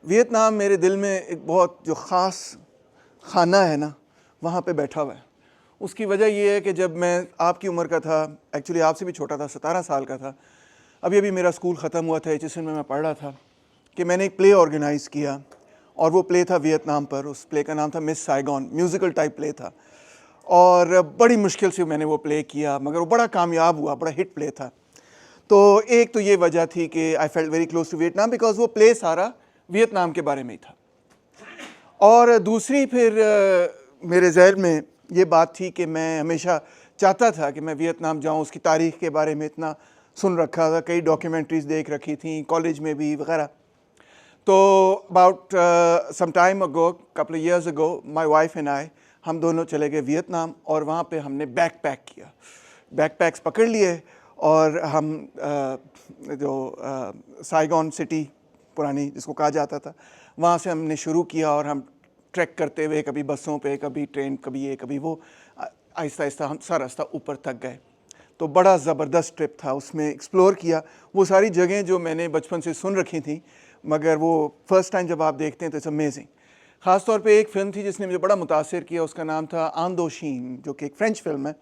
Vietnam मेरे दिल में एक बहुत जो ख़ास खाना है ना, वहाँ पे बैठा हुआ है। उसकी वजह ये है कि जब मैं आपकी उम्र का था, एक्चुअली आपसे भी छोटा था, 17 साल का था, अभी अभी मेरा स्कूल ख़त्म हुआ था, HSN में मैं पढ़ रहा था, कि मैंने एक प्ले ऑर्गेनाइज़ किया और वो प्ले था वियतनाम पर। उस प्ले का नाम था miss Saigon, musical type play था और बड़ी मुश्किल से मैंने वो प्ले किया, मगर वो बड़ा कामयाब हुआ, बड़ा हिट प्ले था। तो एक तो ये वजह थी कि I felt very close to Vietnam because वो प्ले सारा वियतनाम के बारे में ही था। और दूसरी फिर मेरे ज़हन में ये बात थी कि मैं हमेशा चाहता था कि मैं वियतनाम जाऊं, उसकी तारीख़ के बारे में इतना सुन रखा था, कई डॉक्यूमेंट्रीज़ देख रखी थी कॉलेज में भी वगैरह। तो about some time ago, couple years ago, my wife and I, हम दोनों चले गए वियतनाम और वहाँ पे हमने बैकपैक किया, बैकपैक्स पकड़ लिए और हम साइगॉन सिटी पुरानी जिसको कहा जाता था, वहाँ से हमने शुरू किया और हम ट्रैक करते हुए कभी बसों पे, कभी ट्रेन, कभी ये कभी वो, आहिस्ता आहिस्ता हम सारा रास्ता ऊपर तक गए। तो बड़ा ज़बरदस्त ट्रिप था, उसमें एक्सप्लोर किया वो सारी जगहें जो मैंने बचपन से सुन रखी थी, मगर वो फर्स्ट टाइम जब आप देखते हैं तो इट्स अमेजिंग। ख़ास तौर पे एक फ़िल्म थी जिसने मुझे बड़ा मुतासिर किया, उसका नाम था आंदोशीन, जो कि एक फ़्रेंच फिल्म है।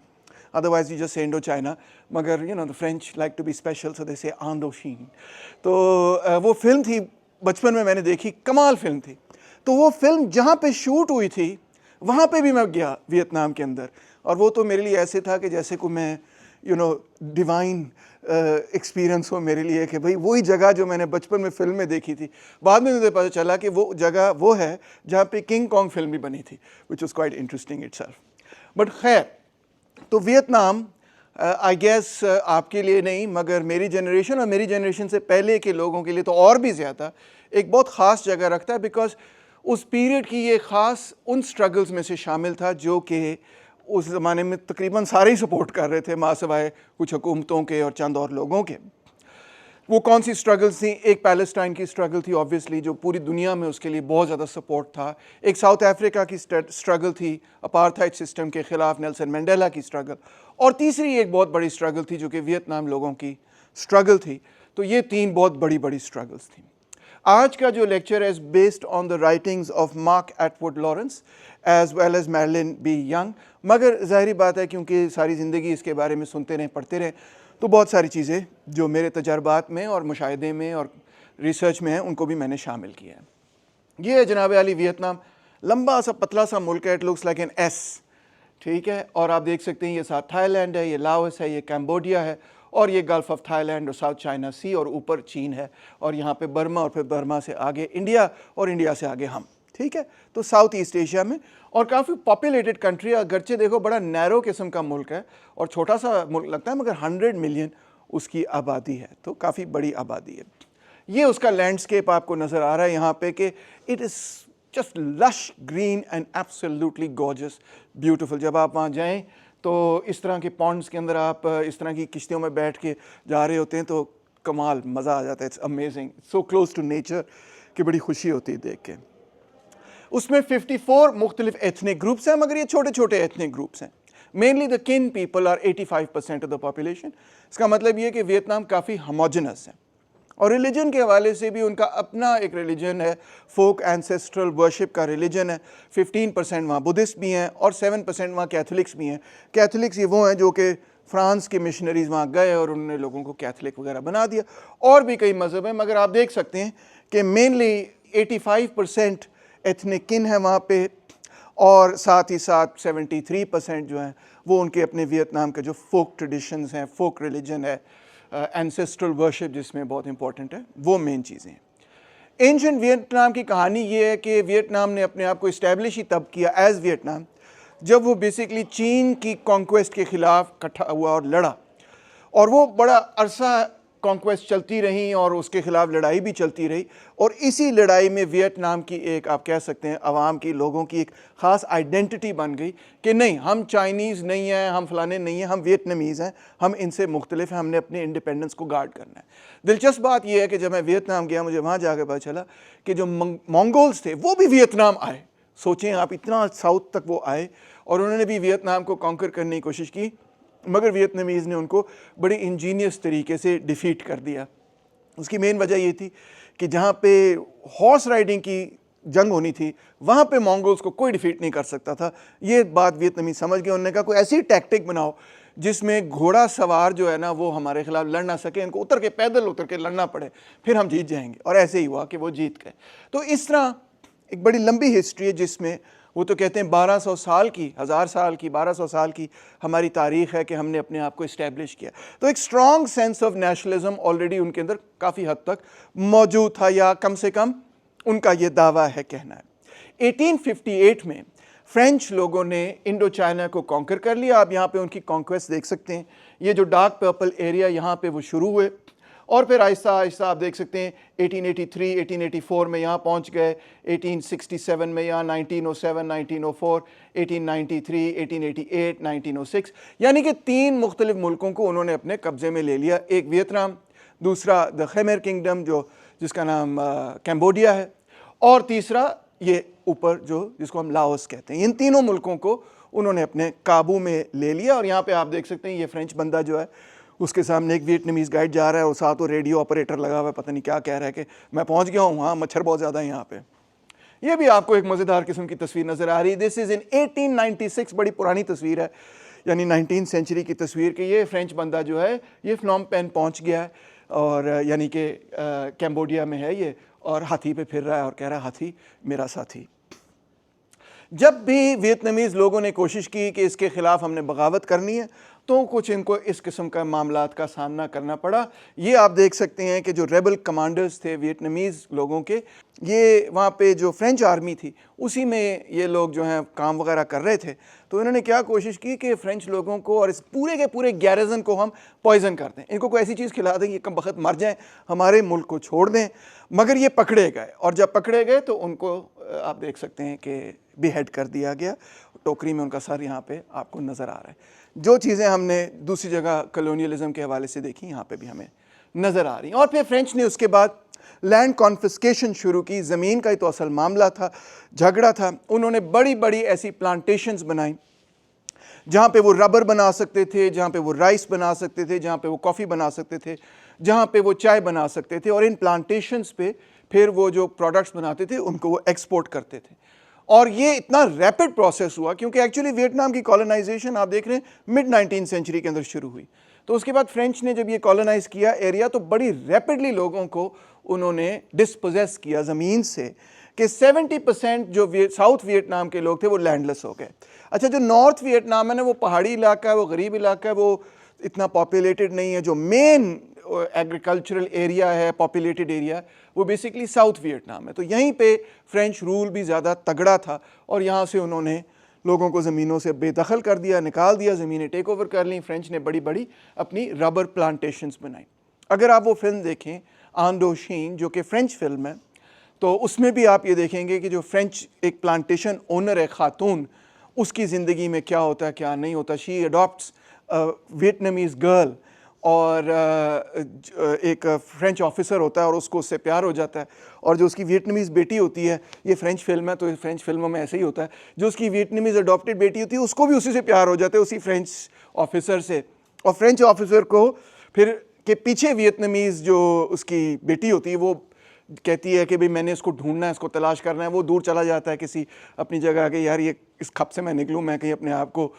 Otherwise you just say Indochina, मगर you know the French like to be special, so they say Indochine। तो वो फिल्म थी, बचपन में मैंने देखी, कमाल फिल्म थी। तो वो फिल्म जहाँ पे शूट हुई थी वहाँ पे भी मैं गया वियतनाम के अंदर, और वो तो मेरे लिए ऐसे था कि जैसे को मैं डिवाइन एक्सपीरियंस हो मेरे लिए, कि भाई वही जगह जो मैंने बचपन में फिल्म में देखी थी। बाद में मुझे पता चला कि वो जगह वो है जहाँ पे किंग कॉन्ग फिल्म भी बनी थी, which was quite interesting itself. But खैर, तो वियतनाम आई गेस आपके लिए नहीं मगर मेरी जनरेशन और मेरी जनरेशन से पहले के लोगों के लिए तो और भी ज़्यादा एक बहुत ख़ास जगह रखता है, बिकॉज उस पीरियड की ये ख़ास उन स्ट्रगल्स में से शामिल था जो कि उस ज़माने में तकरीबन सारे ही सपोर्ट कर रहे थे, माँ सिवाय कुछ हुकूमतों के और चंद और लोगों के। वो कौन सी स्ट्रगल्स थी? एक पैलेस्टाइन की स्ट्रगल थी ऑब्वियसली, जो पूरी दुनिया में उसके लिए बहुत ज़्यादा सपोर्ट था। एक साउथ अफ्रीका की स्ट्रगल थी अपार्थाइड सिस्टम के ख़िलाफ़, नेल्सन मंडेला की स्ट्रगल। और तीसरी एक बहुत बड़ी स्ट्रगल थी जो कि वियतनाम लोगों की स्ट्रगल थी। तो ये तीन बहुत बड़ी बड़ी स्ट्रगल्स थी। आज का जो लेक्चर है is based on the writings of Mark Atwood Lawrence as well as Marilyn B Young. मगर ज़ाहिर बात है क्योंकि सारी ज़िंदगी इसके बारे में सुनते रहें, पढ़ते रहें, तो बहुत सारी चीज़ें जो मेरे तजर्बात में और मुशाहिदे में और रिसर्च में हैं उनको भी मैंने शामिल किया है। ये है जनाब अली वियतनाम, लंबा सा पतला सा मुल्क है, it looks like an S, ठीक है। और आप देख सकते हैं ये साथ थाईलैंड है, ये लाओस है, ये कैम्बोडिया है, और ये गल्फ़ ऑफ थाईलैंड और साउथ चाइना सी, और ऊपर चीन है, और यहाँ पे बर्मा, और फिर बर्मा से आगे इंडिया, और इंडिया से आगे हम, ठीक है। तो साउथ ईस्ट एशिया में, और काफ़ी पॉपुलेटेड कंट्री है, अगरचे देखो बड़ा नैरो किस्म का मुल्क है और छोटा सा मुल्क लगता है, मगर 100 मिलियन उसकी आबादी है, तो काफ़ी बड़ी आबादी है। ये उसका लैंडस्केप आपको नज़र आ रहा है यहाँ पे कि it is just lush green and absolutely gorgeous beautiful. जब आप वहाँ जाएं तो इस तरह के पॉन्ड्स के अंदर आप इस तरह की किश्तियों में बैठ के जा रहे होते हैं तो कमाल, मज़ा आ जाता है। It's amazing, so close to nature कि बड़ी खुशी होती है देख के। उसमें 54 मुख्तलिफ एथनिक ग्रुप्स हैं, मगर ये छोटे छोटे एथनिक ग्रुप्स हैं। Mainly the Kinh people are 85% of the population. इसका मतलब ये कि वियतनाम काफ़ी होमोजेनस है, और रिलीजन के हवाले से भी उनका अपना एक रिलीजन है, फोक एंसेस्ट्रल वर्शिप का रिलीजन है। 15% वहाँ बुद्धिस्ट भी हैं और 7% वहाँ कैथोलिक्स भी हैं। कैथोलिक्स ये वो हैं जो कि फ्रांस के मिशनरीज़ वहाँ गए और उन्होंने लोगों को कैथोलिक वगैरह बना दिया। और भी कई मज़हब हैं, मगर आप देख सकते हैं कि मेनली 85% एथनिक किन है वहाँ पे, और साथ ही साथ 73% जो हैं वो उनके अपने वियतनाम के जो फोक ट्रेडिशंस हैं, फोक रिलीजन है, एंसेस्ट्रल वर्शिप जिसमें बहुत इंपॉर्टेंट है, वो मेन चीज़ें हैं। एंशिएंट वियतनाम की कहानी ये है कि वियतनाम ने अपने आप को इस्टेब्लिश ही तब किया एज़ वियतनाम जब वो बेसिकली चीन की कॉन्क्वेस्ट के ख़िलाफ़ इकट्ठा हुआ और लड़ा, और वो बड़ा अरसा कॉन्क्वेस्ट चलती रही और उसके ख़िलाफ़ लड़ाई भी चलती रही। और इसी लड़ाई में वियतनाम की एक, आप कह सकते हैं, आवाम की, लोगों की एक ख़ास आइडेंटिटी बन गई कि नहीं, हम चाइनीज़ नहीं हैं, हम फ़लाने नहीं हैं, हम वियतनामीज़ हैं, हम इनसे मुख्तलिफ हैं, हमने अपने इंडिपेंडेंस को गार्ड करना है। दिलचस्प बात यह है कि जब मैं वियतनाम गया, मुझे वहाँ जाकर पता चला कि जो मंगोल्स थे वो भी वियतनाम आए। सोचें आप, इतना साउथ तक वो आए और उन्होंने भी वियतनाम को कॉन्कर करने की कोशिश की, मगर वियतनामीज़ ने उनको बड़ी इंजीनियस तरीके से डिफीट कर दिया। उसकी मेन वजह ये थी कि जहाँ पे हॉर्स राइडिंग की जंग होनी थी वहाँ पे मंगोल्स को कोई डिफीट नहीं कर सकता था। ये बात वियतनामी समझ गए। उन्होंने कहा कोई ऐसी टैक्टिक बनाओ जिसमें घोड़ा सवार जो है ना वो हमारे खिलाफ लड़ ना सके, इनको उतर के पैदल उतर के लड़ना पड़े, फिर हम जीत जाएंगे। और ऐसे ही हुआ कि वो जीत गए। तो इस तरह एक बड़ी लंबी हिस्ट्री है जिसमें वो तो कहते हैं 1200 साल की, 1000 साल की, 1200 साल की हमारी तारीख है कि हमने अपने आप को इस्टेब्लिश किया। तो एक strong sense of nationalism already उनके अंदर काफ़ी हद तक मौजूद था, या कम से कम उनका ये दावा है, कहना है। 1858 में फ्रेंच लोगों ने इंडो चाइना को कॉन्कर कर लिया। आप यहाँ पे उनकी कॉन्क्वेस्ट देख सकते हैं। ये जो डार्क पर्पल एरिया यहाँ पे वो शुरू हुए और फिर आहिस्ता आहिस्ता आप देख सकते हैं 1883, 1884 में यहाँ पहुँच गए, 1867 में यहाँ, 1907, 1904, 1893, 1888, 1906, यानी कि 3 मुख्तलिफ मुल्कों को उन्होंने अपने कब्ज़े में ले लिया। एक वियतनाम, दूसरा द खैमर किंगडम जिसका नाम कैम्बोडिया है, और तीसरा ये ऊपर जिसको हम लाओस कहते हैं। इन तीनों मुल्कों को उन्होंने अपने काबू में ले लिया। और यहाँ पे आप देख सकते हैं ये फ्रेंच बंदा जो है उसके सामने एक वियतनामीज़ गाइड जा रहा है और साथ वो रेडियो ऑपरेटर लगा हुआ है, पता नहीं क्या कह रहा है कि मैं पहुँच गया हूँ, हाँ मच्छर बहुत ज़्यादा है यहाँ पे। ये भी आपको एक मज़ेदार किस्म की तस्वीर नज़र आ रही है। दिस इज़ इन 1896, बड़ी पुरानी तस्वीर है, यानी 19th सेंचुरी की तस्वीर कि ये फ्रेंच बंदा जो है ये फ्नोम पेन पहुँच गया है, और यानी कि कैम्बोडिया में है ये, और हाथी पे फिर रहा है और कह रहा है हाथी मेरा साथी। जब भी वियतनामीज़ लोगों ने कोशिश की कि इसके ख़िलाफ़ हमने बगावत करनी है तो कुछ इनको इस किस्म का मामलात का सामना करना पड़ा। ये आप देख सकते हैं कि जो रेबल कमांडर्स थे वियतनामीज़ लोगों के, ये वहाँ पे जो फ्रेंच आर्मी थी उसी में ये लोग जो हैं काम वगैरह कर रहे थे। तो इन्होंने क्या कोशिश की कि फ़्रेंच लोगों को और इस पूरे के पूरे गैरिजन को हम पॉइज़न कर दें, इनको कोई ऐसी चीज़ खिला दें कि कम वक्त मर जाएँ, हमारे मुल्क को छोड़ दें। मगर ये पकड़े गए, और जब पकड़े गए तो उनको आप देख सकते हैं कि बेहेड कर दिया गया। टोकरी में उनका सर यहाँ पे आपको नज़र आ रहा है। जो चीज़ें हमने दूसरी जगह कॉलोनियलिज्म के हवाले से देखी, यहाँ पे भी हमें नज़र आ रही हैं। और फिर फ्रेंच ने उसके बाद लैंड कॉन्फिस्केशन शुरू की। ज़मीन का ही तो असल मामला था, झगड़ा था। उन्होंने बड़ी बड़ी ऐसी प्लांटेशंस बनाई जहाँ पे वो रबर बना सकते थे, जहाँ पे वो राइस बना सकते थे, जहाँ पे वो कॉफ़ी बना सकते थे, जहाँ पे वो चाय बना सकते थे। और इन प्लांटेशंस पे फिर वो जो प्रोडक्ट्स बनाते थे उनको वो एक्सपोर्ट करते थे। और ये इतना रैपिड प्रोसेस हुआ क्योंकि एक्चुअली वियतनाम की कॉलोनाइजेशन आप देख रहे हैं मिड 19th सेंचुरी के अंदर शुरू हुई। तो उसके बाद फ्रेंच ने जब ये कॉलोनाइज किया एरिया तो बड़ी रैपिडली लोगों को उन्होंने डिस्पोजेस किया ज़मीन से, कि 70% जो साउथ वियतनाम के लोग थे वो लैंडलेस हो गए। अच्छा, जो नॉर्थ वियतनाम है ना वो पहाड़ी इलाका है, वो गरीब इलाका है, वो इतना पॉपुलेटेड नहीं है। जो मेन एग्रीकल्चरल एरिया है, पॉपुलेटेड एरिया, वो बेसिकली साउथ वियतनाम है। तो यहीं पे फ्रेंच रूल भी ज़्यादा तगड़ा था और यहाँ से उन्होंने लोगों को ज़मीनों से बेदखल कर दिया, निकाल दिया, ज़मीनें टेक ओवर कर ली। फ्रेंच ने बड़ी बड़ी अपनी रबर प्लांटेशंस बनाई। अगर आप वो फिल्म देखें इंडोचीन, जो कि फ्रेंच फिल्म है, तो उसमें भी आप ये देखेंगे कि जो फ्रेंच एक प्लांटेशन ओनर है, खातून, उसकी ज़िंदगी में क्या होता है क्या नहीं होता। शी अडॉप्ट्स वियतनामीज़ गर्ल, और एक फ्रेंच ऑफिसर होता है और उसको उससे प्यार हो जाता है। और जो उसकी वियतनामीज़ बेटी होती है, ये फ्रेंच फिल्म है तो फ्रेंच फिल्मों में ऐसे ही होता है, जो उसकी वियतनामीज़ अडॉप्टेड बेटी होती है उसको भी उसी से प्यार हो जाता है, उसी फ्रेंच ऑफिसर से। और फ्रेंच ऑफिसर को फिर के पीछे वियतनामीज़ जो उसकी बेटी होती है वो कहती है कि भाई मैंने इसको ढूंढना है, इसको तलाश करना है। वो दूर चला जाता है किसी अपनी जगह के, यार ये इस खप से मैं निकलूँ, मैं कहीं अपने आप को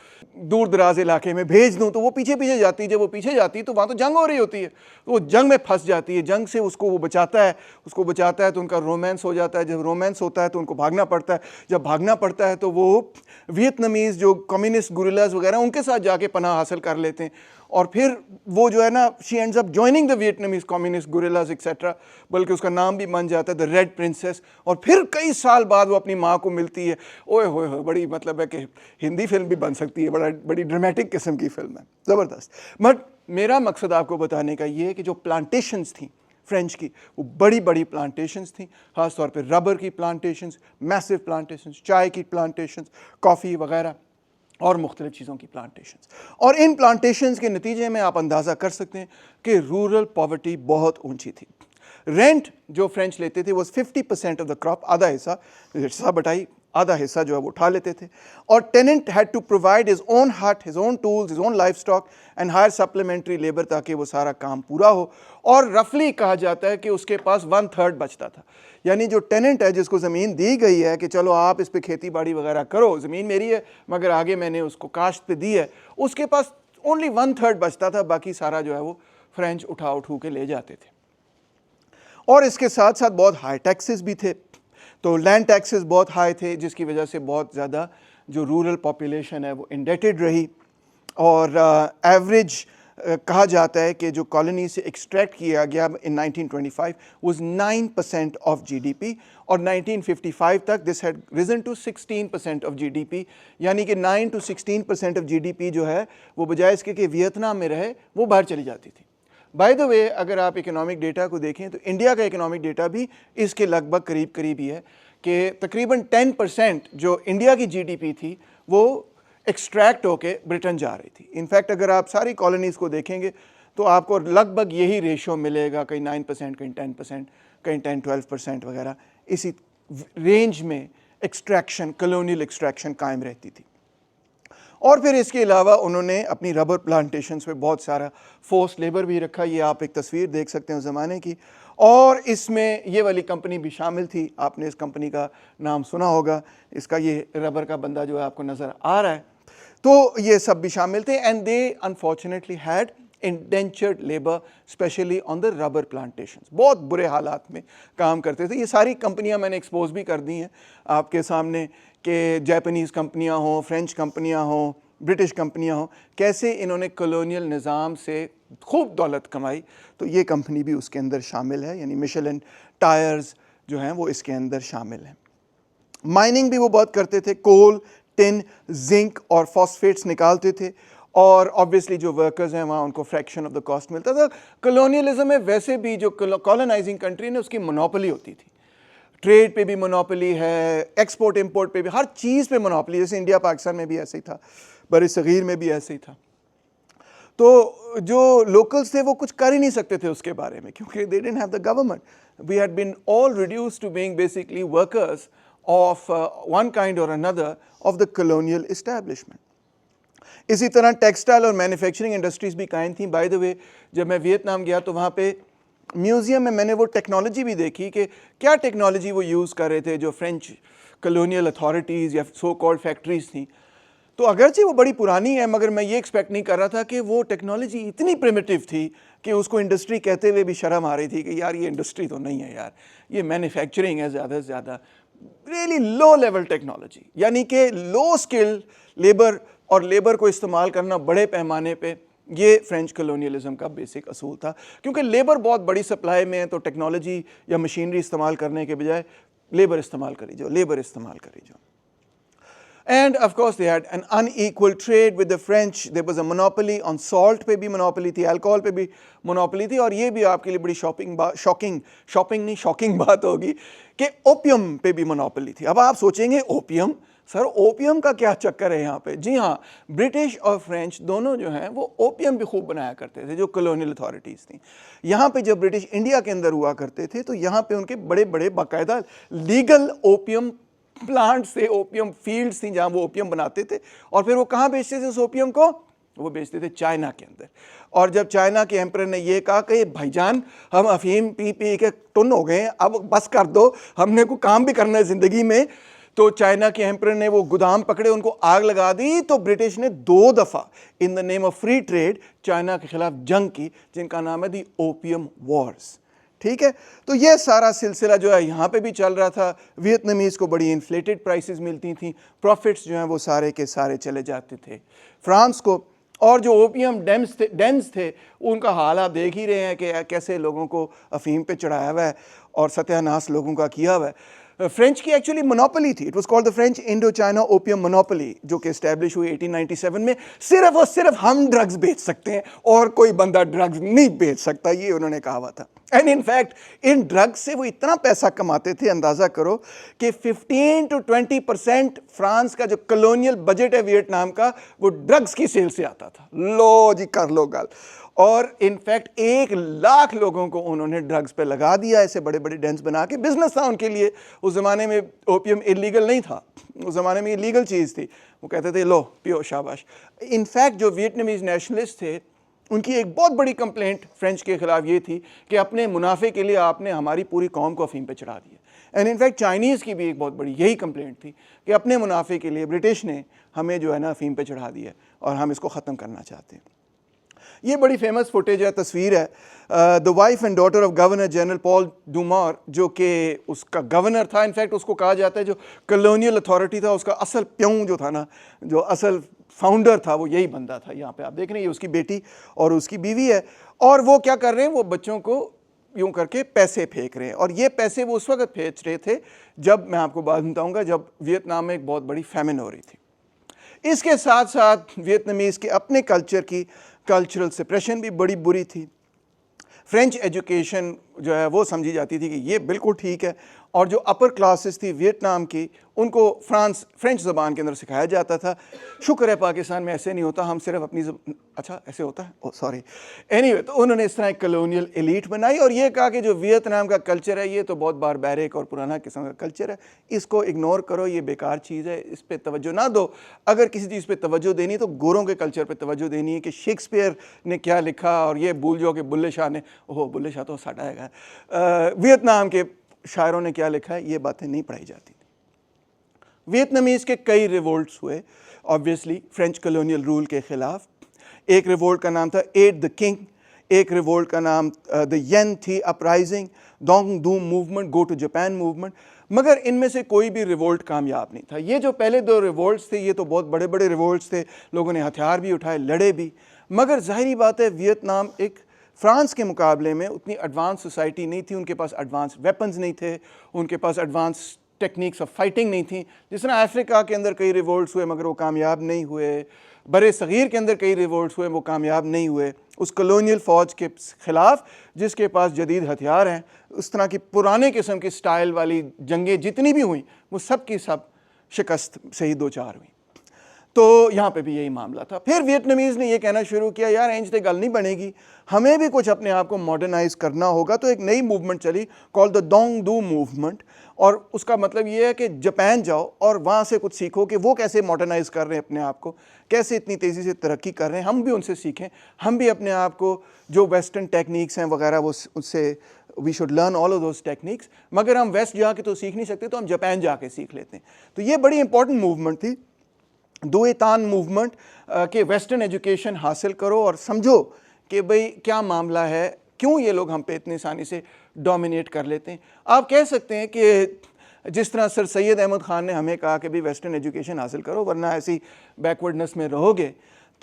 दूर दराज इलाके में भेज दूँ। तो वो पीछे पीछे जाती है। जब वो पीछे जाती है तो वहाँ तो जंग हो रही होती है, तो वो जंग में फंस जाती है। जंग से उसको वो बचाता है तो उनका रोमांस हो जाता है। जब रोमांस होता है तो उनको भागना पड़ता है। जब भागना पड़ता है तो वो वियतनामीज़ जो कम्युनिस्ट गुरिल्लाज वगैरह उनके साथ जाके पनाह हासिल कर लेते हैं। और फिर वो जो है ना, she ends up joining the Vietnamese communist guerrillas etcetera, बल्कि उसका नाम भी बन जाता है द रेड प्रिंसेस। और फिर कई साल बाद वो अपनी माँ को मिलती है। ओए होए होए, बड़ी मतलब है कि हिंदी फिल्म भी बन सकती है, बड़ी ड्रामेटिक किस्म की फिल्म है, ज़बरदस्त। बट मेरा मकसद आपको बताने का ये है कि जो प्लांटेशंस थी फ्रेंच की, वो बड़ी बड़ी प्लांटेशंस थी, ख़ास तौर पे रबर की प्लांटेशंस, मैसिव प्लांटेशंस, चाय की प्लांटेशंस, कॉफ़ी वगैरह और मुख्तलिफ़ चीज़ों की प्लांटेशंस। और इन प्लांटेशंस के नतीजे में आप अंदाज़ा कर सकते हैं कि रूरल पॉवर्टी बहुत ऊंची थी। रेंट जो फ्रेंच लेते थे वो 50% ऑफ द क्रॉप, आधा हिस्सा बटाई आधा हिस्सा जो है वो उठा लेते थे। और tenant had to provide his own hut, his own tools, his own life stock and hire supplementary labour ताकि वो सारा काम पूरा हो। और रफली कहा जाता है कि उसके पास 1/3 बचता था। यानी जो टेनेंट है, जिसको ज़मीन दी गई है कि चलो आप इस पे खेती बाड़ी वगैरह करो, ज़मीन मेरी है मगर आगे मैंने उसको काश्त पे दी है, उसके पास ओनली 1/3 बचता था, बाकी सारा जो है वो फ्रेंच उठा उठू के ले जाते थे। और इसके साथ साथ बहुत हाई टैक्सेस भी थे। तो लैंड टैक्सेस बहुत हाई थे, जिसकी वजह से बहुत ज़्यादा जो रूरल पॉपुलेशन है वो इंडेटेड रही। और एवरेज कहा जाता है कि जो कॉलोनी से एक्सट्रैक्ट किया गया इन 1925 वाज 9% ऑफ जीडीपी, और 1955 तक this had risen to 16% of GDP. यानी कि 9 to 16% ऑफ जीडीपी जो है वो बजाय इसके कि वियतनाम में रहे, वो बाहर चली जाती थी। बाय द वे, अगर आप इकोनॉमिक डेटा को देखें तो इंडिया का इकोनॉमिक डेटा भी इसके लगभग करीब करीब ही है कि तकरीबन 10% जो इंडिया की जीडीपी थी वो एक्सट्रैक्ट होके ब्रिटेन जा रही थी। इनफैक्ट अगर आप सारी कॉलोनीज़ को देखेंगे तो आपको लगभग यही रेशो मिलेगा, कहीं 9%, कहीं 10%, कहीं 10-12% वगैरह, इसी रेंज में एक्सट्रैक्शन, कॉलोनियल एक्सट्रैक्शन कायम रहती थी। और फिर इसके अलावा उन्होंने अपनी रबर प्लांटेशंस पे बहुत सारा फोर्स लेबर भी रखा। ये आप एक तस्वीर देख सकते हैं उस ज़माने की, और इसमें ये वाली कंपनी भी शामिल थी। आपने इस कंपनी का नाम सुना होगा, इसका ये रबर का बंदा जो है आपको नज़र आ रहा है। तो ये सब भी शामिल थे, and they unfortunately had indentured labour specially on the rubber plantations. बहुत बुरे हालात में काम करते थे। ये सारी कंपनियां मैंने एक्सपोज भी कर दी हैं आपके सामने कि जापानीज़ कंपनियां हों, फ्रेंच कंपनियां हों, ब्रिटिश कंपनियां हों, कैसे इन्होंने कॉलोनियल निज़ाम से खूब दौलत कमाई। तो ये कंपनी भी उसके अंदर शामिल है, यानी मिशेलिन टायर्स जो हैं वो इसके अंदर शामिल हैं। माइनिंग भी वो बहुत करते थे, कोल, टिन, जिंक और फॉस्फेट्स निकालते थे, और ऑब्वियसली जो वर्कर्स हैं वहाँ उनको फ्रैक्शन ऑफ द कॉस्ट मिलता था। कॉलोनियलिज्म में वैसे भी जो कॉलोनाइजिंग कंट्री ने उसकी मोनोपोली होती थी, ट्रेड पे भी मोनोपोली है, एक्सपोर्ट इंपोर्ट पे भी, हर चीज़ पे मोनोपोली। जैसे इंडिया पाकिस्तान में भी ऐसे ही था, बरसगीर में भी ऐसे ही था। तो जो लोकल्स थे वो कुछ कर ही नहीं सकते थे उसके बारे में, क्योंकि they didn't have the government. We had been all reduced to being basically workers of one kind or another of the colonial establishment. इसी तरह टेक्सटाइल और मैन्युफैक्चरिंग इंडस्ट्रीज़ भी कायम थी। बाय द वे, जब मैं वियतनाम गया तो वहाँ पे म्यूज़ियम में मैंने वो टेक्नोलॉजी भी देखी कि क्या टेक्नोलॉजी वो यूज़ कर रहे थे जो फ्रेंच कॉलोनियल अथॉरिटीज़ या सो कॉल्ड फैक्ट्रीज़ थी। तो अगरचे वो बड़ी पुरानी है, मगर मैं ये एक्सपेक्ट नहीं कर रहा था कि वो टेक्नोलॉजी इतनी प्रिमिटिव थी कि उसको इंडस्ट्री कहते हुए भी शर्म आ रही थी कि यार ये इंडस्ट्री तो नहीं है यार, ये मैन्युफैक्चरिंग है ज़्यादा से ज़्यादा। रियली लो लेवल टेक्नोलॉजी, यानी कि लो स्किल लेबर, और लेबर को इस्तेमाल करना बड़े पैमाने पे, ये फ्रेंच कॉलोनियलिज्म का बेसिक असूल था। क्योंकि लेबर बहुत बड़ी सप्लाई में है, तो टेक्नोलॉजी या मशीनरी इस्तेमाल करने के बजाय लेबर इस्तेमाल करी जाओ, लेबर इस्तेमाल करी जाओ। And of course they had an unequal trade with the French. There was a monopoly on salt पे भी monopoly थी, alcohol पे भी monopoly थी। और ये भी आपके लिए बड़ी शॉकिंग बात होगी कि ओपियम पे भी monopoly थी। अब आप सोचेंगे ओपियम, सर ओपियम का क्या चक्कर है यहाँ पे? जी हाँ, ब्रिटिश और फ्रेंच दोनों जो हैं वो ओपियम भी खूब बनाया करते थे, जो कॉलोनियल अथॉरिटीज़ थी। यहाँ पे जब ब्रिटिश इंडिया के अंदर हुआ करते थे तो यहाँ पे उनके बड़े बड़े बाकायदा लीगल ओपियम प्लांट से, ओपियम फील्ड्स थी जहाँ वो ओपियम बनाते थे। और फिर वो कहाँ बेचते थे उस ओपियम को? वो बेचते थे चाइना के अंदर। और जब चाइना के एम्परर ने ये कहा कि भाईजान हम अफीम पी पी के टुन हो गए, अब बस कर दो, हमने को काम भी करना है ज़िंदगी में, तो चाइना के एम्परर ने वो गोदाम पकड़े, उनको आग लगा दी। तो ब्रिटिश ने 2 दफ़ा in the name of free trade China के खिलाफ जंग की, जिनका नाम है दी ओपियम वॉर्स। ठीक है, तो ये सारा सिलसिला जो है यहाँ पे भी चल रहा था। वियतनामीज़ को बड़ी इन्फ्लेटेड प्राइसेस मिलती थी, प्रॉफिट्स जो हैं वो सारे के सारे चले जाते थे फ्रांस को। और जो ओपियम डेंस थे उनका हाल आप देख ही रहे हैं कि कैसे लोगों को अफीम पे चढ़ाया हुआ है और सत्यानाश लोगों का किया हुआ है। फ्रेंच की एक्चुअली मोनोपोली थी, it was called the French Indo China opium monopoly, जो कि एस्टैब्लिश हुई 1897 में। सिर्फ और सिर्फ हम ड्रग्स बेच सकते हैं और कोई बंदा ड्रग्स नहीं बेच सकता, ये उन्होंने कहा हुआ था। एंड इनफैक्ट इन ड्रग्स से वो इतना पैसा कमाते थे, अंदाज़ा करो कि 15 to 20% फ्रांस का जो कॉलोनियल बजट है वियतनाम का, वो ड्रग्स की सेल से आता था। लो जी, कर लो गल। और इनफैक्ट 1 लाख लोगों को उन्होंने ड्रग्स पे लगा दिया, ऐसे बड़े बड़े डेंस बना के। बिजनेस था उनके लिए, उस ज़माने में ओपियम इलीगल नहीं था, उस ज़माने में इलीगल चीज़ थी। वो कहते थे लो पियो शाबाश। इनफैक्ट जो वियतनामीज़ नेशनलिस्ट थे उनकी एक बहुत बड़ी कंप्लेंट फ्रेंच के ख़िलाफ़ ये थी कि अपने मुनाफे के लिए आपने हमारी पूरी कौम को अफीम पे चढ़ा दिया। एंड इनफैक्ट चाइनीज़ की भी एक बहुत बड़ी यही कंप्लेंट थी कि अपने मुनाफे के लिए ब्रिटिश ने हमें जो है ना अफीम पे चढ़ा दिया और हम इसको ख़त्म करना चाहते हैं। ये बड़ी फेमस फुटेज है, तस्वीर है, the wife and daughter of governor general Paul Doumer, जो कि उसका गवर्नर था। इनफैक्ट उसको कहा जाता है जो कॉलोनियल अथॉरिटी था उसका असल प्यों जो था ना, जो असल फाउंडर था, वो यही बंदा था। यहाँ पे आप देख रहे हैं ये उसकी बेटी और उसकी बीवी है, और वो क्या कर रहे हैं, वो बच्चों को यूं करके पैसे फेंक रहे हैं। और ये पैसे वो उस वक्त फेंक रहे थे जब, मैं आपको बात बताऊंगा, जब वियतनाम में एक बहुत बड़ी फैमिन हो रही थी। इसके साथ साथ वियतनामीज़ के अपने कल्चर की कल्चरल सप्रेशन भी बड़ी बुरी थी। फ्रेंच एजुकेशन जो है वो समझी जाती थी कि ये बिल्कुल ठीक है, और जो अपर क्लासेस थी वियतनाम की उनको फ्रेंच ज़बान के अंदर सिखाया जाता था। शुक्र है पाकिस्तान में ऐसे नहीं होता, हम सिर्फ अपनी अच्छा ऐसे होता है, ओह सॉरी। एनीवे, तो उन्होंने इस तरह एक कॉलोनियल एलीट बनाई और ये कहा कि जो वियतनाम का कल्चर है ये तो बहुत बारबैरिक और पुराना किस्म का कल्चर है, इसको इग्नोर करो, ये बेकार चीज़ है, इस पर तवज्जो ना दो। अगर किसी चीज़ पर तवज्जो देनी तो गोरों के कल्चर पर तवज्जो देनी है कि शेक्सपियर ने क्या लिखा, और ये भूल जाओ कि बुल्ले शाह ने, ओह बुल्ले शाह तो साडा है, वियतनाम के शायरों ने क्या लिखा है, ये बातें नहीं पढ़ाई जाती। वियतनामीज़ के कई रिवोल्ट्स हुए ऑब्वियसली फ्रेंच कॉलोनियल रूल के ख़िलाफ़। एक रिवोल्ट का नाम था एड द किंग, एक रिवोल्ट का नाम the Yen The uprising, Dong Du movement, go to Japan movement. मगर इनमें से कोई भी रिवोल्ट कामयाब नहीं था। ये जो पहले 2 रिवोल्ट्स थे ये तो बहुत बड़े बड़े रिवोल्ट्स थे, लोगों ने हथियार भी उठाए, लड़े भी। मगर ज़ाहिरी बात है वियतनाम एक फ्रांस के मुकाबले में उतनी एडवांस सोसाइटी नहीं थी, उनके पास एडवांस वेपन्स नहीं थे, उनके पास एडवांस टेक्निक्स ऑफ फाइटिंग नहीं थी। जिस तरह अफ्रीका के अंदर कई रिवोल्ट्स हुए मगर वो कामयाब नहीं हुए, बरे सग़ीर के अंदर कई रिवोल्ट्स हुए वो कामयाब नहीं हुए। उस कॉलोनियल फ़ौज के ख़िलाफ़ जिसके पास जदीद हथियार हैं, उस तरह की पुराने किस्म की स्टाइल वाली जंगें जितनी भी हुई वो सब की सब शिकस्त से ही 2-4 हुई। तो यहाँ पे भी यही मामला था। फिर वियतनामीज़ ने ये कहना शुरू किया, यार इंज ते गल नहीं बनेगी, हमें भी कुछ अपने आप को मॉडर्नाइज करना होगा। तो एक नई मूवमेंट चली called the Dong do movement, और उसका मतलब ये है कि जापान जाओ और वहाँ से कुछ सीखो कि वो कैसे मॉडर्नाइज कर रहे हैं अपने आप को, कैसे इतनी तेज़ी से तरक्की कर रहे हैं, हम भी उनसे सीखें, हम भी अपने आप को जो वेस्टर्न टेक्निक्स हैं वगैरह वो उससे we should learn all of those techniques. मगर हम वेस्ट जाके तो सीख नहीं सकते, तो हम जापान जाके सीख लेते हैं। तो ये बड़ी इंपॉर्टेंट मूवमेंट थी, दुएतान मूवमेंट, कि वेस्टर्न एजुकेशन हासिल करो और समझो कि भाई क्या मामला है, क्यों ये लोग हम पे इतनी आसानी से डोमिनेट कर लेते हैं। आप कह सकते हैं कि जिस तरह सर सैयद अहमद ख़ान ने हमें कहा कि भी वेस्टर्न एजुकेशन हासिल करो वरना ऐसी बैकवर्डनेस में रहोगे,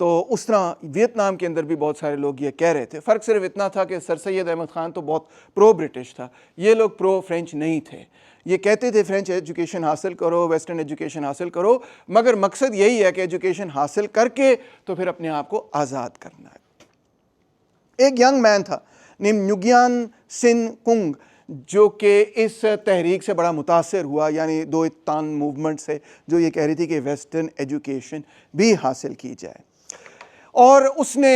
तो उस तरह वियतनाम के अंदर भी बहुत सारे लोग ये कह रहे थे। फ़र्क सिर्फ इतना था कि सर सैयद अहमद ख़ान तो बहुत प्रो ब्रिटिश था, ये लोग प्रो फ्रेंच नहीं थे। ये कहते थे फ्रेंच एजुकेशन हासिल करो, वेस्टर्न एजुकेशन हासिल करो, मगर मकसद यही है कि एजुकेशन हासिल करके तो फिर अपने आप को आज़ाद करना है। एक यंग मैन था नेम न्युगियान सिन कुंग, जो कि इस तहरीक से बड़ा मुतासर हुआ, यानी दुएतान मूवमेंट से, जो ये कह रही थी कि वेस्टर्न एजुकेशन भी हासिल की जाए। और उसने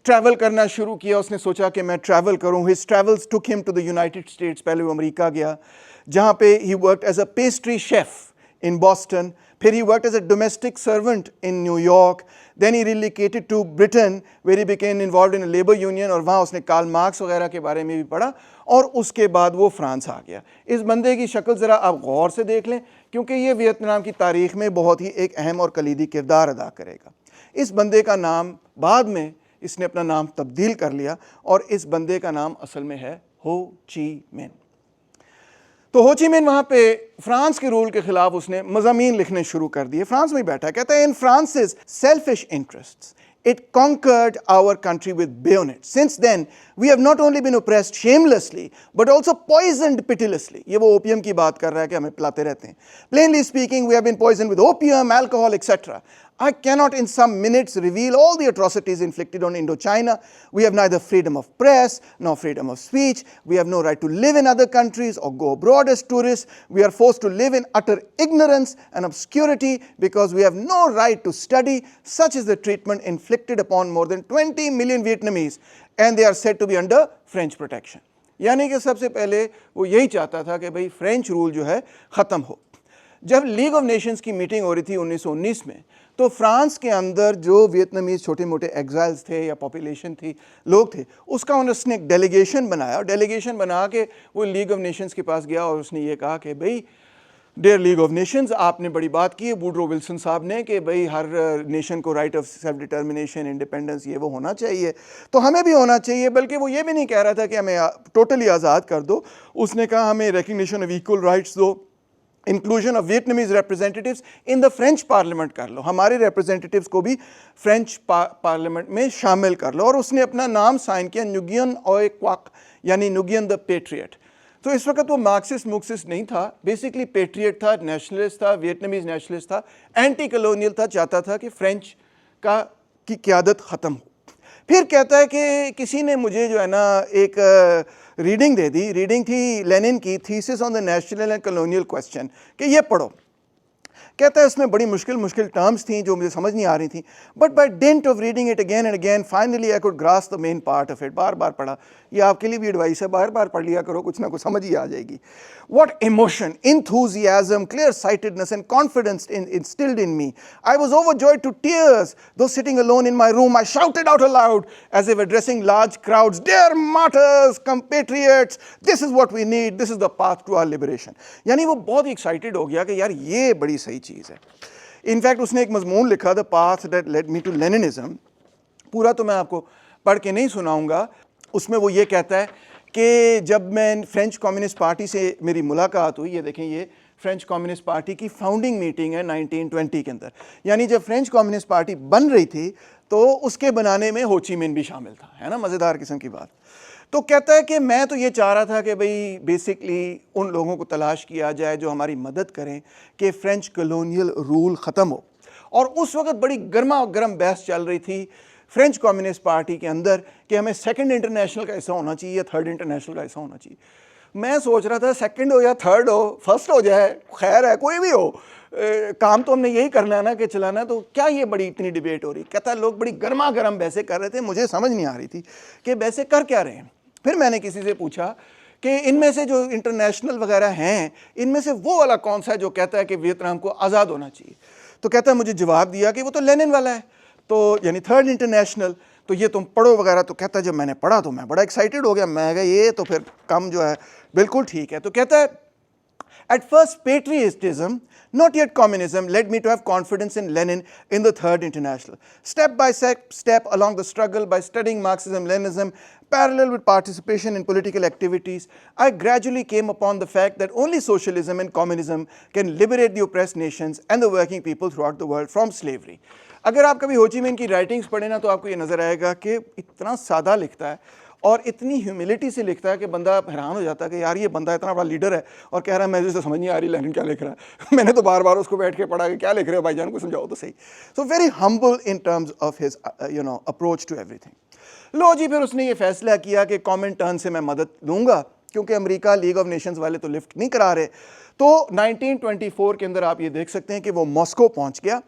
ट्रैवल करना शुरू किया, उसने सोचा कि मैं ट्रैवल करूं। His travels took him to the United States, पहले वो अमेरिका गया जहाँ पे he worked as a pastry chef in Boston, फिर he worked as a domestic servant in New York, then he relocated to Britain where he became involved in labour union, और वहाँ उसने Karl Marx वगैरह के बारे में भी पढ़ा, और उसके बाद वो फ्रांस आ गया। इस बंदे की शक्ल ज़रा आप गौर से देख लें, क्योंकि ये वियतनाम की तारीख़ में बहुत ही एक अहम और कलीदी किरदार अदा करेगा। इस बंदे का नाम बाद में इसने अपना नाम तब्दील कर लिया, और इस बंदे का नाम असल में है हो ची मिन। तो हो ची मिन वहाँ पे फ्रांस के रूल के ख़िलाफ़ उसने मज़ामीन लिखने शुरू कर दिए। फ्रांस में ही बैठा, कहता है in France's selfish interests it conquered our country with bayonets. Since then, we have not only been oppressed shamelessly, but also poisoned pitilessly. ये वो ओपियम की बात कर रहा है कि हमें पिलाते रहते हैं। Plainly speaking, we have been poisoned with opium, alcohol, etc. I cannot in some minutes reveal all the atrocities inflicted on Indochina. We have neither freedom of press nor freedom of speech. We have no right to live in other countries or go abroad as tourists. We are forced to live in utter ignorance and obscurity because we have no right to study. Such is the treatment inflicted upon more than 20 million Vietnamese, and they are said to be under French protection. यानी कि सबसे पहले वो यही चाहता था कि भाई फ्रेंच रूल जो है ख़त्म हो। जब लीग ऑफ नेशंस की मीटिंग हो रही थी 1919 में, तो फ्रांस के अंदर जो वियतनामीज छोटे मोटे एग्जाइल्स थे या पॉपुलेशन थी, लोग थे, उसका उसने एक डेलीगेशन बनाया और डेलीगेशन बना के वो लीग ऑफ नेशंस के पास गया और उसने ये कहा कि भाई डियर लीग ऑफ नेशंस, आपने बड़ी बात की है वुडरो विल्सन साहब ने कि भाई हर नेशन को right of self determination, independence ये वो होना चाहिए, तो हमें भी होना चाहिए। बल्कि वो ये भी नहीं कह रहा था कि हमें टोटली आज़ाद कर दो, उसने कहा हमें रिकग्निशन ऑफ इक्वल राइट्स दो, inclusion of Vietnamese representatives in the French parliament कर लो, हमारे रिप्रेजेंटेटिव्स को भी फ्रेंच पार्लियामेंट में शामिल कर लो। और उसने अपना नाम साइन किया नुगियन ओए क्वाक, यानी नुगियन द पेट्रियट। तो इस वक्त वो मार्क्सिस्ट मुक्सिस्ट नहीं था, बेसिकली पेट्रियट था, नेशनलिस्ट था, वियतनामीज नेशनलिस्ट था, एंटी कॉलोनियल था, चाहता था कि फ्रेंच की क़यादत ख़त्म हो। फिर कहता है कि किसी ने मुझे जो है ना एक रीडिंग दे दी, रीडिंग थी लेनिन की thesis on the national and colonial question, कि ये पढ़ो। कहता है इसमें बड़ी मुश्किल टर्म्स थी जो मुझे समझ नहीं आ रही थी, but by dint of reading it again and again finally I could grasp the main part of it. बार बार पढ़ा, ये आपके लिए भी एडवाइस है, बार बार पढ़ लिया करो, कुछ ना कुछ समझ ही आ जाएगी। What emotion, enthusiasm, clear-sightedness and confidence instilled in me. I was overjoyed to tears. Though sitting alone in my room, I shouted out aloud as if addressing large crowds, "Dear martyrs, compatriots, this is what we need. This is the path to our liberation." यानी वो बहुत ही excited हो गया कि यार ये बड़ी सही चीज़ है। इनफैक्ट उसने एक मजमून लिखा, the path that led me to Leninism. पूरा तो मैं आपको पढ़ के नहीं सुनाऊंगा। उसमें वो ये कहता है कि जब मैं फ्रेंच कम्युनिस्ट पार्टी से मेरी मुलाकात हुई, ये देखें ये फ्रेंच कम्युनिस्ट पार्टी की फाउंडिंग मीटिंग है 1920 के अंदर, यानी जब फ्रेंच कम्युनिस्ट पार्टी बन रही थी तो उसके बनाने में हो ची मिन भी शामिल था, है ना, मज़ेदार किस्म की बात। तो कहता है कि मैं तो ये चाह रहा था कि भाई बेसिकली उन लोगों को तलाश किया जाए जो हमारी मदद करें कि फ़्रेंच कॉलोनियल रूल ख़त्म हो। और उस वक्त बड़ी गर्मा गर्म बहस चल रही थी फ्रेंच कम्युनिस्ट पार्टी के अंदर कि हमें सेकंड इंटरनेशनल का ऐसा होना चाहिए या थर्ड इंटरनेशनल का ऐसा होना चाहिए। मैं सोच रहा था सेकंड हो या थर्ड हो, फर्स्ट हो जाए, खैर है, कोई भी हो, काम तो हमने यही करना है ना कि चलाना, तो क्या ये बड़ी इतनी डिबेट हो रही। कहता लोग बड़ी गर्मा गर्म बहसें कर रहे थे, मुझे समझ नहीं आ रही थी कि बहसें कर क्या रहे हैं। फिर मैंने किसी से पूछा कि इनमें से जो इंटरनेशनल वगैरह हैं, इनमें से वो वाला कौन सा है जो कहता है कि वियतनाम को आज़ाद होना चाहिए। तो कहता है मुझे जवाब दिया कि वो तो लेनिन वाला है, तो यानी थर्ड इंटरनेशनल, तो ये तुम पढ़ो वगैरह। तो कहता है जब मैंने पढ़ा तो मैं बड़ा एक्साइटेड हो गया, मैं कहा ये तो फिर काम जो है बिल्कुल ठीक है। तो कहता है at first patriotism, not yet communism, led me to have confidence in Lenin in the Third International. Step by step along the struggle, by studying Marxism-Leninism, parallel with participation in political activities, I gradually came upon the fact that only socialism and communism can liberate the oppressed nations and the working people throughout the world from slavery. अगर आप कभी हो Chi मिन की writings पढ़े ना तो आपको ये नज़र आएगा कि इतना सादा लिखता है और इतनी ह्यूमिलिटी से लिखता है कि बंदा हैरान हो जाता है कि यार ये बंदा इतना बड़ा लीडर है और कह रहा है मुझे तो समझ नहीं आ रही लेनिन क्या लिख रहा है। मैंने तो बार बार उसको बैठ के पढ़ा कि क्या लिख रहे हो भाईजान, को समझाओ तो सही। So very humble in terms of his approach to everything. लो जी, फिर उसने ये फैसला किया कि कॉमन टर्न से मैं मदद लूँगा क्योंकि अमेरिका लीग ऑफ नेशंस वाले तो लिफ्ट नहीं करा रहे। तो 1924 के अंदर आप ये देख सकते हैं कि वो मॉस्को पहुँच गया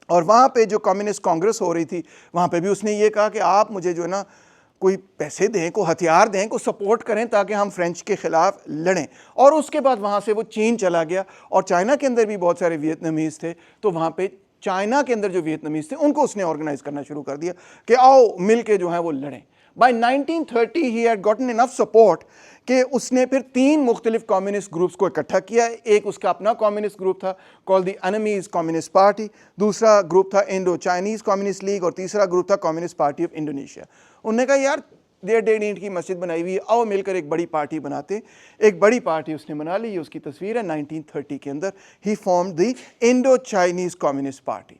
और वहाँ पे जो कम्युनिस्ट कांग्रेस हो रही थी वहाँ पे भी उसने ये कहा कि आप मुझे जो है ना कोई पैसे दें, को हथियार दें, को सपोर्ट करें ताकि हम फ्रेंच के ख़िलाफ़ लड़ें। और उसके बाद वहाँ से वो चीन चला गया और चाइना के अंदर भी बहुत सारे वियतनामीज़ थे, तो वहाँ पे चाइना के अंदर जो वियतनामीज़ थे उनको उसने ऑर्गेनाइज़ करना शुरू कर दिया कि आओ मिल के जो है वो लड़ें। By 1930 he had gotten enough support कि उसने फिर 3 मुख्तलिफ कम्युनिस्ट ग्रुप्स को इकट्ठा किया। एक उसका अपना कम्युनिस्ट ग्रुप था called the enemies communist party, दूसरा ग्रुप था इंडो चाइनीज़ कम्युनिस्ट लीग और तीसरा ग्रुप था कम्युनिस्ट पार्टी ऑफ इंडोनेशिया। उन्होंने कहा यार 1.5 ईंट की मस्जिद बनाई हुई है, आओ मिलकर एक बड़ी पार्टी बनाते। एक बड़ी पार्टी उसने बना ली, ये उसकी तस्वीर है 1930 के अंदर। He formed the Indo Chinese communist party.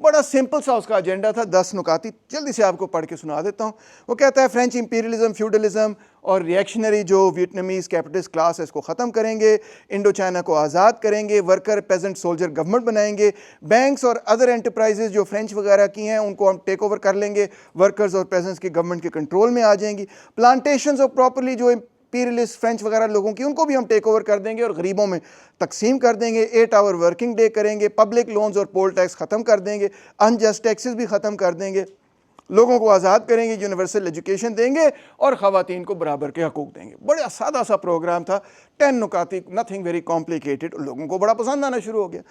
बड़ा सिंपल सा उसका एजेंडा था, 10 नुकाती जल्दी से आपको पढ़ के सुना देता हूँ। वो कहता है फ्रेंच इंपीरियलिज्म, फ्यूडलिज्म और रिएक्शनरी जो वियतनामीज कैपिटलिस्ट क्लास है इसको ख़त्म करेंगे, इंडो चाइना को आज़ाद करेंगे, वर्कर पेजेंट सोल्जर गवर्नमेंट बनाएंगे, बैंक्स और अदर एंटरप्राइजेज जो फ्रेंच वगैरह की हैं उनको हम टेक ओवर कर लेंगे, वर्कर्स और पेजेंट्स की गवर्नमेंट के कंट्रोल में आ जाएंगी, प्लांटेशंस और प्रॉपर्ली जो इंपीरियलिस्ट फ्रेंच वगैरह लोगों की उनको भी हम टेक ओवर कर देंगे और गरीबों में तकसीम कर देंगे, 8 आवर वर्किंग डे करेंगे, पब्लिक लोन्स और पोल टैक्स ख़त्म कर देंगे, अनजस्ट टैक्सेस भी ख़त्म कर देंगे, लोगों को आज़ाद करेंगे, यूनिवर्सल एजुकेशन देंगे और ख़वातीन को बराबर के हकूक़ देंगे। बड़ा सादा सा प्रोग्राम था, 10 नुकाती, नथिंग वेरी कॉम्प्लिकेटेड। लोगों को बड़ा पसंद आना शुरू हो गया।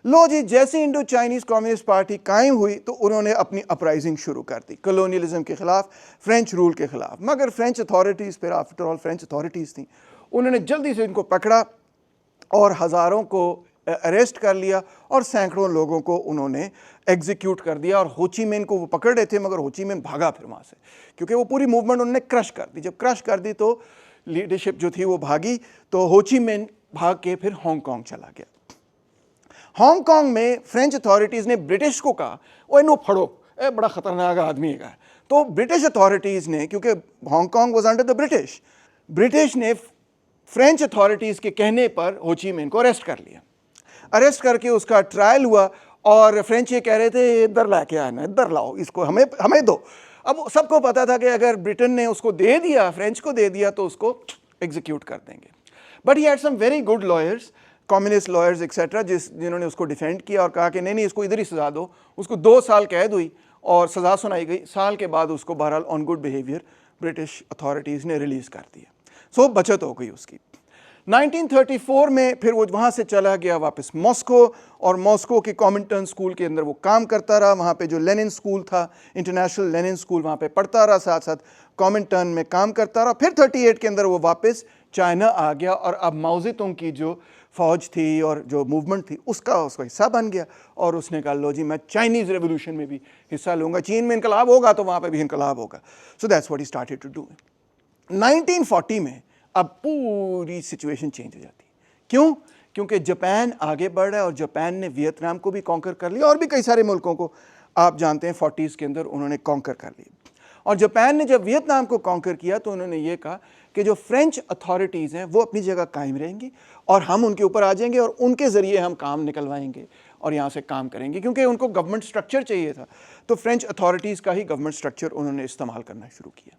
लो जी, जैसे इंडो चाइनीज़ कम्युनिस्ट पार्टी कायम हुई तो उन्होंने अपनी अपराइजिंग शुरू कर दी कॉलोनियलिज्म के ख़िलाफ़, फ्रेंच रूल के ख़िलाफ़। मगर फ्रेंच अथॉरिटीज़, फिर आफ्टर ऑल फ्रेंच अथॉरिटीज़ थी, उन्होंने जल्दी से इनको पकड़ा और हज़ारों को अरेस्ट कर लिया और सैकड़ों लोगों को उन्होंने एग्जीक्यूट कर दिया। और हो ची मिन को वो पकड़ रहे थे, मगर हो ची मिन भागा फिर वहाँ से, क्योंकि वो पूरी मूवमेंट उन्होंने क्रश कर दी। जब क्रश कर दी तो लीडरशिप जो थी वो भागी, तो हो ची मिन भाग के फिर हांगकांग चला गया। हांगकांग में फ्रेंच अथॉरिटीज़ ने ब्रिटिश को कहा, ओए नो फड़ो, ए बड़ा ख़तरनाक आदमी है। तो ब्रिटिश अथॉरिटीज़ ने, क्योंकि Hong Kong was under the British ने फ्रेंच अथॉरिटीज़ के कहने पर हो ची मिन को अरेस्ट कर लिया। अरेस्ट करके उसका ट्रायल हुआ और फ्रेंच ये कह रहे थे इधर ला के आना, इधर लाओ इसको, हमें दो। अब सबको पता था कि अगर ब्रिटेन ने उसको दे दिया, फ्रेंच को दे दिया, तो उसको एग्जीक्यूट कर देंगे। But he had some very good lawyers, communist lawyers etcetera, जिन्होंने उसको डिफेंड किया और कहा कि नहीं इसको इधर ही सज़ा दो। उसको 2 साल कैद हुई और सज़ा सुनाई गई। साल के बाद उसको बहरहाल on good behaviour British authorities ने रिलीज़ कर दिया। सो बचत हो गई उसकी। 1934 में फिर वो वहाँ से चला गया वापस मॉस्को, और मॉस्को के कॉमिंटन स्कूल के अंदर वो काम करता रहा। वहाँ पे जो लेनिन स्कूल था, इंटरनेशनल लेनिन स्कूल, वहाँ पे पढ़ता रहा, साथ साथ कॉमिंटन में काम करता रहा। फिर 38 के अंदर वो वापस चाइना आ गया और अब माओ ज़ेडुंग की जो फ़ौज थी और जो मूवमेंट थी उसका हिस्सा बन गया। और उसने कहा लो जी, मैं चाइनीज़ रेवोल्यूशन में भी हिस्सा लूँगा, चीन में इनकलाब होगा तो वहाँ पर भी इनकलाब होगा। So that's what he started to do. 1940 में अब पूरी सिचुएशन चेंज हो जाती। क्यों? क्योंकि जापान आगे बढ़ रहा है और जापान ने वियतनाम को भी कॉन्कर कर लिया और भी कई सारे मुल्कों को आप जानते हैं 40s के अंदर उन्होंने कॉन्कर कर लिया। और जापान ने जब वियतनाम को कॉन्कर किया तो उन्होंने ये कहा कि जो फ्रेंच अथॉरिटीज़ हैं वो अपनी जगह कायम रहेंगी और हम उनके ऊपर आ जाएंगे और उनके ज़रिए हम काम निकलवाएंगे और यहाँ से काम करेंगे, क्योंकि उनको गवर्नमेंट स्ट्रक्चर चाहिए था। तो फ्रेंच अथॉरिटीज़ का ही गवर्नमेंट स्ट्रक्चर उन्होंने इस्तेमाल करना शुरू किया।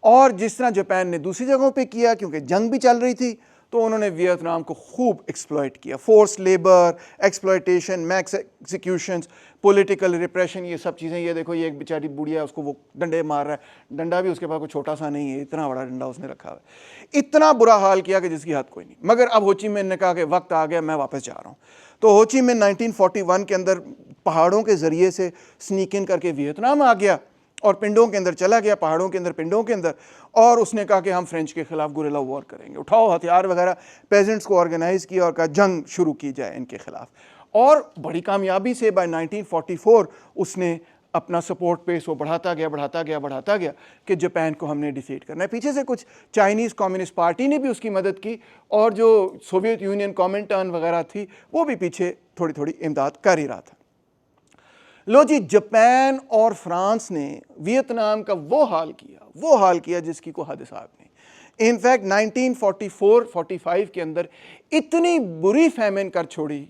और जिस तरह जापान ने दूसरी जगहों पे किया, क्योंकि जंग भी चल रही थी, तो उन्होंने वियतनाम को खूब एक्सप्लॉइट किया। Force labour, exploitation, max executions, political repression, ये सब चीज़ें। ये देखो, ये एक बेचारी बुढ़िया, उसको वो डंडे मार रहा है, डंडा भी उसके पास कोई छोटा सा नहीं है, इतना बड़ा डंडा उसने रखा हुआ है। इतना बुरा हाल किया कि जिसकी हद कोई नहीं। मगर अब हो ची मिन ने कहा कि वक्त आ गया, मैं वापस जा रहा हूँ। तो हो ची मिन 1941 के अंदर पहाड़ों के ज़रिए से स्नीक इन करके वियतनाम आ गया और पिंडों के अंदर चला गया, पहाड़ों के अंदर, पिंडों के अंदर। और उसने कहा कि हम फ्रेंच के ख़िलाफ़ गुरिल्ला वॉर करेंगे, उठाओ हथियार वगैरह, पेजेंट्स को ऑर्गेनाइज़ किया और कहा जंग शुरू की जाए इनके ख़िलाफ़। और बड़ी कामयाबी से बाय 1944 उसने अपना सपोर्ट पेस वो बढ़ाता गया कि जापान को हमने डिफीट करना है। पीछे से कुछ चाइनीज़ कम्युनिस्ट पार्टी ने भी उसकी मदद की और जो सोवियत यूनियन कॉमिंटर्न वगैरह थी वो भी पीछे थोड़ी थोड़ी इमदाद कर ही रहा था। लो जी, जापान और फ्रांस ने वियतनाम का वो हाल किया जिसकी कोई हद हिसाब नहीं। इनफैक्ट 1944-45 के अंदर इतनी बुरी फैमिन कर छोड़ी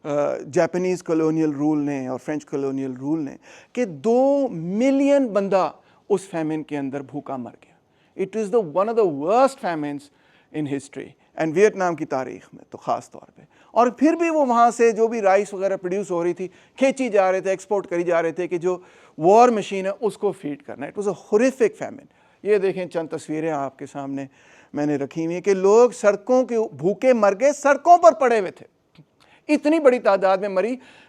जापानीज़ कॉलोनियल रूल ने और फ्रेंच कॉलोनियल रूल ने कि 2 मिलियन बंदा उस फैमिन के अंदर भूखा मर गया। It is one of the worst famines in history and Vietnam की तारीख में तो ख़ास तौर पे। और फिर भी वो वहाँ से जो भी राइस वगैरह प्रोड्यूस हो रही थी खींची जा रहे थे, एक्सपोर्ट करी जा रहे थे कि जो वॉर मशीन है उसको फीड करना। It was a horrific famine. ये देखें, चंद तस्वीरें आपके सामने मैंने रखी हुई हैं कि लोग सड़कों के भूखे मर गए, सड़कों पर पड़े हुए थे। इतनी बड़ी तादाद में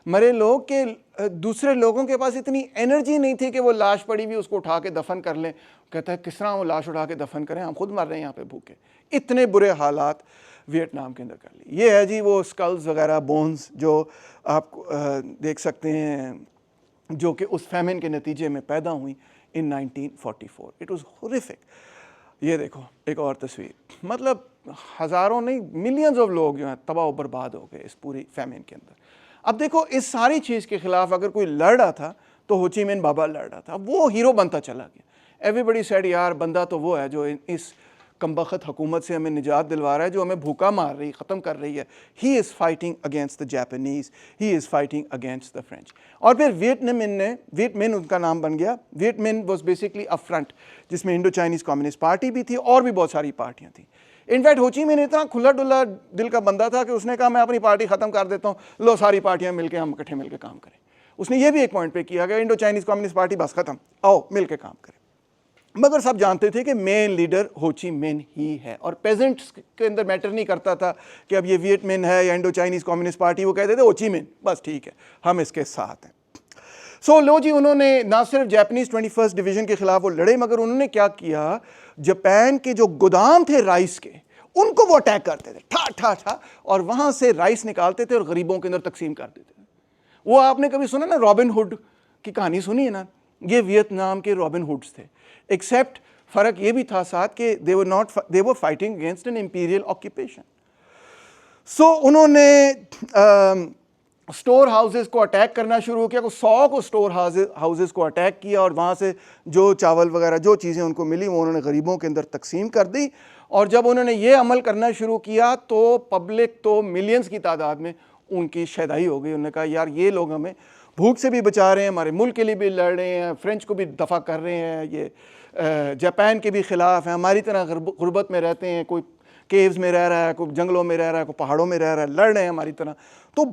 मरे लोग के दूसरे लोगों के पास इतनी एनर्जी नहीं थी कि वो लाश पड़ी हुई उसको उठा के दफन कर लें। कहता है किस तरह वो लाश उठा के दफन करें, हम खुद मर रहे हैं यहाँ पे भूखे। इतने बुरे हालात वियतनाम के अंदर कर लिए। ये है जी वो स्कल्स वगैरह, बोन्स जो आप देख सकते हैं जो कि उस फैमिन के नतीजे में पैदा हुई इन 1944। It was horrific. ये देखो एक और तस्वीर, मतलब हज़ारों नहीं मिलियंस ऑफ लोग जो हैं तबाह बर्बाद हो गए इस पूरी फैमिन के अंदर। अब देखो इस सारी चीज़ के खिलाफ अगर कोई लड़ रहा था तो हो ची मिन बाबा लड़ रहा था, वो हीरो बनता चला गया। एवरीबडी सेड यार बंदा तो वो है जो इस कमबख्त हुकूमत से हमें निजात दिलवा रहा है, जो हमें भूखा मार रही, ख़त्म कर रही है। He is fighting against the Japanese, he is fighting against the French. और फिर वियत मिन उनका नाम बन गया। वियत मिन वॉज बेसिकली अ फ्रंट जिसमें इंडो चाइनीज़ कम्युनिस्ट पार्टी भी थी और भी बहुत सारी पार्टियाँ थी। इनफैक्ट हो ची मिन इतना खुला डुला दिल का बंदा था कि उसने कहा मैं अपनी पार्टी ख़त्म कर देता हूँ, लो सारी पार्टियाँ मिलकर हम इकट्ठे मिलकर काम करें। उसने ये भी एक पॉइंट पे किया कि इंडो चाइनीज़ कम्युनिस्ट पार्टी बस ख़त्म, आओ मिलकर काम करें। मगर सब जानते थे कि मेन लीडर हो ची मिन ही है, और पेजेंट्स के अंदर मैटर नहीं करता था कि अब ये वियत मिन है या इंडो चाइनीज़ कम्युनिस्ट पार्टी, वो कहते थे हो ची मिन, बस ठीक है हम इसके साथ हैं। सो लो जी, उन्होंने ना सिर्फ जापानीज़ 21st डिवीज़न के खिलाफ वो लड़े, मगर उन्होंने क्या किया, जापान के जो गोदाम थे राइस के उनको वो अटैक करते थे, ठा ठा ठा, और वहाँ से राइस निकालते थे और गरीबों के अंदर तकसीम कर देते थे। वो आपने कभी सुना ना रॉबिन हुड की कहानी सुनी है ना, ये वियतनाम के रॉबिन हुड्स थे, एक्सेप्ट फ़र्क ये भी था साथ कि they were fighting against an imperial occupation. So उन्होंने स्टोर हाउसेस को अटैक करना शुरू किया, 100 को स्टोर हाउसेस को अटैक किया, और वहाँ से जो चावल वगैरह जो चीज़ें उनको मिली वो उन्होंने गरीबों के अंदर तकसीम कर दी। और जब उन्होंने ये अमल करना शुरू किया तो पब्लिक तो मिलियंस की तादाद में उनकी शैदाई हो गई। उन्होंने कहा यार ये लोग हमें भूख से भी बचा रहे हैं, हमारे मुल्क के लिए भी लड़ रहे हैं, फ्रेंच को भी दफ़ा कर रहे हैं, ये जापान के भी ख़िलाफ़ हैं, हमारी तरह गुर्बत में रहते हैं, कोई केव्स में रह रहा है, कोई जंगलों में रह रहा है, कोई पहाड़ों में रह रहा है, लड़ रहे हैं हमारी तरह। तो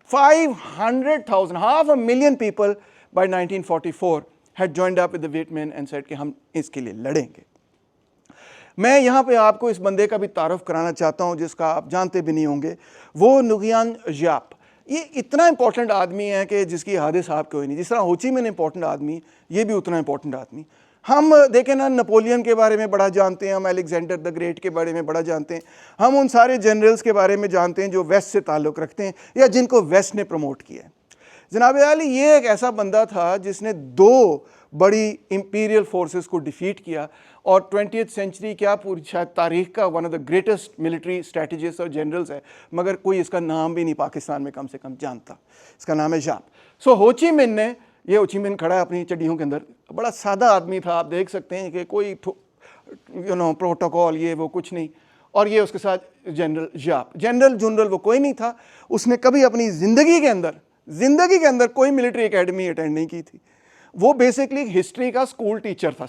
500,000, half a million people by 1944 had joined up with the Viet Minh and said कि हम इसके लिए लड़ेंगे। मैं यहाँ पे आपको इस बंदे का भी तारुफ कराना चाहता हूँ जिसका आप जानते भी नहीं होंगे, वो नुगियान ज़ियाप। ये इतना इंपॉर्टेंट आदमी है कि जिसकी हादिस आप कोई नहीं। जिस तरह हो ची मिन इंपॉर्टेंट आदमी, ये भी उतना इंपॉर्टेंट आदमी। हम देखें ना, नेपोलियन के बारे में बड़ा जानते हैं, हम अलेक्जेंडर द ग्रेट के बारे में बड़ा जानते हैं, हम उन सारे जनरल्स के बारे में जानते हैं जो वेस्ट से ताल्लुक़ रखते हैं या जिनको वेस्ट ने प्रमोट किया है। जनाब आली ये एक ऐसा बंदा था जिसने 2 बड़ी इंपीरियल फोर्सेस को डिफीट किया, और 20th सेंचुरी क्या पूरी शायद तारीख का one of the greatest military strategist और जनरल्स है, मगर कोई इसका नाम भी नहीं पाकिस्तान में कम से कम जानता। इसका नाम है ज़ियाप। सो हो ची मिन ने, ये हो ची मिन खड़ा है अपनी चड्डियों के अंदर, बड़ा सादा आदमी था, आप देख सकते हैं कि कोई प्रोटोकॉल ये वो कुछ नहीं, और ये उसके साथ जनरल ज़ियाप। जनरल वो कोई नहीं था, उसने कभी अपनी ज़िंदगी के अंदर कोई मिलिट्री एकेडमी अटेंड नहीं की थी। वो बेसिकली हिस्ट्री का स्कूल टीचर था,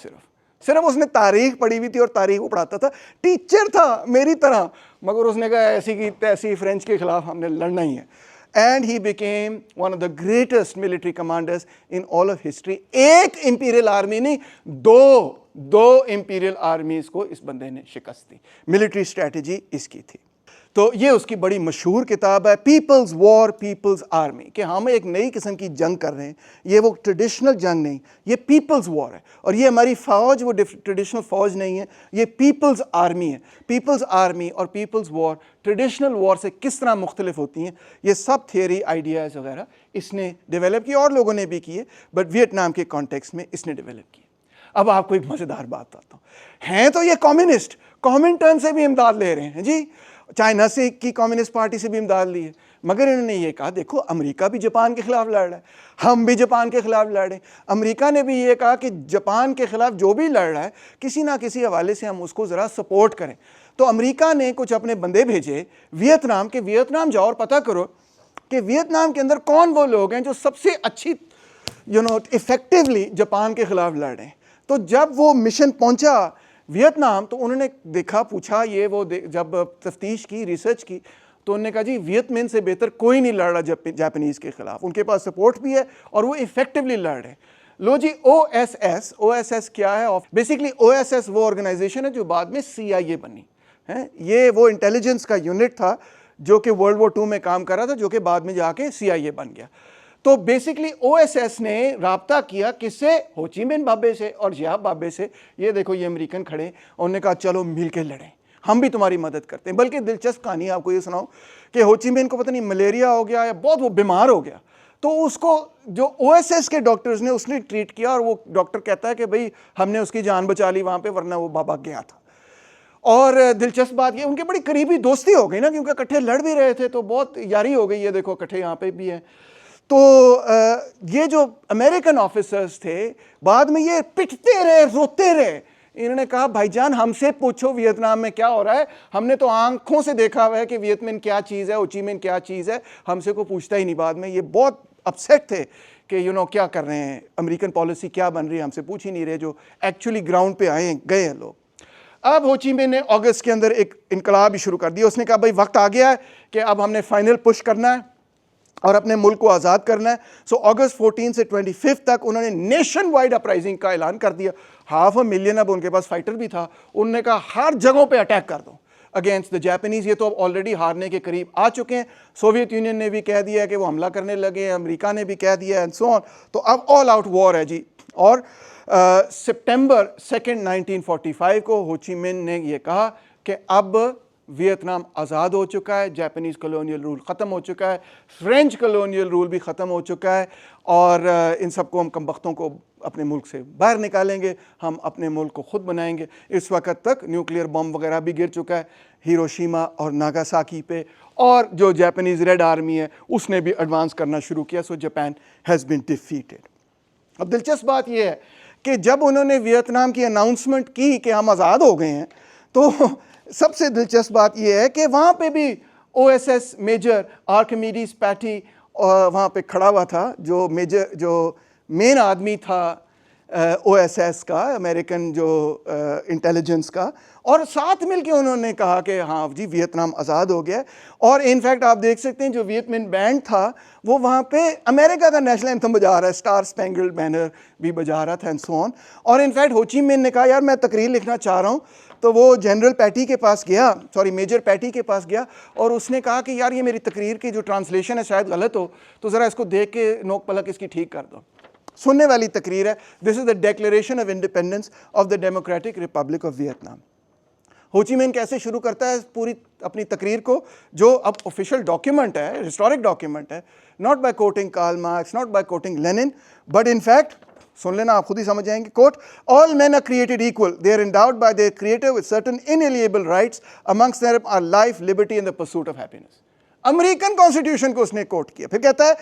सिर्फ उसने तारीख पढ़ी हुई थी और तारीख को पढ़ाता था, टीचर था मेरी तरह, मगर उसने कहा ऐसी की तैसी फ्रेंच के खिलाफ हमने लड़ना ही है। And he became one of the greatest military commanders in all of history. एक इंपीरियल आर्मी नहीं, दो इंपीरियल आर्मीज को इस बंदे ने शिकस्त दी। मिलिट्री स्ट्रैटेजी इसकी थी। तो ये उसकी बड़ी मशहूर किताब है, पीपल्स वॉर पीपल्स आर्मी, कि हम एक नई किस्म की जंग कर रहे हैं। ये वो ट्रेडिशनल जंग नहीं, ये पीपल्स वॉर है, और ये हमारी फ़ौज वो ट्रेडिशनल फ़ौज नहीं है, ये पीपल्स आर्मी है। पीपल्स आर्मी और पीपल्स वॉर ट्रेडिशनल वॉर से किस तरह मुख्तलिफ होती हैं, ये सब थियरी आइडियाज़ वगैरह इसने डेवलप किए, और लोगों ने भी किए, बट वियतनाम के कॉन्टेक्स्ट में इसने डेवलप किए। अब आपको एक मज़ेदार बात बताता हूँ, हैं तो ये कम्युनिस्ट, कॉमिंटर्न से भी इमदाद ले रहे हैं जी, चाइना से की कम्युनिस्ट पार्टी से भी इमदाद ली है, मगर इन्होंने ये कहा देखो अमेरिका भी जापान के खिलाफ लड़ रहा है, हम भी जापान के खिलाफ लड़ रहे हैं। अमेरिका ने भी ये कहा कि जापान के खिलाफ जो भी लड़ रहा है किसी ना किसी हवाले से हम उसको ज़रा सपोर्ट करें। तो अमेरिका ने कुछ अपने बंदे भेजे वियतनाम के, वियतनाम जाओ और पता करो कि वियतनाम के अंदर कौन वो लोग हैं जो सबसे अच्छी इफेक्टिवली जापान के खिलाफ लड़ रहे हैं। तो जब वो मिशन पहुंचा वियतनाम, तो उन्होंने देखा, पूछा, ये वो जब तफ्तीश की, रिसर्च की, तो उन्होंने कहा जी वियत मिन से बेहतर कोई नहीं लड़ रहा जापानीज़ के खिलाफ, उनके पास सपोर्ट भी है और वो इफेक्टिवली लड़ रहे हैं। लो जी, OSS क्या है? बेसिकली OSS वो ऑर्गेनाइजेशन है जो बाद में CIA बनी है। ये वो इंटेलिजेंस का यूनिट था जो कि वर्ल्ड वॉर 2 में काम कर रहा था, जो कि बाद में जाके CIA बन गया। तो बेसिकली OSS ने राब्ता किया किससे? हो ची मिन बाबे से और ज़ियाप बाबे से। ये देखो ये अमेरिकन खड़े, उन्होंने कहा चलो मिल के लड़ें, हम भी तुम्हारी मदद करते हैं। बल्कि दिलचस्प कहानी आपको ये सुनाऊं कि हो ची मिन को पता नहीं मलेरिया हो गया या बहुत वो बीमार हो गया, तो उसको जो OSS के डॉक्टर्स ने उसने ट्रीट किया, और वो डॉक्टर कहता है कि भाई हमने उसकी जान बचा ली वहाँ पे, वरना वो बाबा गया था। और दिलचस्प बात ये, उनके बड़ी करीबी दोस्ती हो गई ना, क्योंकि इकट्ठे लड़ भी रहे थे, तो बहुत यारी हो गई है। देखो इकट्ठे यहाँ पे भी हैं। तो ये जो अमेरिकन ऑफिसर्स थे, बाद में ये पिटते रहे, रोते रहे। इन्होंने कहा भाईजान हमसे पूछो वियतनाम में क्या हो रहा है, हमने तो आंखों से देखा हुआ है कि वियतनाम क्या चीज़ है, हो ची मिन क्या चीज़ है, हमसे को पूछता ही नहीं। बाद में ये बहुत अपसेट थे कि क्या कर रहे हैं, अमेरिकन पॉलिसी क्या बन रही है, हमसे पूछ ही नहीं रहे, जो एक्चुअली ग्राउंड पे आए गए हैं लोग। अब हो ची मिन ने अगस्त के अंदर एक इनकलाब शुरू कर दिया। उसने कहा भाई वक्त आ गया है कि अब हमने फाइनल पुश करना है और अपने मुल्क को आज़ाद करना है। सो अगस्त 14 से 25 तक उन्होंने नेशन वाइड अपराइजिंग का ऐलान कर दिया। 500,000 अब उनके पास फाइटर भी था। उन्होंने कहा हर जगहों पे अटैक कर दो अगेंस्ट द जापानीज। ये तो अब ऑलरेडी हारने के करीब आ चुके हैं। सोवियत यूनियन ने भी कह दिया कि वो हमला करने लगे हैं, अमेरिका ने भी कह दिया एंड सो ऑन। तो अब ऑल आउट वॉर है जी। और सितंबर 2, 1945 को हो ची मिन ने यह कहा कि अब वियतनाम आज़ाद हो चुका है, जापानीज़ कॉलोनियल रूल ख़त्म हो चुका है, फ्रेंच कॉलोनियल रूल भी ख़त्म हो चुका है, और इन सबको हम कमबख्तों को अपने मुल्क से बाहर निकालेंगे, हम अपने मुल्क को ख़ुद बनाएंगे। इस वक्त तक न्यूक्लियर बम वगैरह भी गिर चुका है हिरोशिमा और नागासाकी पे, और जो जापानीज़ रेड आर्मी है उसने भी एडवांस करना शुरू किया। So Japan has been defeated. अब दिलचस्प बात यह है कि जब उन्होंने वियतनाम की अनाउंसमेंट की कि हम आज़ाद हो गए हैं, तो सबसे दिलचस्प बात यह है कि वहाँ पे भी OSS मेजर आर्किमिडीज पैटी वहाँ पे खड़ा हुआ था, जो मेन आदमी था OSS का, अमेरिकन जो इंटेलिजेंस का, और साथ मिलके उन्होंने कहा कि हाँ जी वियतनाम आज़ाद हो गया। और इनफैक्ट आप देख सकते हैं जो वियतमिन बैंड था वो वहाँ पे अमेरिका का नेशनल एंथम बजा रहा है, स्टार स्पेंगल्ड बैनर भी बजा रहा था एंड सो ऑन। और इनफैक्ट हो ची मिन ने कहा यार मैं तकरीर लिखना चाह रहा हूँ, तो वो जनरल पैटी के पास गया, सॉरी मेजर पैटी के पास गया, और उसने कहा कि यार ये मेरी तकरीर की जो ट्रांसलेशन है शायद गलत हो, तो ज़रा इसको देख के नोक पलक इसकी ठीक कर दो। सुनने वाली तकरीर है। This is the Declaration of Independence of the democratic Republic of Vietnam. Ho Chi मिन कैसे शुरू करता है पूरी अपनी तकरीर को, जो अब ऑफिशियल डॉक्यूमेंट है, हिस्टोरिक डॉक्यूमेंट है, not by quoting Karl Marx, not by quoting Lenin, but in fact सुन लेना आप खुद ही समझ जाएंगे। Quote, all men are created equal, they are endowed by their creator with certain inalienable rights, amongst them are life, liberty and the pursuit of happiness। American constitution को उसने quote किया। फिर कहता है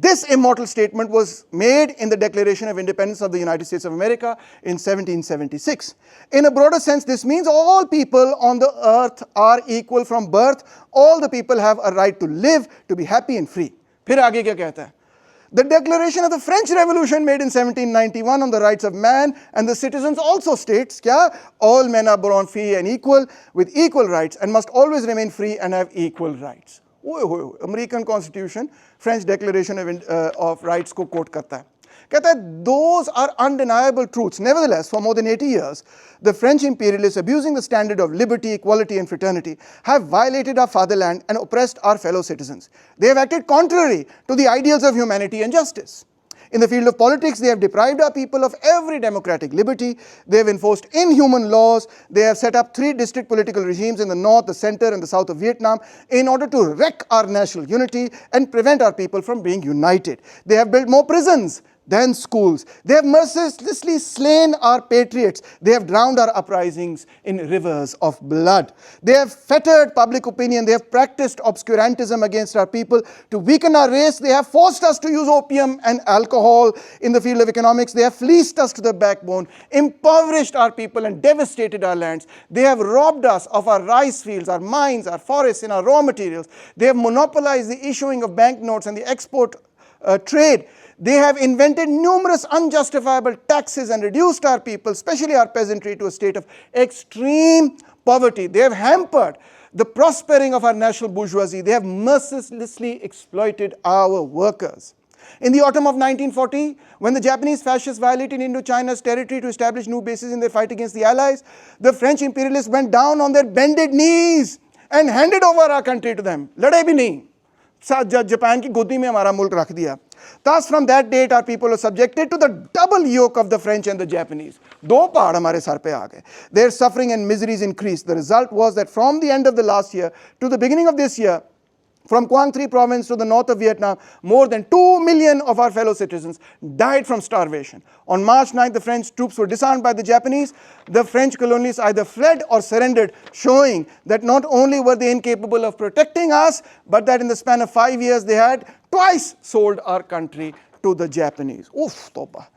this immortal statement was made in the Declaration of Independence of the United States of America in 1776। In a broader sense this means all people on the earth are equal from birth, all the people have a right to live, to be happy and free. फिर आगे क्या कहता है? The declaration of the French Revolution made in 1791 on the rights of man and the citizens also states, क्या? All men are born free and equal with equal rights and must always remain free and have equal rights। American constitution French declaration of rights को coat करता है। कहता है those are undeniable truths, nevertheless for more than 80 years the French imperialists, abusing the standard of liberty, equality and fraternity, have violated our fatherland and oppressed our fellow citizens. They have acted contrary to the ideals of humanity and justice. In the field of politics, they have deprived our people of every democratic liberty. They have enforced inhuman laws. They have set up 3 distinct political regimes in the north, the center, and the south of Vietnam in order to wreck our national unity and prevent our people from being united. They have built more prisons than schools. They have mercilessly slain our patriots. They have drowned our uprisings in rivers of blood. They have fettered public opinion. They have practiced obscurantism against our people. To weaken our race, they have forced us to use opium and alcohol. In the field of economics, they have fleeced us to the backbone, impoverished our people and devastated our lands. They have robbed us of our rice fields, our mines, our forests and our raw materials. They have monopolized the issuing of banknotes and the export trade. They have invented numerous unjustifiable taxes and reduced our people, especially our peasantry, to a state of extreme poverty. They have hampered the prospering of our national bourgeoisie. They have mercilessly exploited our workers. In the autumn of 1940, when the Japanese fascists violated Indochina's territory to establish new bases in their fight against the Allies, the French imperialists went down on their bended knees and handed over our country to them. लड़े भी नहीं, Japan की गोदी में हमारा मुल्क रख दिया। Thus from that date our people are subjected to the double yoke of the French and the Japanese. दो पहाड़ हमारे सर पे आ गए. Their suffering and miseries increased. The result was that from the end of the last year to the beginning of this year, From Quang Tri province to the north of Vietnam, more than 2 million of our fellow citizens died from starvation. On March 9th, the French troops were disarmed by the Japanese. The French colonialists either fled or surrendered, showing that not only were they incapable of protecting us, but that in the span of 5 years they had twice sold our country to the Japanese. Oof, toba.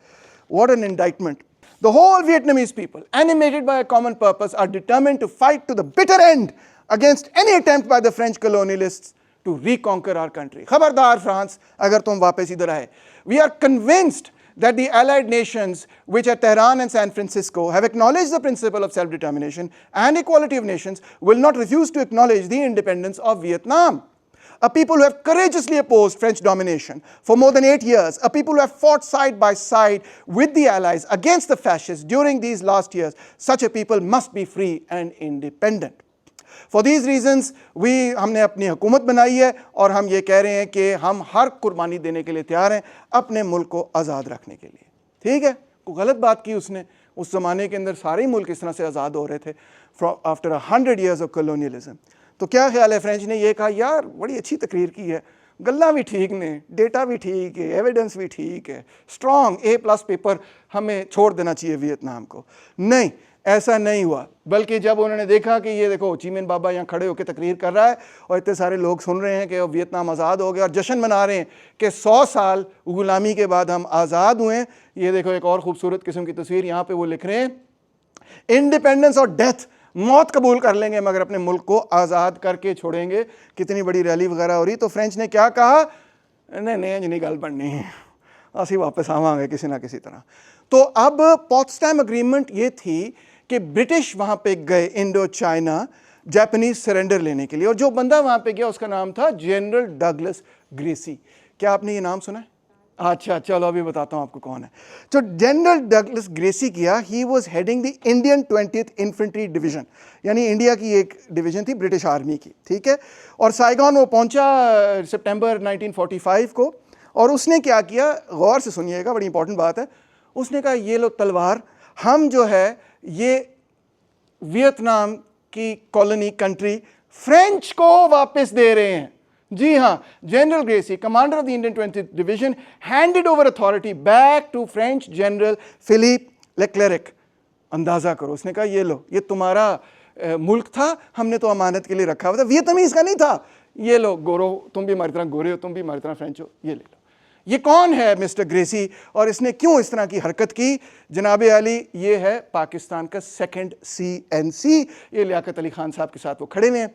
What an indictment. The whole Vietnamese people, animated by a common purpose, are determined to fight to the bitter end against any attempt by the French colonialists to reconquer our country. Khabardar France, agar tum वापस इधर आए. We are convinced that the allied nations, which at Tehran and San Francisco have acknowledged the principle of self-determination and equality of nations, will not refuse to acknowledge the independence of Vietnam. A people who have courageously opposed French domination for more than 8 years, a people who have fought side by side with the Allies against the fascists during these last years, such a people must be free and independent. For these reasons, हमने अपनी हुकूमत बनाई है और हम ये कह रहे हैं कि हम हर कुर्बानी देने के लिए तैयार हैं अपने मुल्क को आज़ाद रखने के लिए. ठीक है, कोई गलत बात की उसने. उस ज़माने के अंदर सारे मुल्क इस तरह से आज़ाद हो रहे थे आफ्टर 100 years ऑफ colonialism. तो क्या ख्याल है, फ्रेंच ने ये कहा यार बड़ी अच्छी तकरीर की है, गल्ला भी ठीक ने, डेटा भी ठीक है, एविडेंस भी ठीक है, स्ट्रॉन्ग A+ पेपर, हमें छोड़ देना चाहिए वियतनाम को. नहीं, ऐसा नहीं हुआ. बल्कि जब उन्होंने देखा कि ये देखो हो ची मिन बाबा यहाँ खड़े होकर तकरीर कर रहा है और इतने सारे लोग सुन रहे हैं कि वियतनाम आज़ाद हो गया और जश्न मना रहे हैं कि 100 साल गुलामी के बाद हम आज़ाद हुए. ये देखो एक और ख़ूबसूरत किस्म की तस्वीर, यहाँ पे वो लिख रहे हैं इंडिपेंडेंस और डेथ, मौत कबूल कर लेंगे मगर अपने मुल्क को आज़ाद करके छोड़ेंगे. कितनी बड़ी रैली वगैरह हो रही. तो फ्रेंच ने क्या कहा, नहीं नहीं नहीं गल बननी, असी वापस आवांगे किसी ना किसी तरह. तो अब पॉट्सडैम एग्रीमेंट ये थी कि ब्रिटिश वहाँ पे गए इंडो चाइना जापानीज सरेंडर लेने के लिए, और जो बंदा वहाँ पे गया उसका नाम था जनरल डगलस ग्रेसी. क्या आपने ये नाम सुना है? अच्छा, चलो अभी बताता हूँ आपको कौन है. तो जनरल डगलस ग्रेसी किया, he was heading the Indian 20th infantry division, यानी इंडिया की एक डिवीजन थी ब्रिटिश आर्मी की. ठीक है, और साइगॉन वो पहुंचा सितंबर 1945 को. और उसने क्या किया, गौर से सुनिएगा, बड़ी इंपॉर्टेंट बात है. उसने कहा ये लो तलवार, हम जो है ये वियतनाम की कॉलोनी कंट्री फ्रेंच को वापस दे रहे हैं. जी हाँ, general Gracey, commander of the Indian 20th division, handed over authority back to French general Philippe Leclerc. अंदाजा करो, उसने कहा ये लो, ये तुम्हारा मुल्क था, हमने तो अमानत के लिए रखा हुआ था, वियतनामीज का नहीं था. ये लो गोरो, तुम भी हमारी तरह गोरे हो, तुम भी हमारी तरह फ्रेंच हो, ये ले लो. ये कौन है मिस्टर ग्रेसी और इसने क्यों इस तरह की हरकत की? जनाब अली, ये है पाकिस्तान का 2nd CNC. ये लियाकत अली खान साहब के साथ वो खड़े हुए हैं,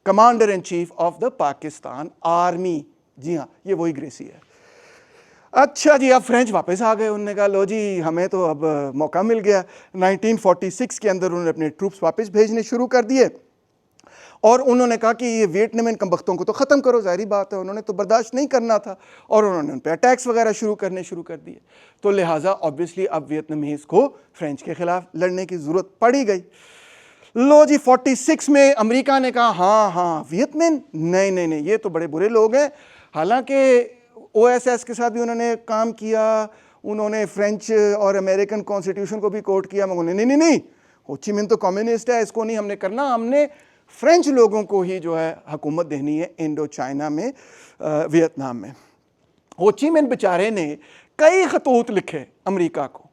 commander in chief of the Pakistan army. जी हाँ, ये वही ग्रेसी है. अच्छा जी, अब फ्रेंच वापस आ गए. उन्होंने कहा लो जी, हमें तो अब मौका मिल गया. 1946 के अंदर उन्होंने अपने ट्रूप्स वापस भेजने शुरू कर दिए और उन्होंने कहा कि ये वियतनामी कमबख्तों को तो ख़त्म करो. ज़ाहिर बात है, उन्होंने तो बर्दाश्त नहीं करना था और उन्होंने उन पर अटैक्स वगैरह शुरू कर दिए. तो लिहाजा ऑब्वियसली अब वियतनामीज़ को फ्रेंच के ख़िलाफ़ लड़ने की ज़रूरत पड़ी गई. लो जी, 46 में अमेरिका ने कहा हाँ वियतनाम नहीं नहीं नहीं, ये तो बड़े बुरे लोग हैं. हालांकि OSS के साथ भी उन्होंने काम किया, उन्होंने फ्रेंच और अमेरिकन कॉन्स्टिट्यूशन को भी कोट किया, मगर नहीं, हो ची मिन तो कम्युनिस्ट है, इसको नहीं हमने करना, हमने फ्रेंच लोगों को ही जो है हुकूमत देनी है इंडो चाइना में, वियतनाम में. हो ची मिन बेचारे ने कई खतूत लिखे अमेरिका को.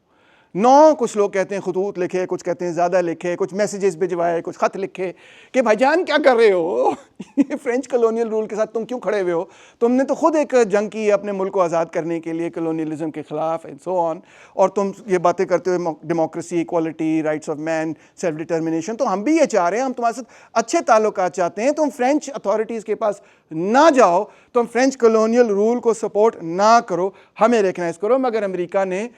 9 कुछ लोग कहते हैं खतूत लिखे, कुछ कहते हैं ज़्यादा लिखे, कुछ मैसेजेस भिजवाए, कुछ ख़त लिखे कि भाईजान क्या कर रहे हो, ये फ्रेंच कॉलोनियल रूल के साथ तुम क्यों खड़े हुए हो, तुमने तो खुद एक जंग की अपने मुल्क को आज़ाद करने के लिए कॉलोनियलिज्म के ख़िलाफ़ एंड सो ऑन, और तुम ये बातें करते हुए democracy, equality, rights of man, self determination. तो हम भी ये चाह रहे हैं, हम तुम्हारे साथ अच्छे ताल्लुकात चाहते हैं, तुम फ्रेंच अथॉरिटीज़ के पास ना जाओ, तुम फ्रेंच कॉलोनियल रूल को सपोर्ट ना करो, हमें रिकग्नाइज़ करो. मगर अमेरिका ने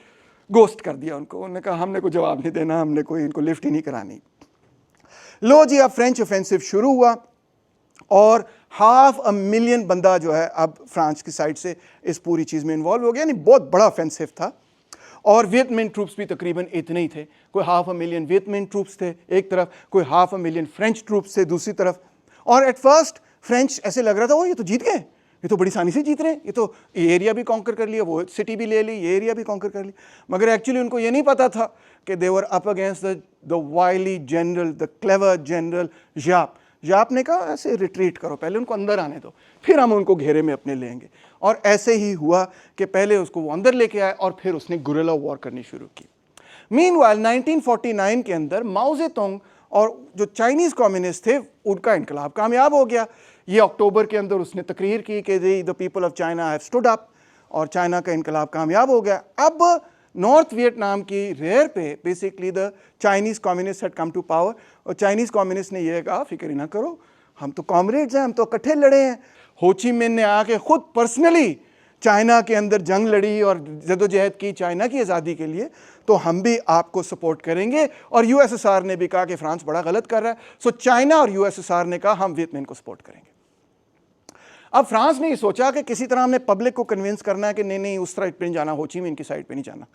गोस्ट कर दिया उनको. उन्होंने कहा हमने कोई जवाब नहीं देना, हमने कोई इनको लिफ्ट ही नहीं करानी. लो जी, अब फ्रेंच ऑफेंसिव शुरू हुआ और 500,000 बंदा जो है अब फ्रांस की साइड से इस पूरी चीज़ में इन्वॉल्व हो गया. यानी बहुत बड़ा ऑफेंसिव था. और वियतनामी ट्रूप्स भी तकरीबन इतने ही थे. कोई 500,000 वियतनामी ट्रूप्स थे एक तरफ, कोई 500,000 फ्रेंच ट्रूप्स थे दूसरी तरफ. और एट फर्स्ट फ्रेंच ऐसे लग रहा था, ओ ये तो जीत गए, ये तो बड़ी आसानी से जीत रहे हैं, ये तो ये एरिया भी कॉन्कर कर लिया, वो सिटी भी ले ली, ये एरिया भी कॉन्कर कर लिया. मगर एक्चुअली उनको ये नहीं पता था कि they were up against the wily general, the clever general Giap, Giap ने कहा ऐसे रिट्रीट करो, पहले उनको अंदर आने दो, फिर हम उनको घेरे में अपने लेंगे। और ऐसे ही हुआ कि पहले उसको वो अंदर लेके आए और फिर उसने गुरिल्ला वॉर करनी शुरू की। मीनवाइल 1949 के अंदर माओ ज़ेडुंग और जो चाइनीज़ कम्युनिस्ट थे उनका इनकलाब कामयाब हो गया। ये अक्टूबर के अंदर उसने तकरीर की कि the people of China have stood up, और चाइना का इनकलाब कामयाब हो गया। अब नॉर्थ वियतनाम की रेयर पे basically the Chinese communist had come to power, और चाइनीज़ कम्युनिस्ट ने यह कहा फिक्र ना करो, हम तो कॉमरेड्स हैं, हम तो इकट्ठे लड़े हैं। हो ची मिन ने आके खुद पर्सनली चाइना के अंदर जंग लड़ी और जदोजहद की चाइना की आज़ादी के लिए, तो हम भी आपको सपोर्ट करेंगे। और यूएसएसआर ने भी कहा कि फ्रांस बड़ा गलत कर रहा है, सो चाइना और यूएसएसआर ने कहा हम वियतनाम को सपोर्ट करेंगे। अब फ्रांस ने ये सोचा कि किसी तरह हमने पब्लिक को कन्विंस करना है कि नहीं नहीं उस साइड पे नहीं जाना, हो ची मिन की साइड पे नहीं जाना।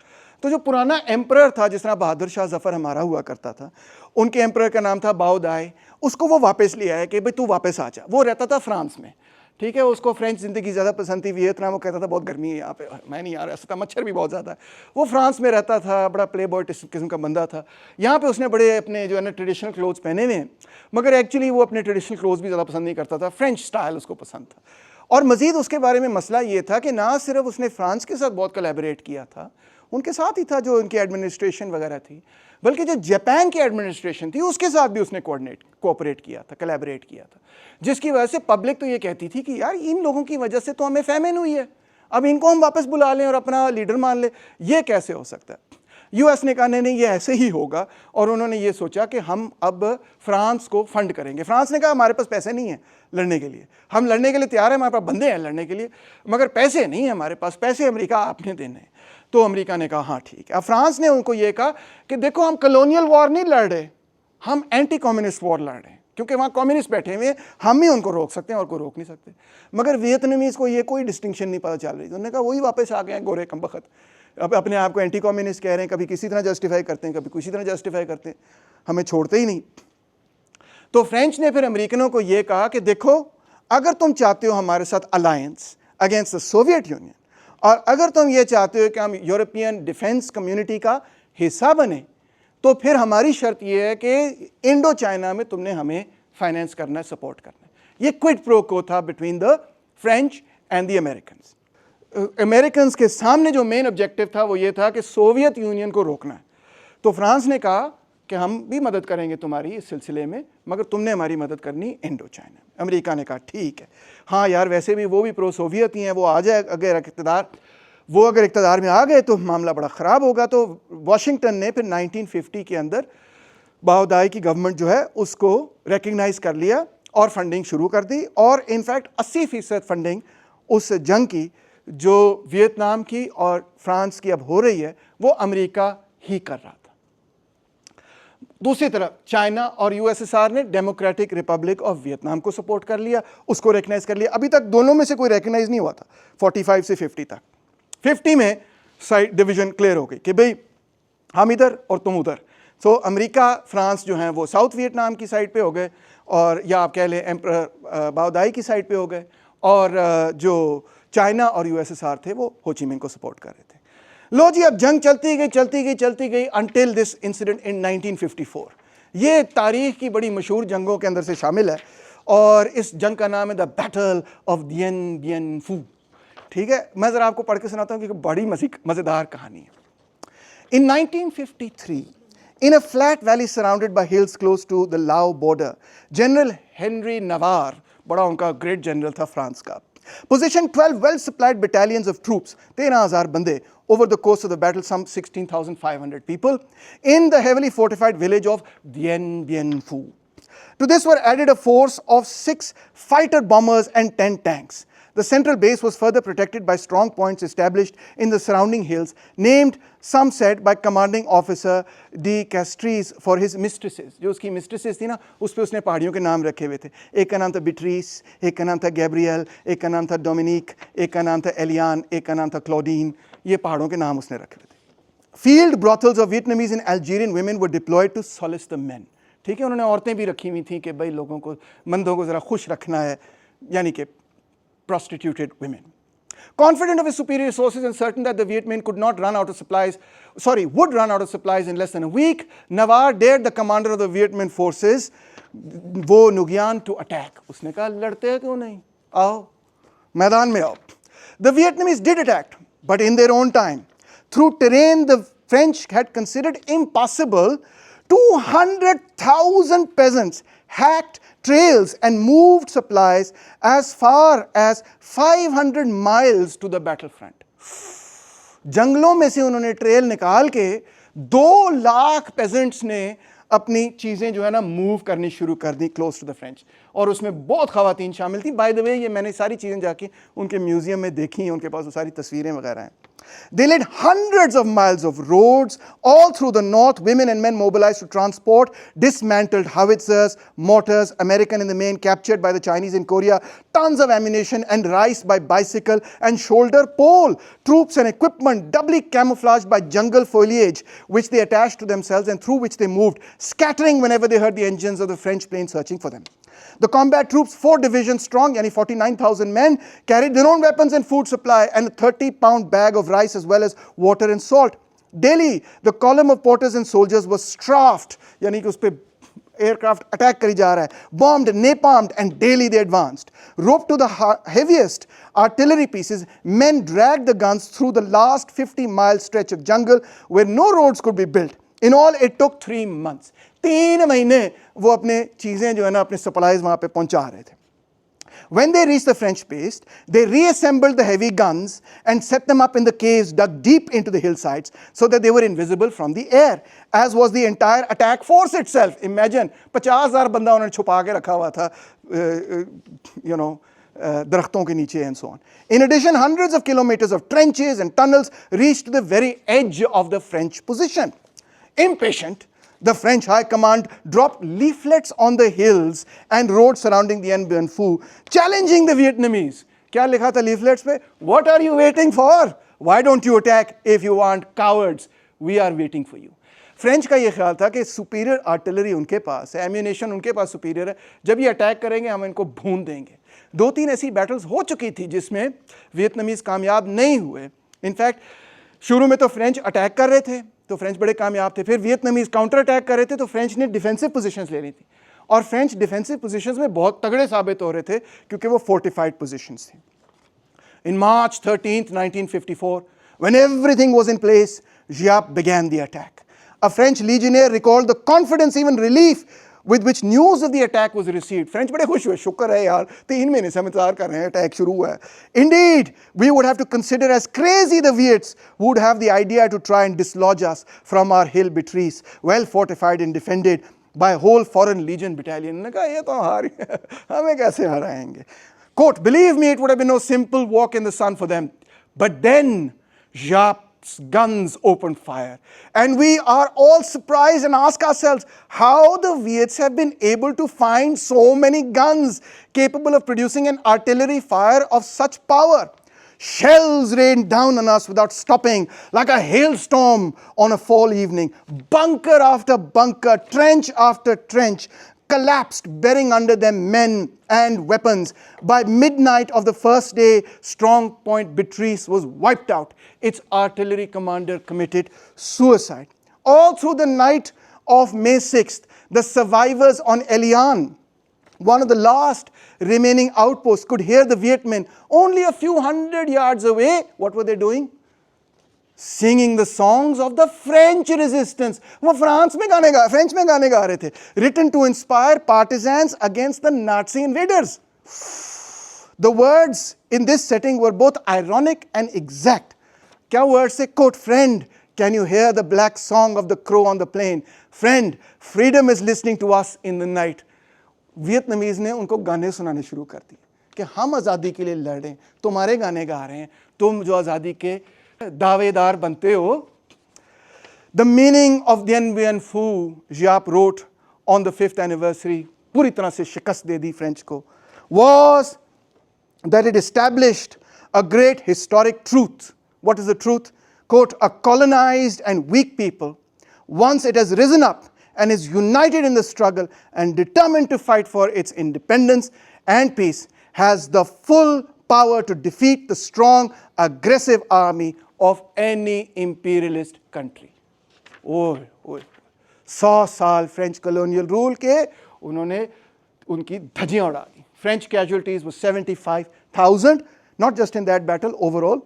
तो जो पुराना एम्परर था, जिस तरह बहादुर शाह जफर हमारा हुआ करता था, उनके एम्परर का नाम था बाओ दाई, उसको वो वापस ले आया कि भाई तू वापस आ जा। वो रहता था फ्रांस में, ठीक है, उसको फ्रेंच ज़िंदगी ज़्यादा पसंद थी। वियतनाम वो कहता था बहुत गर्मी है यहाँ पे, मैं नहीं आ रहा, ऐसा था, मच्छर भी बहुत ज़्यादा है। वो फ्रांस में रहता था, बड़ा प्ले बॉय किस्म का बंदा था। यहाँ पे उसने बड़े अपने जो है ना ट्रेडिशनल क्लोथ्स पहने हुए हैं, मगर एक्चुअली वो अपने ट्रेडिशनल क्लोथ्स भी ज़्यादा पसंद नहीं करता था, फ्रेंच स्टाइल उसको पसंद था। और मज़ीद उसके बारे में मसला ये था कि ना सिर्फ उसने फ्रांस के साथ बहुत कोलैबोरेट किया था, उनके साथ ही था जो उनकी एडमिनिस्ट्रेशन वगैरह थी, बल्कि जो जापान की एडमिनिस्ट्रेशन थी उसके साथ भी उसने कोऑपरेट किया था, कोलैबोरेट किया था, जिसकी वजह से पब्लिक तो ये कहती थी कि यार इन लोगों की वजह से तो हमें फैमिन हुई है, अब इनको हम वापस बुला लें और अपना लीडर मान लें, ये कैसे हो सकता है। यूएस ने कहा नहीं नहीं ये ऐसे ही होगा, और उन्होंने ये सोचा कि हम अब फ्रांस को फंड करेंगे। फ्रांस ने कहा हमारे पास पैसे नहीं है लड़ने के लिए, हम लड़ने के लिए तैयार हैं, हमारे पास बंदे हैं लड़ने के लिए, मगर पैसे नहीं है हमारे पास, पैसे अमेरिका आपने देने हैं। तो अमेरिका ने कहा हाँ ठीक है। अब फ्रांस ने उनको ये कहा कि देखो हम कॉलोनियल वॉर नहीं लड़ रहे, हम एंटी कम्युनिस्ट वॉर लड़ रहे हैं, क्योंकि वहाँ कम्युनिस्ट बैठे हुए हैं, हम ही उनको रोक सकते हैं और कोई रोक नहीं सकते। मगर वियतनामीज़ को ये कोई डिस्टिंक्शन नहीं पता चल रही। तो उन्होंने कहा वही वापस आ गए हैं गोरे कमबख्त, अब अपने आप को एंटी कम्युनिस्ट कह रहे हैं, कभी किसी तरह जस्टिफाई करते हैं, कभी किसी तरह जस्टिफाई करते हैं, हमें छोड़ते ही नहीं। तो फ्रेंच ने फिर अमेरिकनों को ये कहा कि देखो अगर तुम चाहते हो हमारे साथ alliance against the Soviet union, और अगर तुम ये चाहते हो कि हम यूरोपियन डिफेंस कम्युनिटी का हिस्सा बने, तो फिर हमारी शर्त यह है कि इंडो चाइना में तुमने हमें फाइनेंस करना है, सपोर्ट करना है। ये क्विड प्रो को था between the French and the Americans. Americans के सामने जो मेन ऑब्जेक्टिव था वो ये था कि सोवियत यूनियन को रोकना है। तो फ्रांस ने कहा कि हम भी मदद करेंगे तुम्हारी इस सिलसिले में, मगर तुमने हमारी मदद करनी इंडो चाइना। अमेरिका ने कहा ठीक है, हाँ यार वैसे भी वो भी प्रो सोवियत ही हैं, वो आ जाए अगर इक़्तिदार में आ गए तो मामला बड़ा ख़राब होगा। तो वाशिंगटन ने फिर 1950 के अंदर बाओ दाई की गवर्नमेंट जो है उसको रिकग्नाइज़ कर लिया और फंडिंग शुरू कर दी, और इनफैक्ट 80% फंडिंग उस जंग की जो वियतनाम की और फ्रांस की अब हो रही है वो अमेरिका ही कर रहा था। दूसरी तरफ चाइना और यूएसएसआर ने डेमोक्रेटिक रिपब्लिक ऑफ वियतनाम को सपोर्ट कर लिया, उसको रिकग्नाइज कर लिया। अभी तक दोनों में से कोई रिकग्नाइज नहीं हुआ था 45 से 50 तक। 50 में साइड डिवीजन क्लियर हो गई कि भाई हम इधर और तुम उधर। सो अमेरिका फ्रांस जो हैं वो साउथ वियतनाम की साइड पे हो गए, और या आप कह लें एम्परर बाओ दाई की साइड पे हो गए, और जो चाइना और यूएसएसआर थे वो हो ची मिन को सपोर्ट कर रहे थे। लो जी अब जंग चलती गई अंटिल दिस इंसिडेंट इन 1954। ये तारीख की बड़ी मशहूर जंगों के अंदर से शामिल है, और इस जंग का नाम है द बैटल ऑफ दियन बियन फू। ठीक है, मैं ज़रा आपको पढ़ के सुनाता हूँ क्योंकि बड़ी मज़ेदार कहानी है। In 1953, in a flat valley surrounded by hills close to the Lao border, General Henry Navarre, बड़ा उनका ग्रेट जनरल था फ्रांस का, positioned 12 well-supplied battalions of troops, 13,000 बंदे, over the course of the battle, some 16,500 people, in the heavily fortified village of Dien Bien Phu. To this were added a force of 6 fighter bombers and 10 tanks. The central base was further protected by strong points established in the surrounding hills, named, some said, by commanding officer de Castries for his mistresses. जो उसकी mistresses थी ना, उस पे उसने पहाड़ियों के नाम रखे हुए थे। एक का नाम था बिट्रीस, एक का नाम था गैब्रियल, एक का नाम था डोमिनिक, एक का नाम था एलियान, एक का नाम था क्लोडीन। ये पहाड़ों के नाम उसने रखे हुए थे। Field brothels of Vietnamese and Algerian women were deployed to solace the men. ठीक है, उन्होंने औरतें भी रखी हुई थी कि भाई लोगों को, मंदों को ज़रा खुश रखना है, यानी कि prostituted women. Confident of his superior resources and certain that the Viet Minh would run out of supplies in less than a week, Navarre dared the commander of the Viet Minh forces, वो नुगियान to attack, उसने कहा लड़ते हैं क्यों नहीं, आओ मैदान में आओ. The Vietnamese did attack, but in their own time. Through terrain the French had considered impossible, 200,000 peasants hacked trails and moved supplies as far as 500 miles to the battlefront. जंगलों में से उन्होंने ट्रेल निकाल के 2 लाख पेजेंट्स ने अपनी चीज़ें जो है ना मूव करनी शुरू कर दी क्लोज टू द फ्रेंच, और उसमें बहुत ख़वातीन शामिल थी. बाय द वे ये मैंने सारी चीज़ें जाके उनके म्यूज़ियम में देखी हैं, उनके पास वो सारी तस्वीरें वगैरह हैं. They laid hundreds of miles of roads all through the north. Women and men mobilized to transport dismantled howitzers, mortars, American in the main, captured by the Chinese in Korea, tons of ammunition and rice by bicycle and shoulder pole, troops and equipment doubly camouflaged by jungle foliage, which they attached to themselves and through which they moved, scattering whenever they heard the engines of the French planes searching for them. The combat troops, 4 divisions strong, yani 49,000 men, carried their own weapons and food supply and a 30-pound bag of rice as well as water and salt. Daily, the column of porters and soldiers was strafed, yani ki uspe aircraft attack kari ja raha hai, bombed, napalmed, and daily they advanced. Roped to the heaviest artillery pieces, men dragged the guns through the last 50-mile stretch of jungle where no roads could be built. In all, it took 3 months. 3 महीने वो अपने चीज़ें जो है ना अपने supplies वहाँ पे पहुँचा रहे थे. When they reached the French base, they reassembled the heavy guns and set them up in the caves dug deep into the hillsides so that they were invisible from the air, as was the entire attack force itself. Imagine, 50,000 बंदा उन्होंने छुपा के रखा हुआ था, दरख्तों के नीचे and so on. In addition, hundreds of kilometers of trenches and tunnels reached the very edge of the French position. Impatient, the French High Command dropped leaflets on the hills and roads surrounding the Dien Bien Phu, challenging the Vietnamese. क्या लिखा था leaflets पे? What are you waiting for? Why don't you attack if you aren't cowards? We are waiting for you. French का ये ख्याल था कि superior artillery उनके पास है, एम्यूनेशन उनके पास सुपीरियर है, जब ये अटैक करेंगे हम इनको भून देंगे. 2-3 ऐसी बैटल्स हो चुकी थी जिसमें वियतनामीज कामयाब नहीं हुए. इनफैक्ट शुरू में तो फ्रेंच अटैक कर रहे थे तो फ्रेंच बड़े कामयाब थे, फिर वियतनामीज काउंटर अटैक कर रहे थे तो फ्रेंच ने डिफेंसिव पोजीशंस ले ली थी, और फ्रेंच डिफेंसिव पोजीशंस में बहुत तगड़े साबित हो रहे थे क्योंकि वो फोर्टिफाइड पोजीशंस थे. In March 13th, 1954, when everything was in place, Giap began the attack. A French legionnaire recalled the confidence, even relief, with which news of the attack was received. French बड़े खुश हुए, शुक्र है यार, 3 महीने से हम इंतजार कर रहे हैं, अटैक शुरू हुआ है. Indeed, we would have to consider as crazy the Viets would have the idea to try and dislodge us from our hill batteries, well fortified and defended by a whole foreign legion battalion. ने कहा ये तो हार हमें कैसे हराएंगे. Quote, believe me, it would have been no simple walk in the sun for them. But then Giap's guns opened fire. And we are all surprised and ask ourselves how the Viets have been able to find so many guns capable of producing an artillery fire of such power. Shells rained down on us without stopping, like a hailstorm on a fall evening. Bunker after bunker, trench after trench, collapsed, bearing under them men and weapons. By midnight of the first day, Strong Point Beatrice was wiped out. Its artillery commander committed suicide. All through the night of May 6th, the survivors on Elian, one of the last remaining outposts, could hear the Viet Minh only a few hundred yards away. What were they doing? Singing the songs of the French resistance. वो France में गाने गा, French में गाने गा रहे थे. Written to inspire partisans against the Nazi invaders. The words in this setting were both ironic and exact. क्या words से? Quote, friend, can you hear the black song of the crow on the plain? Friend, freedom is listening to us in the night. Vietnamese ने उनको गाने सुनाने शुरू कर दिए कि हम आज़ादी के लिए लड़ रहे हैं, तुम्हारे गाने गा रहे हैं, तुम जो आज़ादी के दावेदार बनते हो. The meaning of Dien Bien Phu, Giap wrote on the 5th anniversary, पूरी तरह से शिकस्त दे दी फ्रेंच को, was that it established a great historic truth. What is the truth? Quote, a colonized and weak people, once it has risen up and is united in the struggle and determined to fight for its independence and peace, has the full power to defeat the strong, aggressive army of any imperialist country. ओए ओए 100 साल French colonial rule के उन्होंने उनकी धज्जियां उड़ा दी। French casualties वो 75,000, not just in that battle, overall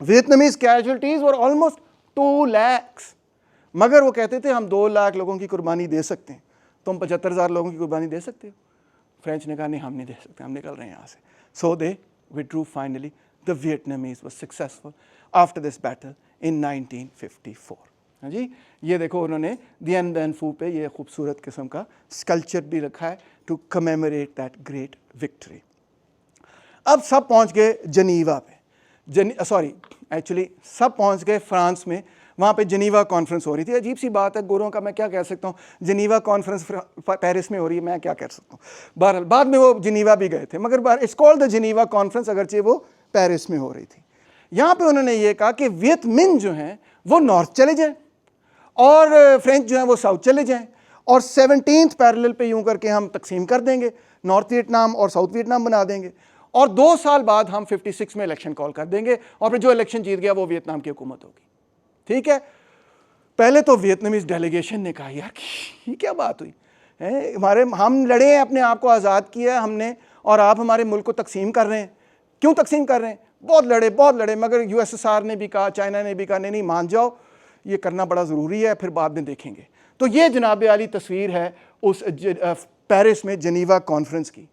Vietnamese casualties were almost 2 lakh. मगर वो कहते थे हम 2 लाख लोगों की कुर्बानी दे सकते हैं, तुम 75,000 लोगों की कुर्बानी दे सकते हो? फ्रेंच ने कहा नहीं, हम नहीं दे सकते, हम निकल रहे हैं यहाँ से। सो दे withdrew finally. The Vietnamese was successful after this battle in 1954. हाँ जी, ये देखो उन्होंने Dien Bien Phu पे ये खूबसूरत किस्म का स्कल्पचर भी रखा है to commemorate that great victory. अब सब पहुंच गए जनीवा पे, एक्चुअली सब पहुंच गए फ्रांस में। वहाँ पे जनीवा कॉन्फ्रेंस हो रही थी। अजीब सी बात है, गोरों का मैं क्या कह सकता हूँ, जनीवा कॉन्फ्रेंस पेरिस में हो रही है, मैं क्या कह सकता हूँ। बहरहाल बाद में वो जनीवा भी गए थे, मगर इट्स कॉल्ड द जनीवा कॉन्फ्रेंस, अगरचे वो पेरिस में हो रही थी। यहाँ पे उन्होंने ये कहा कि वियत मिन जो हैं वो नॉर्थ चले जाएं और फ्रेंच जो हैं वो साउथ चले जाएं, और 17th पैरेलल पे यूं करके हम तकसीम कर देंगे, नॉर्थ वियतनाम और साउथ वियतनाम बना देंगे, और 2 साल बाद हम 56 में इलेक्शन कॉल कर देंगे, और फिर जो इलेक्शन जीत गया वो वियतनाम की हुकूमत होगी। ठीक है। पहले तो वियतनामीज डेलीगेशन ने कहा यार ये क्या बात हुई है, हम लड़े हैं, अपने आप को आज़ाद किया है हमने, और आप हमारे मुल्क को तकसीम कर रहे हैं। क्यों तकसीम कर रहे हैं? बहुत लड़े, मगर USSR ने भी कहा, चाइना ने भी कहा नहीं मान जाओ, ये करना बड़ा ज़रूरी है, फिर बाद में देखेंगे। तो ये जनाब आली तस्वीर है उस पेरिस में जनीवा कॉन्फ्रेंस की।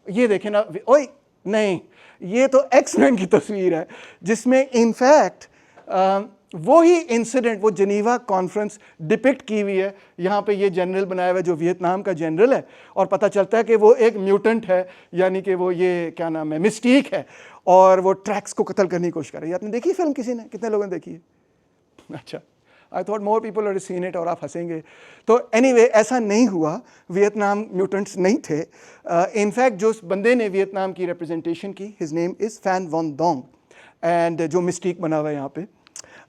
ये देखें ना, ओए नहीं, ये तो एक्समैन की तस्वीर है जिसमें इनफैक्ट वो ही इंसिडेंट, वो जनीवा कॉन्फ्रेंस डिपिक्ट की हुई है। यहाँ पे ये जनरल बनाया हुआ है जो वियतनाम का जनरल है, और पता चलता है कि वो एक म्यूटेंट है, यानी कि वो ये क्या नाम है, मिस्टीक है, और वो ट्रैक्स को कत्ल करने की कोशिश कर रही है। आपने देखी फिल्म? किसी ने, कितने लोगों ने देखी है? अच्छा, I thought more people are seen it, और आप हंसेंगे। तो एनीवे ऐसा नहीं हुआ, वियतनाम म्यूटेंट्स नहीं थे। इनफैक्ट जो बंदे ने वियतनाम की रिप्रेजेंटेशन की, his name is Pham Van Dong, and जो मिस्टीक बना हुआ है यहाँ पे,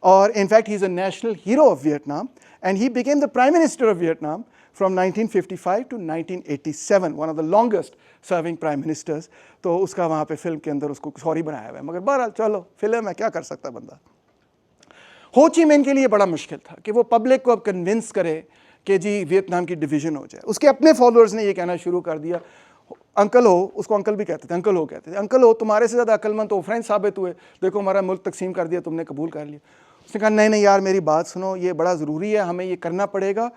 और in fact he is a national hero of Vietnam, and he became the prime minister of Vietnam from 1955 to 1987, one of the longest serving prime ministers. तो उसका वहाँ पे फिल्म के अंदर उसको सॉरी बनाया हुआ है, मगर बहरहाल चलो फिल्म है, क्या कर सकता बंदा। हो ची मिन के लिए बड़ा मुश्किल था कि वो पब्लिक को अब कन्विंस करे कि जी वियतनाम की डिवीज़न हो जाए। उसके अपने फॉलोअर्स ने ये कहना शुरू कर दिया, अंकल हो, उसको अंकल भी कहते थे, अंकल हो कहते थे, अंकल हो तुम्हारे से ज़्यादा अक्लमंद तो फ्रेंच साबित हुए, देखो हमारा मुल्क तकसीम कर दिया, तुमने कबूल कर लिया। उसने कहा नहीं नहीं यार मेरी बात सुनो, ये बड़ा ज़रूरी है, हमें ये करना पड़ेगा,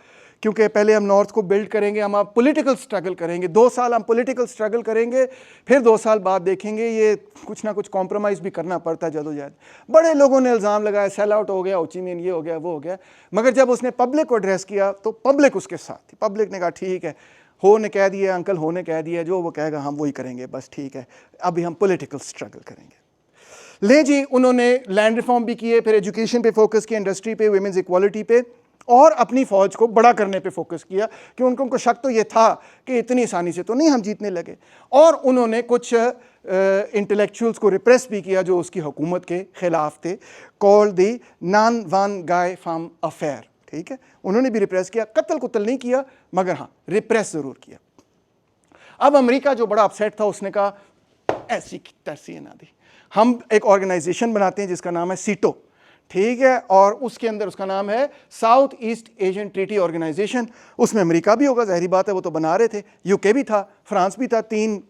क्योंकि पहले हम नॉर्थ को बिल्ड करेंगे, हम आप पॉलिटिकल स्ट्रगल करेंगे, 2 साल हम पॉलिटिकल स्ट्रगल करेंगे, फिर 2 साल बाद देखेंगे, ये कुछ ना कुछ कॉम्प्रोमाइज़ भी करना पड़ता है जदोजहद। बड़े लोगों ने इल्ज़ाम लगाया सेल आउट हो गया, हो ची मिन ये हो गया वो हो गया, मगर जब उसने पब्लिक को एड्रेस किया तो पब्लिक उसके साथ थी। पब्लिक ने कहा ठीक है, हो ने कह दिया, अंकल हो ने कह दिया, जो वो कहेगा हम वही करेंगे, बस ठीक है, अभी हम पॉलिटिकल स्ट्रगल करेंगे। ले जी, उन्होंने लैंड रिफॉर्म भी किए, फिर एजुकेशन पे फोकस किया, इंडस्ट्री पे, वुमेन्स इक्वालिटी पे, और अपनी फ़ौज को बड़ा करने पे फोकस किया, क्योंकि उनको शक तो ये था कि इतनी आसानी से तो नहीं हम जीतने लगे। और उन्होंने कुछ इंटेलेक्चुअल्स को रिप्रेस भी किया जो उसकी हुकूमत के ख़िलाफ़ थे, called the Nhan Van Giai Pham affair. ठीक है, उन्होंने भी रिप्रेस किया, कत्ल कुत्ल नहीं किया, मगर हाँ रिप्रेस ज़रूर किया। अब अमेरिका जो बड़ा अपसेट था, उसने कहा ऐसी तरसी ना दी, हम एक ऑर्गेनाइजेशन बनाते हैं जिसका नाम है सीटो। ठीक है, और उसके अंदर उसका नाम है South East Asian Treaty Organisation. उसमें अमेरिका भी होगा, ज़ाहिरी बात है, वो तो बना रहे थे, यूके भी था, फ्रांस भी था, 3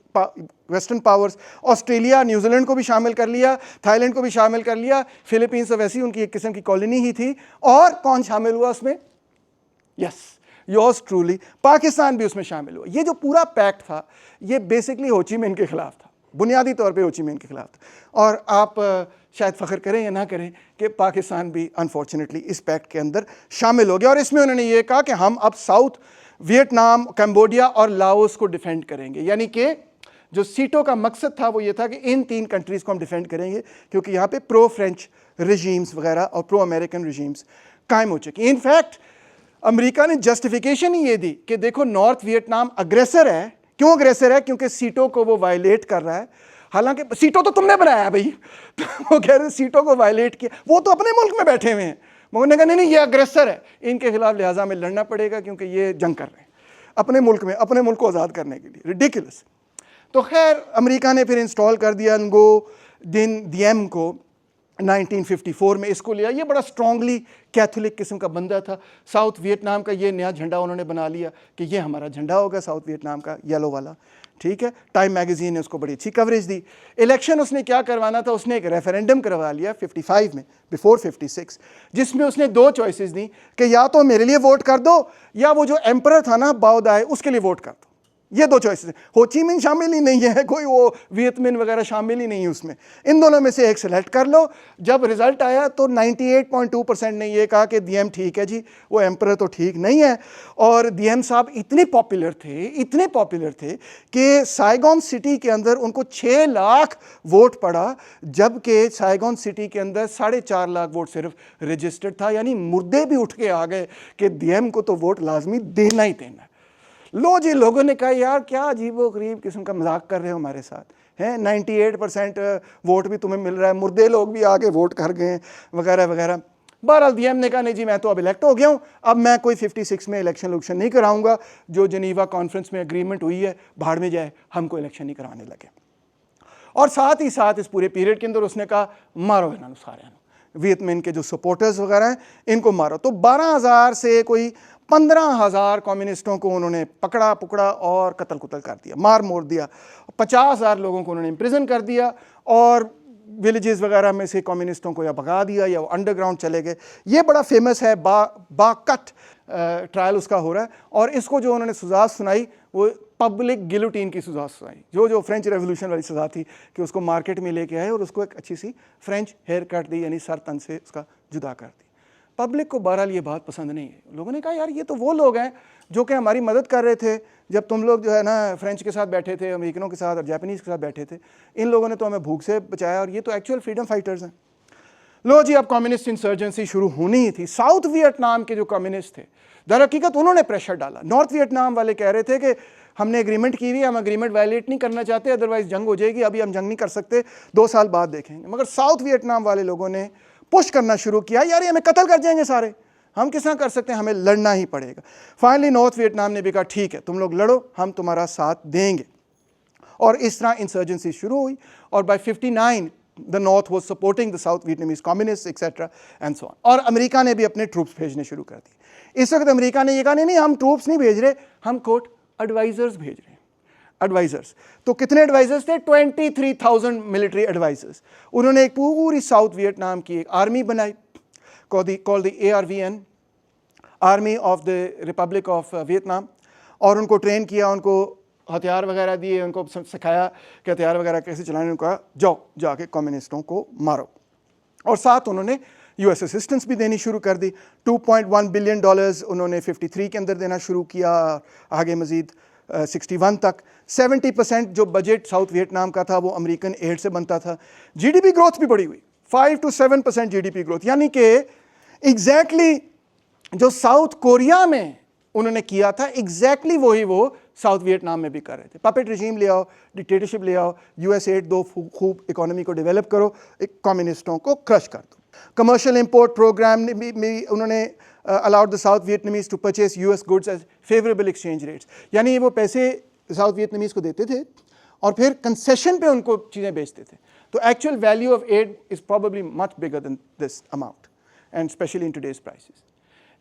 वेस्टर्न पावर्स, ऑस्ट्रेलिया न्यूजीलैंड को भी शामिल कर लिया, थाईलैंड को भी शामिल कर लिया, फिलीपींस तो वैसी उनकी एक किस्म की कॉलोनी ही थी। और कौन शामिल हुआ उसमें? यस, योर्स ट्रूली, पाकिस्तान भी उसमें शामिल हुआ। ये जो पूरा पैक्ट था ये बेसिकली हो ची मिन के खिलाफ था, बुनियादी तौर पे हो ची मिन के खिलाफ था। और आप शायद फ़ख्र करें या ना करें कि पाकिस्तान भी अनफॉर्चुनेटली इस पैक्ट के अंदर शामिल हो गया। और इसमें उन्होंने ये कहा कि हम अब साउथ वियतनाम, कंबोडिया और लाओस को डिफेंड करेंगे, यानी कि जो सीटों का मकसद था वो ये था कि इन 3 कंट्रीज़ को हम डिफेंड करेंगे, क्योंकि यहाँ पे प्रो फ्रेंच रजीम्स वगैरह और प्रो अमेरिकन रजीम्स कायम हो चुकी। इनफैक्ट अमेरिका ने जस्टिफिकेशन ही ये दी कि देखो नॉर्थ वियतनाम अग्रेसर है। क्यों अग्रेसर है? क्योंकि सीटों को वो वायलेट कर रहा है, हालांकि सीटों तो तुमने बनाया है भाई। तो वो कह रहे सीटों को वायलेट किया, वो तो अपने मुल्क में बैठे हुए हैं। मगर ने कहा नहीं नहीं ये अग्रेसर है, इनके खिलाफ लिहाजा हमें लड़ना पड़ेगा क्योंकि ये जंग कर रहे हैं अपने मुल्क में, अपने मुल्क को आज़ाद करने के लिए। रिडिकुलस। तो खैर अमेरिका ने फिर इंस्टॉल कर दिया न्गो दिन दिएम को, 1954 में इसको लिया। ये बड़ा स्ट्रांगली कैथोलिक किस्म का बंदा था। साउथ वियतनाम का ये नया झंडा उन्होंने बना लिया कि ये हमारा झंडा होगा साउथ वियतनाम का, येलो वाला, ठीक है। टाइम मैगजीन ने उसको बड़ी अच्छी कवरेज दी। इलेक्शन उसने क्या करवाना था, उसने एक रेफरेंडम करवा लिया 55 में, बिफोर 56, जिसमें उसने दो चॉइसेस दी कि या तो मेरे लिए वोट कर दो या वो जो एम्परर था ना बाओ दाई, उसके लिए वोट कर दो। ये दो चॉइसेस हैं। हो ची मिन शामिल ही नहीं है, कोई वो वियत मिन वगैरह शामिल ही नहीं है उसमें। इन दोनों में से एक सेलेक्ट कर लो। जब रिजल्ट आया तो 98.2% ने ये कहा कि डीएम ठीक है जी, वो एम्परर तो ठीक नहीं है। और डीएम साहब इतने पॉपुलर थे कि साइगोन सिटी के अंदर उनको 6 लाख वोट पड़ा, जबकि साइगोन सिटी के अंदर 4.5 लाख वोट सिर्फ रजिस्टर्ड था। यानी मुर्दे भी उठ के आ गए कि डीएम को तो वोट लाजमी देना ही देना। लो जी, लोगों ने कहा यार क्या अजीबो गरीब किस्म का मजाक कर रहे हो हमारे साथ, हैं 98% वोट भी तुम्हें मिल रहा है, मुर्दे लोग भी आके वोट कर गए वगैरह वगैरह। बहरहाल डीएम ने कहा नहीं जी, मैं तो अब इलेक्ट हो गया हूँ, अब मैं कोई 56 में इलेक्शन नहीं कराऊंगा। जो जनीवा कॉन्फ्रेंस में एग्रीमेंट हुई है भाड़ में जाए, हमको इलेक्शन नहीं करवाने लगे। और साथ ही साथ इस पूरे पीरियड के अंदर उसने कहा मारो इन्होंने सारे वियतमिन के जो सपोर्टर्स वगैरह हैं इनको मारो। तो 12,000 से कोई 15,000 कम्युनिस्टों को उन्होंने पकड़ा पुकड़ा और कत्ल कुतल कर दिया, मार मोड़ दिया। 50,000 लोगों को उन्होंने इम्प्रिजन कर दिया और विलेजेस वगैरह में से कम्युनिस्टों को या भगा दिया या वो अंडरग्राउंड चले गए। ये बड़ा फेमस है, बाकट ट्रायल उसका हो रहा है। और इसको जो उन्होंने सजा सुनाई वो पब्लिक गिलोटीन की सजा सुनाई, जो फ्रेंच रेवोल्यूशन वाली सजा थी कि उसको मार्केट में लेके आए और उसको एक अच्छी सी फ्रेंच हेयर कट दी, यानी सर तन से उसका जुदा कर दी। पब्लिक को बहरहाल ये बात पसंद नहीं है। लोगों ने कहा यार ये तो वो लोग हैं जो कि हमारी मदद कर रहे थे जब तुम लोग जो है ना फ्रेंच के साथ बैठे थे, अमेरिकनों के साथ और जापानीज़ के साथ बैठे थे, इन लोगों ने तो हमें भूख से बचाया और ये तो एक्चुअल फ्रीडम फाइटर्स हैं। लो जी, अब कम्युनिस्ट इंसर्जेंसी शुरू होनी ही थी। साउथ वियतनाम के जो कम्युनिस्ट थे, दर हकीकत उन्होंने प्रेशर डाला। नॉर्थ वियतनाम वाले कह रहे थे कि हमने एग्रीमेंट की हुई, हम एग्रीमेंट वायलेट नहीं करना चाहते, अदरवाइज जंग हो जाएगी, अभी हम जंग नहीं कर सकते, 2 साल बाद देखेंगे। मगर साउथ वियतनाम वाले लोगों ने पुश करना शुरू किया, यार ये हमें कत्ल कर जाएंगे सारे, हम किस तरह कर सकते हैं, हमें लड़ना ही पड़ेगा। फाइनली नॉर्थ वियतनाम ने भी कहा ठीक है तुम लोग लड़ो, हम तुम्हारा साथ देंगे। और इस तरह इंसर्जेंसी शुरू हुई और by 59 the north was supporting the south Vietnamese communist etcetera and so on. और अमेरिका ने भी अपने ट्रूप्स भेजने शुरू कर दिए। इस वक्त अमेरिका ने ये कहा नहीं हम ट्रूप्स नहीं भेज रहे, हम कोट एडवाइजर्स भेज रहे हैं। एडवाइजर्स, तो कितने एडवाइजर्स थे? 23,000 मिलिट्री एडवाइजर्स। उन्होंने एक पूरी साउथ वियतनाम की एक आर्मी बनाई called the ARVN, army of the Republic of Vietnam, और उनको ट्रेन किया, उनको हथियार वगैरह दिए, उनको सिखाया कि हथियार वगैरह कैसे चलाने। उनका जाओ जाके कम्युनिस्टों को मारो। और साथ उन्होंने यूएस असिस्टेंस भी देनी शुरू कर दी। $2.1 बिलियन उन्होंने 53 के अंदर देना शुरू किया, आगे मजीद 61 तक। 70% जो बजट साउथ वियतनाम का था वो अमेरिकन एड से बनता था। जीडीपी ग्रोथ भी बड़ी हुई, 5 to 7% जीडीपी ग्रोथ, यानी कि एग्जैक्टली जो साउथ कोरिया में उन्होंने किया था एग्जैक्टली वही वो साउथ वियतनाम में भी कर रहे थे। पपेट रिजीम ले आओ, डिक्टेटरशिप ले आओ, यूएस एड दो, खूब इकोनॉमी को डेवलप करो, कम्युनिस्टों को क्रश कर दो। कमर्शियल इंपोर्ट प्रोग्राम में उन्होंने allowed the south Vietnamese to purchase US goods as favourable exchange rates, यानी वो पैसे साउथ वियतनामीज को देते थे और फिर कंसेशन पे उनको चीज़ें बेचते थे। तो actual value of aid is probably much bigger than this amount and specially in today's prices.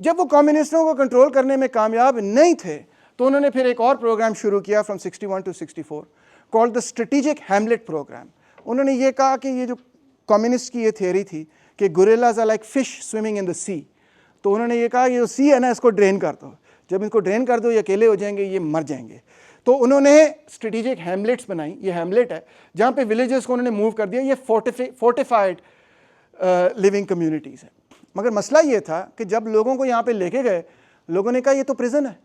जब वो कम्युनिस्टों को कंट्रोल करने में कामयाब नहीं थे तो उन्होंने फिर एक और प्रोग्राम शुरू किया from 61 to 64 called the strategic hamlet programme. उन्होंने ये कहा कि ये जो कम्युनिस्ट की ये थियरी थी कि guerrillas are like fish swimming in the sea, तो उन्होंने ये कहा ये जो सी है ना इसको ड्रेन कर दो, जब इनको ड्रेन कर दो ये अकेले हो जाएंगे, ये मर जाएंगे। तो उन्होंने स्ट्रेटेजिक हैमलेट्स बनाई। ये हैमलेट है जहाँ पे विलेजेस को उन्होंने मूव कर दिया, ये फोर्टिफाइड लिविंग कम्युनिटीज़ है। मगर मसला ये था कि जब लोगों को यहाँ पे लेके गए, लोगों ने कहा ये तो प्रिजन है,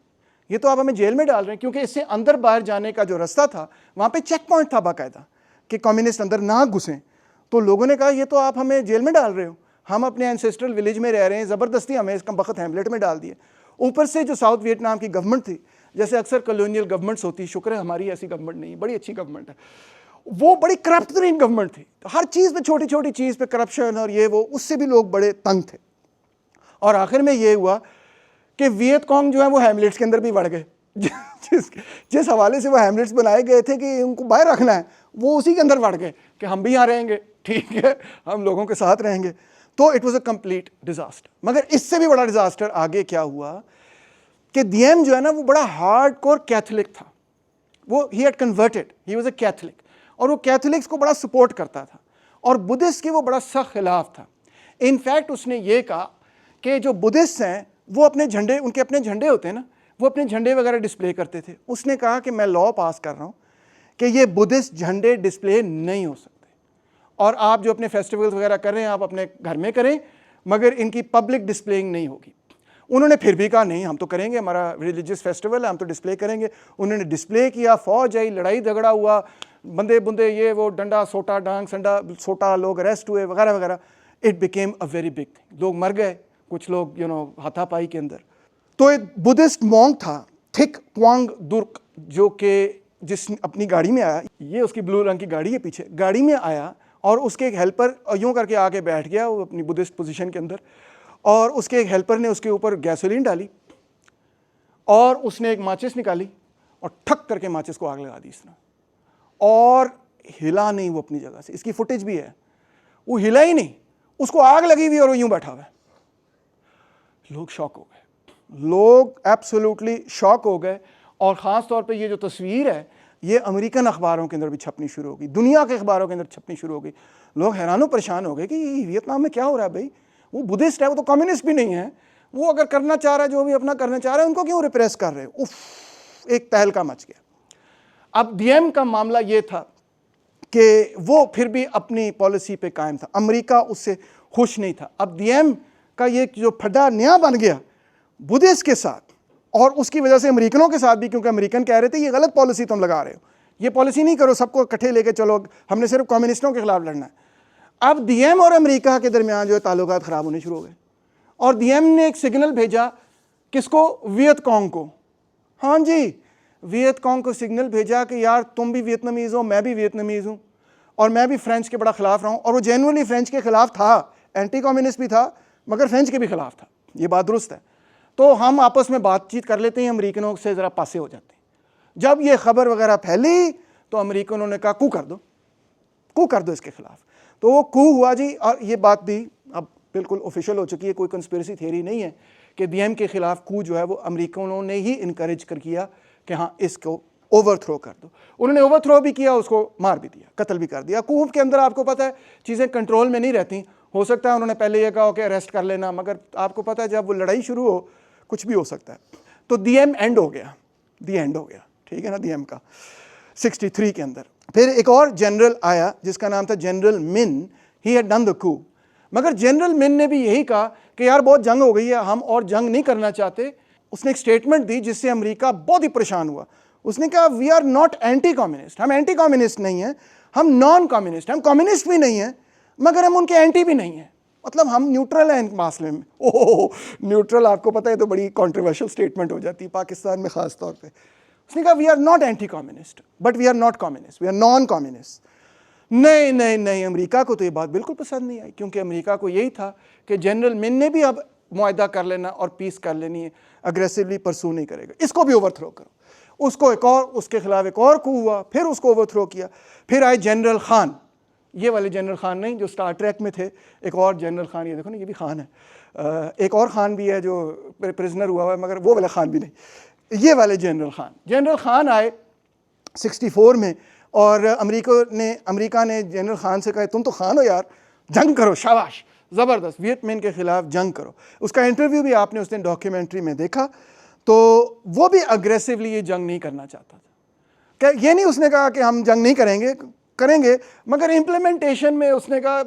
ये तो आप हमें जेल में डाल रहे हैं, क्योंकि इससे अंदर बाहर जाने का जो रास्ता था वहाँ पे चेक पॉइंट था बाकायदा कि कम्युनिस्ट अंदर ना घुसें। तो लोगों ने कहा ये तो आप हमें जेल में डाल रहे हो, हम अपने एंसेस्ट्रल विलेज में रह रहे हैं, ज़बरदस्ती हमें इस कमबख्त हैमलेट में डाल दिए। ऊपर से जो साउथ वियतनाम की गवर्नमेंट थी, जैसे अक्सर कॉलोनियल गवर्नमेंट्स होती, शुक्र है हमारी ऐसी गवर्नमेंट नहीं, बड़ी अच्छी गवर्नमेंट है, वो बड़ी करप्ट तरीन गवर्नमेंट थी। तो हर चीज़ पे, छोटी छोटी चीज़ पे करप्शन और ये वो, उससे भी लोग बड़े तंग थे। और आखिर में ये हुआ कि वियत कॉन्ग जो है वो हैमलेट्स के अंदर भी बढ़ गए। जिस हवाले से वो हैमलेट्स बनाए गए थे कि उनको बाहर रखना है, वो उसी के अंदर बढ़ गए कि हम भी यहाँ रहेंगे, ठीक है, हम लोगों के साथ रहेंगे। तो it was a complete disaster. मगर इससे भी बड़ा डिजास्टर आगे क्या हुआ कि डीएम जो है ना वो बड़ा हार्डकोर कैथोलिक था। वो he had converted, he was a Catholic, और वो कैथोलिक्स को बड़ा सपोर्ट करता था और बुद्धिस्ट के वो बड़ा सख्त खिलाफ था। इनफैक्ट उसने ये कहा कि जो बुद्धिस्ट हैं वो अपने झंडे, उनके अपने झंडे होते हैं ना, वो अपने झंडे वगैरह डिस्प्ले करते थे। उसने कहा कि मैं लॉ पास कर रहा हूँ कि ये बुद्धिस्ट झंडे डिस्प्ले नहीं हो सकते, और आप जो अपने फेस्टिवल्स वगैरह कर रहे हैं आप अपने घर में करें, मगर इनकी पब्लिक डिस्प्लेइंग नहीं होगी। उन्होंने फिर भी कहा नहीं, हम तो करेंगे, हमारा रिलीजियस फेस्टिवल है, हम तो डिस्प्ले करेंगे। उन्होंने डिस्प्ले किया, फौज आई, लड़ाई झगड़ा हुआ, बंदे बुंदे ये वो, डंडा सोटा, डांग संडा सोटा, लोग अरेस्ट हुए वगैरह वगैरह। It became a very big thing, लोग मर गए, कुछ लोग हाथापाई के अंदर। तो एक बुद्धिस्ट मॉन्क था थिक क्वांग दुर्क, जो कि जिस अपनी गाड़ी में आया, ये उसकी ब्लू रंग की गाड़ी है पीछे, गाड़ी में आया और उसके एक हेल्पर यूं करके आके बैठ गया वो अपनी बुद्धिस्ट पोजीशन के अंदर, और उसके एक हेल्पर ने उसके ऊपर गैसोलीन डाली और उसने एक माचिस निकाली और ठक करके माचिस को आग लगा दी इसने, और हिला नहीं वो अपनी जगह से। इसकी फुटेज भी है, वो हिला ही नहीं, उसको आग लगी हुई और वो यूं बैठा हुआ है। लोग शॉक हो गए, लोग एब्सोल्युटली शॉक हो गए। और ख़ास तौर पे ये जो तस्वीर है ये अमेरिकन अखबारों के अंदर भी छपनी शुरू हो गई, दुनिया के अखबारों के अंदर छपनी शुरू हो गई। लोग हैरान परेशान हो गए कि वियतनाम में क्या हो रहा है भाई, वो बुद्धिस्ट है, वो तो कम्युनिस्ट भी नहीं है, वो अगर करना चाह रहा है जो भी अपना करना चाह रहा है, उनको क्यों रिप्रेस कर रहे हो। उफ, एक तहलका मच गया। अब डीएम का मामला ये था कि वो फिर भी अपनी पॉलिसी पे कायम था, अमेरिका उससे खुश नहीं था। अब डीएम का ये जो फड्डा नया बन गया बुद्धिस्ट के साथ, और उसकी वजह से अमेरिकनों के साथ भी, क्योंकि अमेरिकन कह रहे थे ये गलत पॉलिसी तुम लगा रहे हो, ये पॉलिसी नहीं करो, सबको इकट्ठे लेके चलो, हमने सिर्फ कम्युनिस्टों के खिलाफ लड़ना है। अब डीएम और अमेरिका के दरमियान जो है ताल्लुकात ख़राब होने शुरू हो गए, और डीएम ने एक सिग्नल भेजा, किसको, वियतकॉन्ग को। हाँ जी, वियतकॉन्ग को सिग्नल भेजा कि यार तुम भी वियतनामीज़ हो, मैं भी वियतनामीज़ हूँ, और मैं भी फ्रेंच के बड़ा ख़िलाफ़ रहा हूँ। और वो जेनुअनली फ्रेंच के ख़िलाफ़ था, एंटी कम्युनिस्ट भी था, मगर फ्रेंच के भी ख़िलाफ़ था, ये बात दुरुस्त है। तो हम आपस में बातचीत कर लेते हैं, अमेरिकनों से ज़रा पासे हो जाते हैं। जब ये खबर वगैरह फैली तो अमेरिकनों ने कहा कू कर दो इसके खिलाफ। तो वो कू हुआ जी, और ये बात भी अब बिल्कुल ऑफिशियल हो चुकी है, कोई कंस्पिरेसी थ्योरी नहीं है कि डीएम के खिलाफ कू जो है वो अमेरिकनों ने ही इनकरेज कर किया कि हाँ इसको ओवरथ्रो कर दो। उन्होंने ओवरथ्रो भी किया, उसको मार भी दिया, कत्ल भी कर दिया। कू के अंदर आपको पता है चीज़ें कंट्रोल में नहीं रहती। हो सकता है उन्होंने पहले ये कहा कि अरेस्ट कर लेना, मगर आपको पता है जब वो लड़ाई शुरू हो कुछ भी हो सकता है। तो डीएम एंड हो गया, ठीक है ना, डीएम का 63 के अंदर। फिर एक और जनरल आया जिसका नाम था general Min, he had done the कू। मगर जनरल मिन ने भी यही कहा कि यार बहुत जंग हो गई है, हम और जंग नहीं करना चाहते। उसने एक स्टेटमेंट दी जिससे अमेरिका बहुत ही परेशान हुआ। उसने कहा we are not anti communist, हम एंटी कम्युनिस्ट नहीं हैं, हम नॉन कम्युनिस्ट, हम कम्युनिस्ट भी नहीं हैं मगर हम उनके एंटी भी नहीं हैं, मतलब हम न्यूट्रल हैं इन मामले में। ओह, न्यूट्रल आपको पता है तो बड़ी कॉन्ट्रोवर्शियल स्टेटमेंट हो जाती है पाकिस्तान में ख़ास तौर पे। उसने कहा we are not anti communist but we are not communist, we are non communist. नहीं, अमेरिका को तो ये बात बिल्कुल पसंद नहीं आई, क्योंकि अमेरिका को यही था कि जनरल मिन ने भी अब मुआहदा कर लेना और पीस कर लेनी है, अग्रेसिवली परसू नहीं करेगा, इसको भी ओवरथ्रो करो। उसको एक और, उसके खिलाफ एक और कू हुआ, फिर उसको ओवरथ्रो किया। फिर आए जनरल खान, ये वाले जनरल खान नहीं जो स्टार ट्रैक में थे, एक और जनरल खान, ये देखो ना ये भी खान है, एक और खान भी है जो प्रिजनर हुआ है, मगर वो वाला खान भी नहीं, ये वाले जनरल खान आए 64 में, और अमेरिका ने जनरल खान से कहा तुम तो खान हो यार, जंग करो, शाबाश, ज़बरदस्त, वियतमिन के ख़िलाफ़ जंग करो। उसका इंटरव्यू भी आपने उस दिन डॉक्यूमेंट्री में देखा। तो वो भी अग्रेसिवली ये जंग नहीं करना चाहता था, क्या ये नहीं उसने कहा कि हम जंग नहीं करेंगे, मगर इम्प्लीमेंटेशन में उसने कहा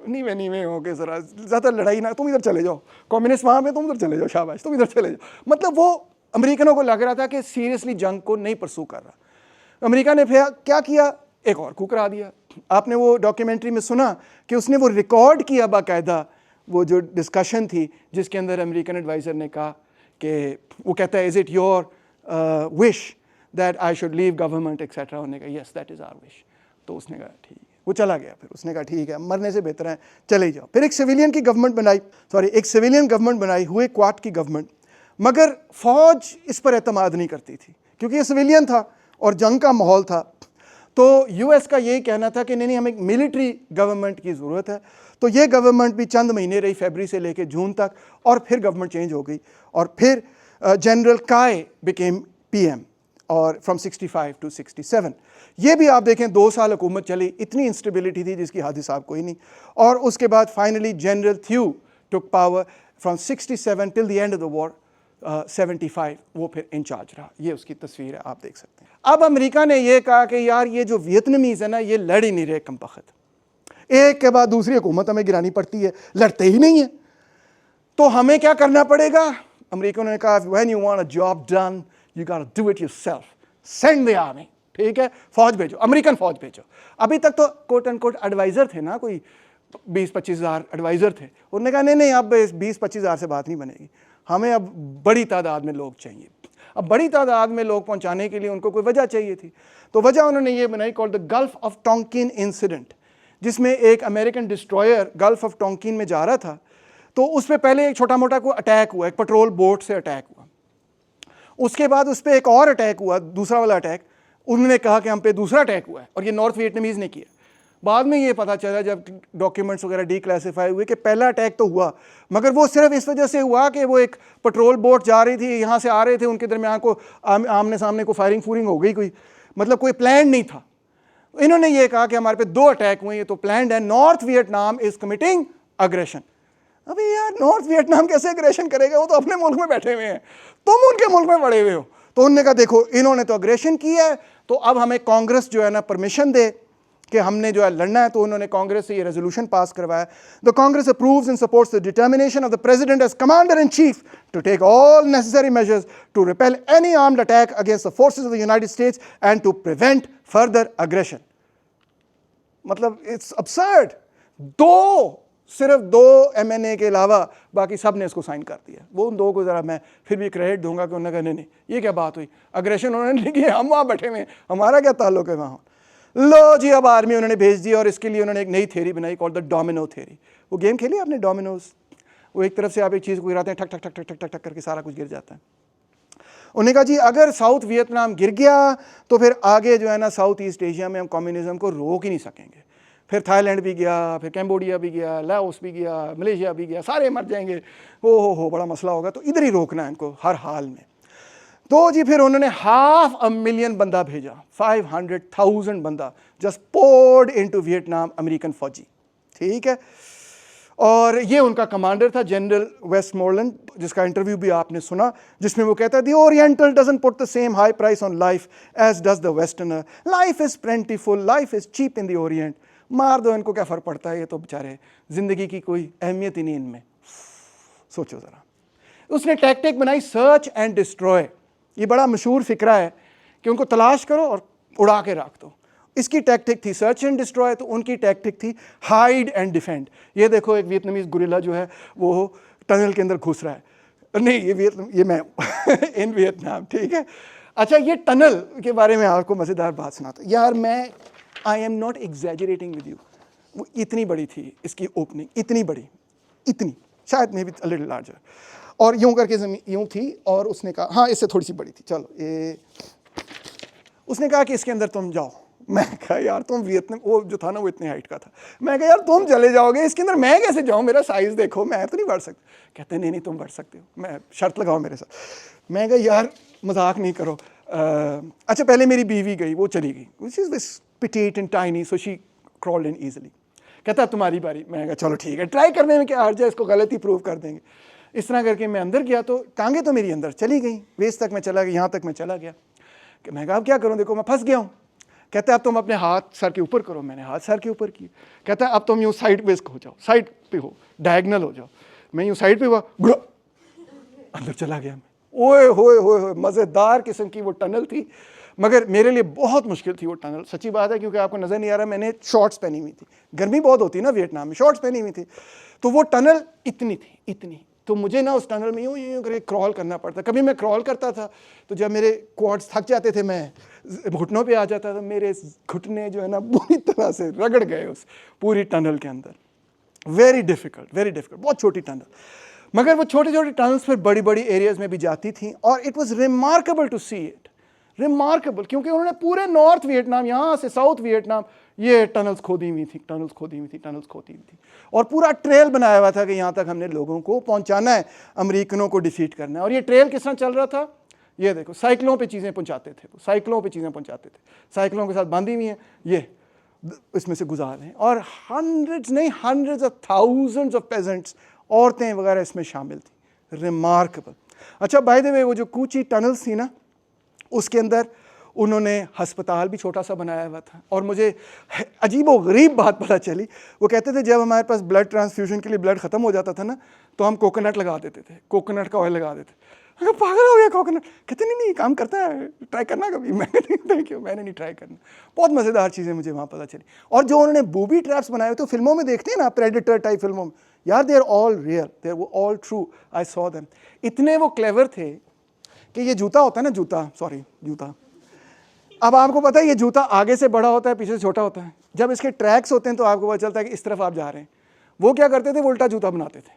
नीवे हो के ज़रा ज़्यादा लड़ाई ना, तुम इधर चले जाओ, कम्युनिस्ट वहाँ पे, तुम इधर चले जाओ, शाबाश तुम इधर चले जाओ। मतलब वो अमेरिकनों को लग रहा था कि सीरियसली जंग को नहीं परसू कर रहा। अमेरिका ने फिर क्या किया, एक और कू करा दिया। आपने वो डॉक्यूमेंट्री में सुना कि उसने वो रिकॉर्ड किया बाकायदा, वो जो डिस्कशन थी जिसके अंदर अमेरिकन एडवाइज़र ने कहा कि वो कहता है is it your wish that I should leave government etcetera, उन्होंने कहा yes that is our wish. तो उसने कहा ठीक है, वो चला गया। फिर उसने कहा ठीक है, मरने से बेहतर है चले जाओ। फिर एक सिविलियन गवर्नमेंट बनाई हुए क्वाड की गवर्नमेंट, मगर फ़ौज इस पर एतमाद नहीं करती थी क्योंकि ये सिविलियन था और जंग का माहौल था। तो यूएस का यही कहना था कि नहीं, हमें मिलिट्री गवर्नमेंट की ज़रूरत है। तो ये गवर्नमेंट भी चंद महीने रही, फरवरी से लेकर जून तक, और फिर गवर्नमेंट चेंज हो गई, और फिर जनरल काय बिकेम पीएम, और फ्रॉम 65 टू 67। ये भी आप देखें 2 साल हुकूमत चली, इतनी इंस्टेबिलिटी थी जिसकी हद हिसाब कोई नहीं। और उसके बाद finally general Thieu took power from 67 till the end of the war 75, वो फिर इंचार्ज रहा। ये उसकी तस्वीर है, आप देख सकते हैं। अब अमेरिका ने ये कहा कि यार ये जो वियतनामीज़ है ना, ये लड़ ही नहीं रहे कमबख्त, एक के बाद दूसरी हुकूमत हमें गिरानी पड़ती है, लड़ते ही नहीं है, तो हमें क्या करना पड़ेगा। अमेरिका ने कहा when you want a job done you got to do it yourself, send the army, ठीक है, फौज भेजो, अमेरिकन फौज भेजो। अभी तक तो कोट एंड कोट एडवाइज़र थे ना, कोई 20-25 हज़ार एडवाइज़र थे। उन्होंने कहा नहीं, अब 20-25 हज़ार से बात नहीं बनेगी, हमें अब बड़ी तादाद में लोग चाहिए। अब बड़ी तादाद में लोग पहुंचाने के लिए उनको कोई वजह चाहिए थी, तो वजह उन्होंने ये बनाई called the gulf of Tonkin incident, जिसमें एक American destroyer gulf of Tonkin में जा रहा था, तो उस पर पहले एक छोटा मोटा कोई अटैक हुआ, एक पेट्रोल बोट से अटैक हुआ, उसके बाद उस पर एक और अटैक हुआ, दूसरा वाला अटैक, उन्होंने कहा कि हम पे दूसरा अटैक हुआ है, और ये नॉर्थ वियतनामीज़ ने किया। बाद में ये पता चला जब डॉक्यूमेंट्स वगैरह डीक्लासिफाई हुए कि पहला अटैक तो हुआ, मगर वो सिर्फ इस वजह से हुआ कि वो एक पेट्रोल बोट जा रही थी, यहाँ से आ रहे थे, उनके दरमियान को आमने सामने को फायरिंग फूरिंग हो गई, कोई मतलब कोई प्लान नहीं था। इन्होंने ये कहा कि हमारे पे 2 अटैक हुए, ये तो प्लान्ड है, north Vietnam is committing aggression. अभी यार नॉर्थ वियतनाम कैसे अग्रेशन करेगा, वो तो अपने मुल्क में बैठे हुए हैं, तुम उनके मुल्क में पड़े हुए हो। तो उन्होंने कहा देखो इन्होंने तो अग्रेशन किया है, तो अब हमें कांग्रेस जो है ना परमिशन दे कि हमने जो है लड़ना है। तो उन्होंने कांग्रेस से ये रेजोल्यूशन पास करवाया, the Congress approves and supports the determination of the president as commander in chief to take all necessary measures to repel any armed attack against the forces of the United States and to prevent further aggression. मतलब it's absurd. सिर्फ 2 MNA के अलावा बाकी सब ने इसको sign कर दिया। वो उन 2 को ज़रा मैं फिर भी क्रेडिट दूंगा कि उन्होंने कहा नहीं ये क्या बात हुई, अग्रेशन उन्होंने नहीं किया, हम वहाँ बैठे हुए, हमारा क्या ताल्लुक है वहाँ। लो जी, अब आर्मी उन्होंने भेज दी, और इसके लिए उन्होंने एक नई थ्योरी बनाई कॉल्ड द डोमिनो थ्योरी। वो गेम खेली आपने डोमिनोज, वो एक तरफ से आप एक चीज़ को गिराते हैं, ठक ठक ठक ठक ठक ठक करके सारा कुछ गिर जाता है। उन्होंने कहा जी अगर साउथ वियतनाम गिर गया तो फिर आगे जो है ना साउथ ईस्ट एशिया में हम कम्युनिज्म को रोक ही नहीं सकेंगे। फिर थाईलैंड भी गया, फिर कैम्बोडिया भी गया, लाओस भी गया, मलेशिया भी गया, सारे मर जाएंगे, हो बड़ा मसला होगा, तो इधर ही रोकना है इनको हर हाल में। तो जी फिर उन्होंने 500,000 बंदा भेजा, 500,000 बंदा just poured into Vietnam, American फौजी, ठीक है। और ये उनका कमांडर था जनरल वेस्टमोरलैंड, जिसका इंटरव्यू भी आपने सुना, जिसमें वो कहता है the oriental doesn't put the same high price on life as does the westerner, life is plentiful, life is cheap in the Orient. मार दो इनको, क्या फ़र्क पड़ता है, ये तो बेचारे ज़िंदगी की कोई अहमियत ही नहीं इनमें। सोचो ज़रा। उसने टैक्टिक बनाई सर्च एंड डिस्ट्रॉय। ये बड़ा मशहूर फ़िक्रा है कि उनको तलाश करो और उड़ा के रख दो। इसकी टैक्टिक थी सर्च एंड डिस्ट्रॉय, तो उनकी टैक्टिक थी हाइड एंड डिफेंड। ये देखो एक वियतनामीज़ गुरिल्ला जो है वो टनल के अंदर घुस रहा है, नहीं ये मैं इन वियतनाम, ठीक है। अच्छा, ये टनल के बारे में आपको मज़ेदार बात सुनाता हूँ यार, मैं I am not exaggerating with you. वो इतनी बड़ी थी इसकी ओपनिंग, इतनी बड़ी, इतनी, शायद may be a little larger, और यूं करके यूं थी, और उसने कहा हाँ इससे थोड़ी सी बड़ी थी, चलो ये, उसने कहा कि इसके अंदर तुम जाओ। मैं कहा यार तुम वियतनाम, वो जो था ना वो इतने हाइट का था, मैं कहा यार तुम चले जाओगे इसके अंदर, मैं कैसे जाऊँ, मेरा साइज़ देखो, मैं तो नहीं बढ़ सकता। कहते नहीं तुम बढ़ सकते हो, मैं शर्त लगाओ मेरे साथ। मैं कहा यार मजाक नहीं करो। अच्छा पहले मेरी बीवी गई, वो चली गई, which is this petite and tiny, so she crawled in easily. कहता तुम्हारी बारी। मैं कहा चलो ठीक है, ट्राई करने में क्या हर्ज है, इसको गलत ही प्रूव कर देंगे। इस तरह करके मैं अंदर गया तो टांगे तो मेरी अंदर चली गई, वेस्ट तक मैं चला गया, यहाँ तक मैं चला गया। कि मैं कहा अब क्या करूँ, देखो मैं फंस गया हूँ। कहता है अब तुम अपने हाथ सर के ऊपर करो। मैंने हाथ सर के ऊपर किए। कहता है अब तुम यूँ साइड वेज हो जाओ, साइड पे हो, डायगनल हो जाओ। मैं यूँ साइड पे हुआ, अंदर चला गया मैं। ओए होए मज़ेदार किस्म की वो टनल थी, मगर मेरे लिए बहुत मुश्किल थी वो टनल, सच्ची बात है, क्योंकि आपको नज़र नहीं आ रहा, मैंने शॉर्ट्स पहनी हुई थी, गर्मी बहुत होती है ना वियतनाम में, शॉर्ट्स पहनी हुई थी। तो वो टनल इतनी थी, इतनी, तो मुझे ना उस टनल में यूँ करके क्रॉल करना पड़ता। कभी मैं क्रॉल करता था तो जब मेरे क्वाड्स थक जाते थे, मैं घुटनों पे आ जाता था, मेरे घुटने जो है ना बुरी तरह से रगड़ गए उस पूरी टनल के अंदर। वेरी डिफ़िकल्ट, बहुत छोटी टनल, मगर वो छोटे छोटे टनल्स फिर बड़ी बड़ी एरियाज़ में भी जाती थी, और it was remarkable to see it. Remarkable, क्योंकि उन्होंने पूरे नॉर्थ वियतनाम, यहाँ से साउथ वियतनाम, ये टनल्स खोदी हुई थी, टनल्स खोदी हुई थी, और पूरा ट्रेल बनाया हुआ था कि यहाँ तक हमने लोगों को पहुँचाना है, अमेरिकनों को डिफीट करना है। और ये ट्रेल किस तरह चल रहा था, ये देखो, साइकिलों पे चीज़ें पहुँचाते थे, साइकिलों पे चीज़ें पहुँचाते थे, साइकिलों के साथ बांधी हुई हैं, ये इसमें से गुजार रहे हैं, और hundreds of thousands of pageants, औरतें वगैरह इसमें शामिल थी। रिमार्केबल। अच्छा, बाय द वे, वो जो कूची टनल्स थी ना, उसके अंदर उन्होंने हस्पताल भी छोटा सा बनाया हुआ था। और मुझे अजीब व गरीब बात पता चली, वो कहते थे जब हमारे पास ब्लड ट्रांसफ्यूजन के लिए ब्लड ख़त्म हो जाता था ना, तो हम कोकोनट लगा देते थे, कोकोनट का ऑयल लगा देते। अगर पागल हो गया कोकोनट, कहते नहीं काम करता है, ट्राई करना कभी। मैंने थैंक यू, मैंने नहीं ट्राई करना। बहुत मज़ेदार चीज़ें मुझे वहाँ पता चली। और जो उन्होंने बूबी ट्रैप्स बनाए हुए, तो फिल्मों में देखते हैं ना, प्रेडेटर टाइप फिल्मों में, यार they are all real, they are all true, I saw them. इतने वो क्लेवर थे कि ये जूता होता है ना, जूता, अब आपको पता है ये जूता आगे से बड़ा होता है, पीछे से छोटा होता है। जब इसके ट्रैक्स होते हैं तो आपको पता चलता है कि इस तरफ आप जा रहे हैं। वो क्या करते थे, वो उल्टा जूता बनाते थे,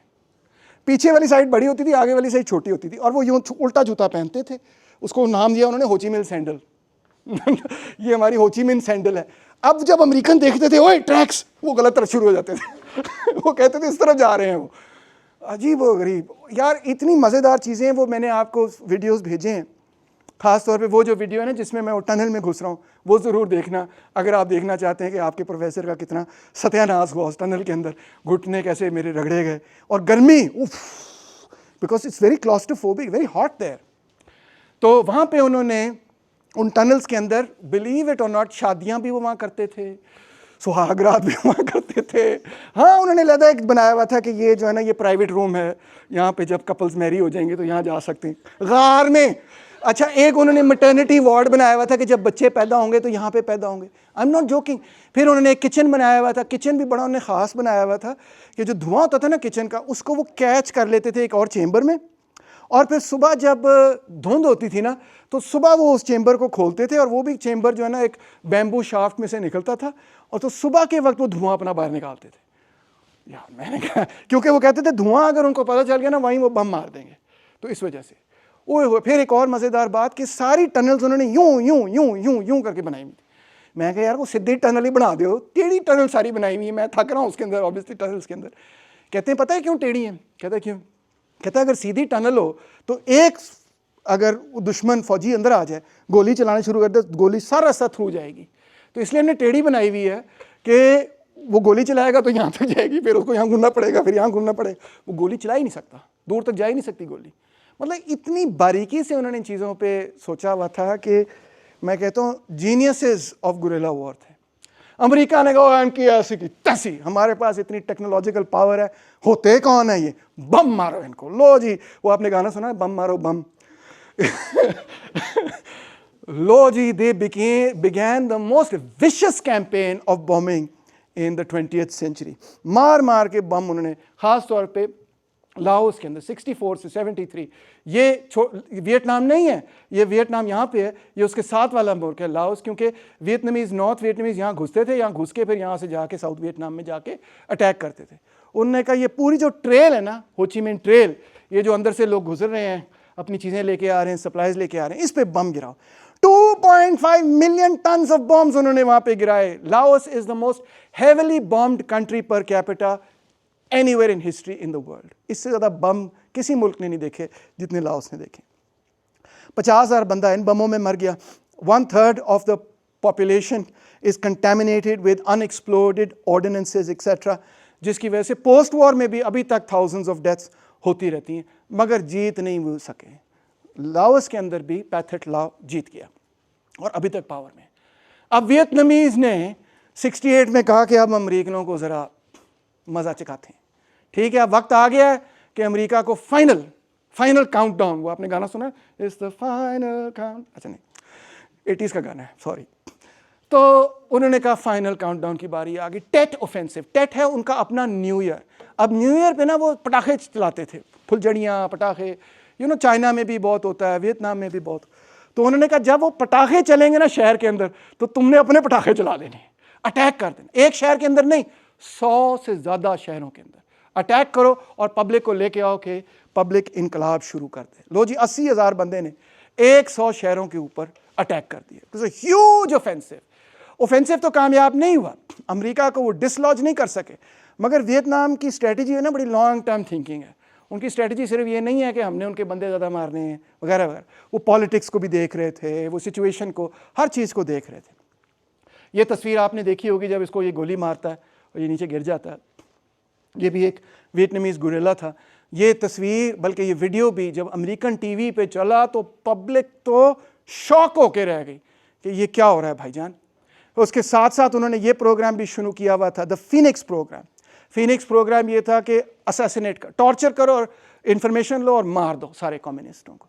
पीछे वाली साइड बड़ी होती थी, आगे वाली साइड छोटी होती थी, और वो यूँ उल्टा जूता पहनते थे। उसको नाम दिया उन्होंने होची मिन सैंडल। ये हमारी होची मिन सैंडल है। अब जब अमेरिकन देखते थे ओए ट्रैक्स, वो गलत तरफ शुरू हो जाते थे। वो कहते थे इस तरफ जा रहे हैं वो। अजीब व गरीब यार, इतनी मज़ेदार चीज़ें। वो मैंने आपको वीडियोस भेजे हैं, ख़ास तौर पे वो जो वीडियो है ना जिसमें मैं वो टनल में घुस रहा हूँ, वो ज़रूर देखना अगर आप देखना चाहते हैं कि आपके प्रोफेसर का कितना सत्यानाश हुआ उस टनल के अंदर। घुटने कैसे मेरे रगड़े गए, और गर्मी, उफ, because it's very claustrophobic, very hot there. तो वहाँ पे उन्होंने उन टनल्स के अंदर, बिलीव इट और नॉट, शादियाँ भी वो वहाँ करते थे, सुहागरात भी वहाँ करते थे। हाँ, उन्होंने लगा एक बनाया हुआ था कि ये जो है ना, ये प्राइवेट रूम है, यहाँ पे जब कपल्स मैरी हो जाएंगे तो यहाँ जा सकते हैं, गार में। अच्छा, एक उन्होंने मैटरनिटी वार्ड बनाया हुआ था कि जब बच्चे पैदा होंगे तो यहाँ पे पैदा होंगे। I am not joking. फिर उन्होंने एक किचन बनाया हुआ था, किचन भी बड़ा उन्होंने ख़ास बनाया हुआ था कि जो धुआं होता था ना किचन का, उसको वो कैच कर लेते थे एक और चेम्बर में, और फिर सुबह जब धुंध होती थी ना, तो सुबह वो उस चेम्बर को खोलते थे, और वो भी चेम्बर जो है ना एक बैम्बू शाफ्ट में से निकलता था, और तो सुबह के वक्त वो धुआं अपना बाहर निकालते थे। यार मैंने कहा, क्योंकि वो कहते थे धुआं अगर उनको पता चल गया ना, वहीं वो बम मार देंगे, तो इस वजह से। ओए फिर एक और मज़ेदार बात कि सारी टनल्स उन्होंने यूं यूं यूं यूं यूं करके बनाई हुई थी। मैं कहा यार वो सीधी टनल ही बना दो, टेढ़ी टनल सारी बनाई हुई है, मैं थक रहा हूँ उसके अंदर, ऑब्वियसली टनल्स के अंदर। कहते हैं पता है क्यों टेढ़ी है? कहता है क्यों? कहता है अगर सीधी टनल हो तो एक अगर दुश्मन फौजी अंदर आ जाए, गोली चलाना शुरू कर दे, गोली सारा रास्ता थ्रू जाएगी, तो इसलिए हमने टेढ़ी बनाई हुई है कि वो गोली चलाएगा तो यहाँ तक जाएगी, फिर उसको यहाँ घूमना पड़ेगा, फिर यहाँ घूमना पड़ेगा, वो गोली चला ही नहीं सकता, दूर तक जा ही नहीं सकती गोली। मतलब इतनी बारीकी से उन्होंने इन चीज़ों पे सोचा हुआ था कि मैं कहता हूँ जीनियसेस ऑफ गुरिल्ला वॉर थे। अमेरिका ने कहा इनकी ऐसी की तैसी, हमारे पास इतनी टेक्नोलॉजिकल पावर है, होते कौन है ये, बम मारो इनको। लो जी, वो आपने गाना सुना है, बम मारो बम। लो जी, they began the most vicious campaign of bombing in the 20th century। मार मार के बम उन्होंने, ख़ास तौर पे लाओस के अंदर 64 से 73। ये वियतनाम नहीं है, ये वियतनाम यहाँ पे है, ये उसके साथ वाला मुल्क है लाओस, क्योंकि वियतनामीज़, नॉर्थ वियतनामीज़ यहाँ घुसते थे, यहाँ घुस के फिर यहाँ से जाके साउथ वियतनाम में जाके अटैक करते थे। उन्होंने कहा ये पूरी जो ट्रेल है ना, हो ची मिन ट्रेल, ये जो अंदर से लोग गुजर रहे हैं, अपनी चीज़ें लेके आ रहे हैं, सप्लाईज लेके आ रहे हैं, इस पर बम गिराओ। 2.5 मिलियन टन्स ऑफ बॉम्ब्स उन्होंने वहाँ पे गिराए। Laos is the most heavily bombed country per capita anywhere in history in the world. इससे ज़्यादा बम किसी मुल्क ने नहीं देखे जितने लाओस ने देखे। 50,000 बंदा इन बमों में मर गया। 1/3 of the population is contaminated with unexploded ordinances etcetera, जिसकी वजह से पोस्ट वॉर में भी अभी तक थाउजेंड्स ऑफ डेथ्स होती रहती हैं, मगर जीत नहीं मिल सके। लाओस के अंदर भी पैथेट लाओ जीत गया और अभी तक पावर में। अब वियतनामीज़ ने 68 में कहा कि अब अमेरिकनों को ज़रा मज़ा चखाते हैं, ठीक है, अब वक्त आ गया है कि अमेरिका को फाइनल काउंटडाउन, वो आपने गाना सुना, इट्स द फाइनल काउंट, अच्छा नहीं 80s का गाना है, सॉरी। तो उन्होंने कहा फाइनल काउंटडाउन की बारी आ गई। टेट ऑफेंसिव, टेट है उनका अपना न्यू ईयर। अब न्यू ईयर पे ना वो पटाखे चलाते थे, फुलझड़ियाँ, पटाखे, यू नो चाइना में भी बहुत होता है, वियतनाम में भी बहुत। तो उन्होंने कहा जब वो पटाखे चलेंगे ना शहर के अंदर, तो तुमने अपने पटाखे चला देने, अटैक कर देना। एक शहर के अंदर नहीं, 100 से ज़्यादा शहरों के अंदर अटैक करो और पब्लिक को लेके आओ कि पब्लिक इनकलाब शुरू कर दे। लो जी, 80,000 बंदे ने 100 शहरों के ऊपर अटैक कर दिया। It was a huge offensive. Offensive तो कामयाब नहीं हुआ, अमेरिका को वो डिसलॉज नहीं कर सके, मगर वियतनाम की स्ट्रेटजी है ना, बड़ी लॉन्ग टर्म थिंकिंग है। उनकी स्ट्रेटजी सिर्फ ये नहीं है कि हमने उनके बंदे ज़्यादा मारने हैं वगैरह वगैरह, वो पॉलिटिक्स को भी देख रहे थे, वो सिचुएशन को, हर चीज़ को देख रहे थे। ये तस्वीर आपने देखी होगी जब इसको ये गोली मारता है और ये नीचे गिर जाता है, ये भी एक वियतनामीज गुरिल्ला था। ये तस्वीर, बल्कि ये वीडियो भी जब अमेरिकन टीवी पे चला तो पब्लिक तो शॉक होके रह गई कि ये क्या हो रहा है भाईजान। उसके साथ साथ उन्होंने ये प्रोग्राम भी शुरू किया हुआ था, the Phoenix programme. Phoenix programme ये था कि असैसिनेट कर, टॉर्चर करो और इंफॉर्मेशन लो और मार दो सारे कम्युनिस्टों को।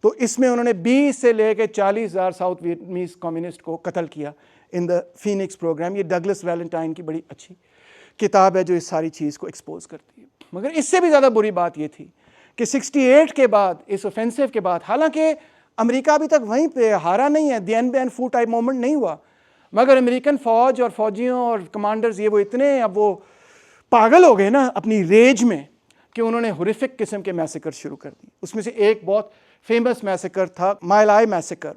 तो इसमें उन्होंने 20 से लेकर 40,000 साउथ वियतनामीज कम्युनिस्ट को कत्ल किया इन द फीनिक्स प्रोग्राम। ये डगलस वैलेंटाइन की बड़ी अच्छी किताब है जो इस सारी चीज़ को एक्सपोज करती है। मगर इससे भी ज़्यादा बुरी बात ये थी कि 68 के बाद, इस ऑफेंसिव के बाद, हालांकि अमेरिका अभी तक वहीं पे हारा नहीं है, दीन बैन फू टाइप मोमेंट नहीं हुआ, मगर अमेरिकन फ़ौज और फौजियों और कमांडर्स ये वो इतने अब वो पागल हो गए ना अपनी रेज में कि उन्होंने हॉरिफिक किस्म के मैसेकर शुरू कर दिए। उसमें से एक बहुत फेमस मैसेकर था, माइल आई मैसेकर,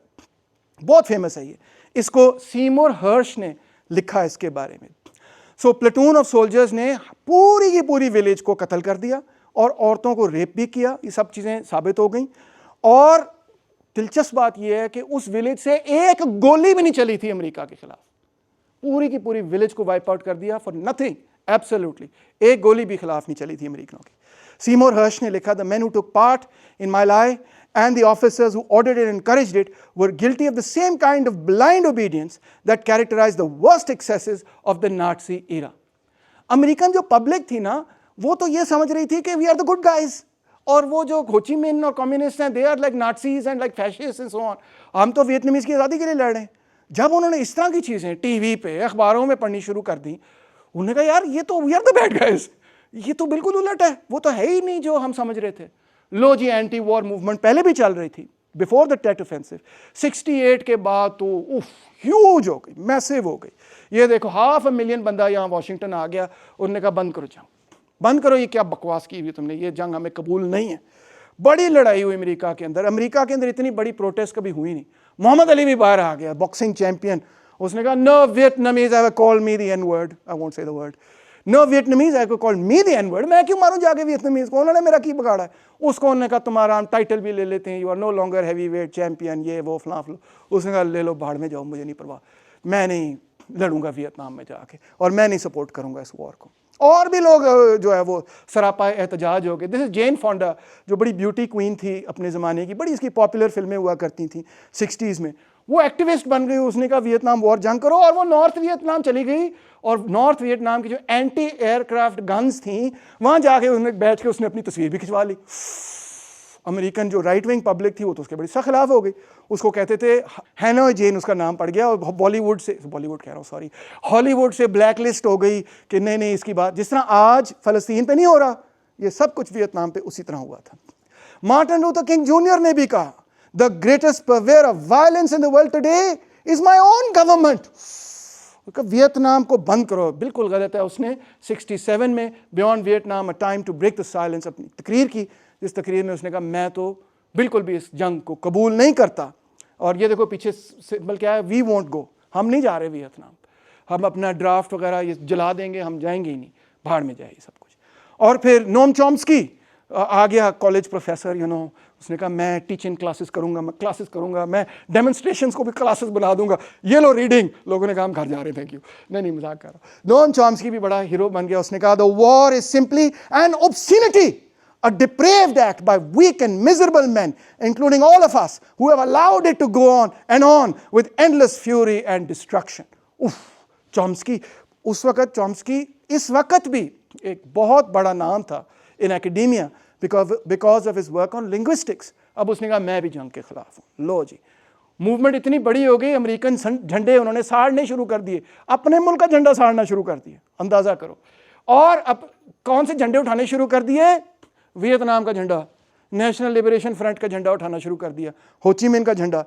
बहुत फेमस है ये। इसको सीमोर हर्श ने लिखा इसके बारे में। सो प्लेटून ऑफ सोल्जर्स ने पूरी की पूरी विलेज को कत्ल कर दिया और औरतों को रेप भी किया। ये सब चीज़ें साबित हो गई। और दिलचस्प बात यह है कि उस विलेज से एक गोली भी नहीं चली थी अमेरिका के खिलाफ। पूरी की पूरी विलेज को वाइप आउट कर दिया फॉर नथिंग, एब्सोल्युटली। एक गोली भी खिलाफ नहीं चली थी अमेरिकनों की। सीमोर हर्श ने लिखा, the man who took part in my lie and the officers who ordered it and encouraged it were guilty of the same kind of blind obedience that characterized the worst excesses of the Nazi era. American जो public थी ना, वो तो ये समझ रही थी कि we are the good guys, और वो जो हो ची मिन और कम्युनिस्ट हैं, they are like Nazis and like fascist and so on. हम तो वियतनामीज की आज़ादी के लिए लड़ रहे हैं। जब उन्होंने इस तरह की चीज़ें टीवी पे, अखबारों में पढ़नी शुरू कर दी, उन्होंने कहा यार ये तो we are the bad guys, ये तो बिल्कुल उलट है, वो तो है ही नहीं जो हम समझ रहे थे। लो जी, एंटी वॉर मूवमेंट पहले भी चल रही थी बिफोर द टेट ऑफेंसिव। 68 के बाद तो उफ ह्यूज हो गई, मैसिव हो गई। ये देखो 500,000 बंदा यहाँ वाशिंगटन आ गया, उन्होंने कहा बंद करो जंग, बंद करो, ये क्या बकवास की हुई तुमने, ये जंग हमें कबूल नहीं है। बड़ी लड़ाई हुई अमेरिका के अंदर। अमेरिका के अंदर इतनी बड़ी प्रोटेस्ट कभी हुई नहीं। मोहम्मद अली भी बाहर आ गया, बॉक्सिंग चैंपियन। उसने कहा no Vietnamese have called me the N word, I won't say the word, no Vietnamese have called me the N word. मैं क्यों मारूं जाके वियतनामीज को, उन्होंने मेरा की बिगाड़ा है। उसको उन्होंने कहा तुम्हारा हम टाइटल भी ले लेते हैं, you are no longer heavy weight champion, ये वो फलां फलो। उसने कहा ले लो, भाड़ में जाओ, मुझे नहीं परवाह, मैं नहीं लड़ूंगा वियतनाम में जाके, और मैं नहीं सपोर्ट करूंगा इस वॉर को। और भी लोग जो है वो सरापा एहतजाज हो गए। दिस इज जेन फोंडा, जो बड़ी ब्यूटी क्वीन थी अपने ज़माने की, बड़ी इसकी पॉपुलर फिल्में हुआ करती थी 60s में। वो एक्टिविस्ट बन गई, उसने कहा वियतनाम वॉर जंग करो, और वो नॉर्थ वियतनाम चली गई, और नॉर्थ वियतनाम की जो एंटी एयरक्राफ्ट गन्स थी वहाँ जाके उसने बैठ के उसने अपनी तस्वीर भी खिंचवा ली। अमेरिकन जो राइट विंग पब्लिक थी वो तो उसके बड़ी सख्त खिलाफ हो गई। उसको कहते थे हैनोई जेन, उसका नाम पड़ गया, और बॉलीवुड से, बॉलीवुड कह रहा हूँ सॉरी, हॉलीवुड से ब्लैक लिस्ट हो गई कि नहीं नहीं इसकी बात, जिस तरह आज फ़लस्तीन पे नहीं हो रहा, ये सब कुछ वियतनाम पे उसी तरह हुआ था। मार्टिन लूथर किंग जूनियर ने भी कहा, the greatest purveyor of violence in the world today is my own government. Vietnam को बंद करो, बिल्कुल गलत है। उसने 67 में beyond Vietnam a time to break the silence अपनी तकरीर की, जिस तकरीर में उसने कहा मैं तो बिल्कुल भी इस जंग को कबूल नहीं करता। और ये देखो पीछे सिंबल क्या है, वी वोंट गो, हम नहीं जा रहे वियतनाम, हम अपना ड्राफ्ट वगैरह ये जला देंगे, हम जाएंगे ही नहीं, भाड़ में जाए सब कुछ। और फिर नोम चॉम्स्की आ गया, कॉलेज प्रोफेसर, यू नो, उसने कहा मैं टीचिंग क्लासेस करूंगा, मैं क्लासेस करूंगा, मैं डेमोन्स्ट्रेशंस को भी क्लासेस बना दूंगा, ये लो रीडिंग। लोगों ने कहा हम घर जा रहे थे, क्यों, नहीं मजाक कर रहा हूँ। नोम चॉम्स्की भी बड़ा हीरो बन गया। उसने कहा the war is simply an obscenity, a depraved act by weak and miserable men, including all of us, who have allowed it to go on and on with endless fury and destruction. उफ, Chomsky, उस वक़्त Chomsky इस वक़्त भी एक बहुत बड़ा नाम था in academia because of his work on linguistics. अब उसने कहा मैं भी जंग के खिलाफ हूँ। लो जी, मूवमेंट इतनी बड़ी हो गई, अमेरिकन झंडे उन्होंने साड़ने शुरू कर दिए, अपने मुल्क का झंडा साड़ना शुरू कर दिया, अंदाज़ा करो। और अब कौन से झंडे उठाने शुरू कर दिए? वियतनाम का झंडा, नेशनल लिबरेशन फ्रंट का झंडा उठाना शुरू कर दिया, हो ची मिन का झंडा।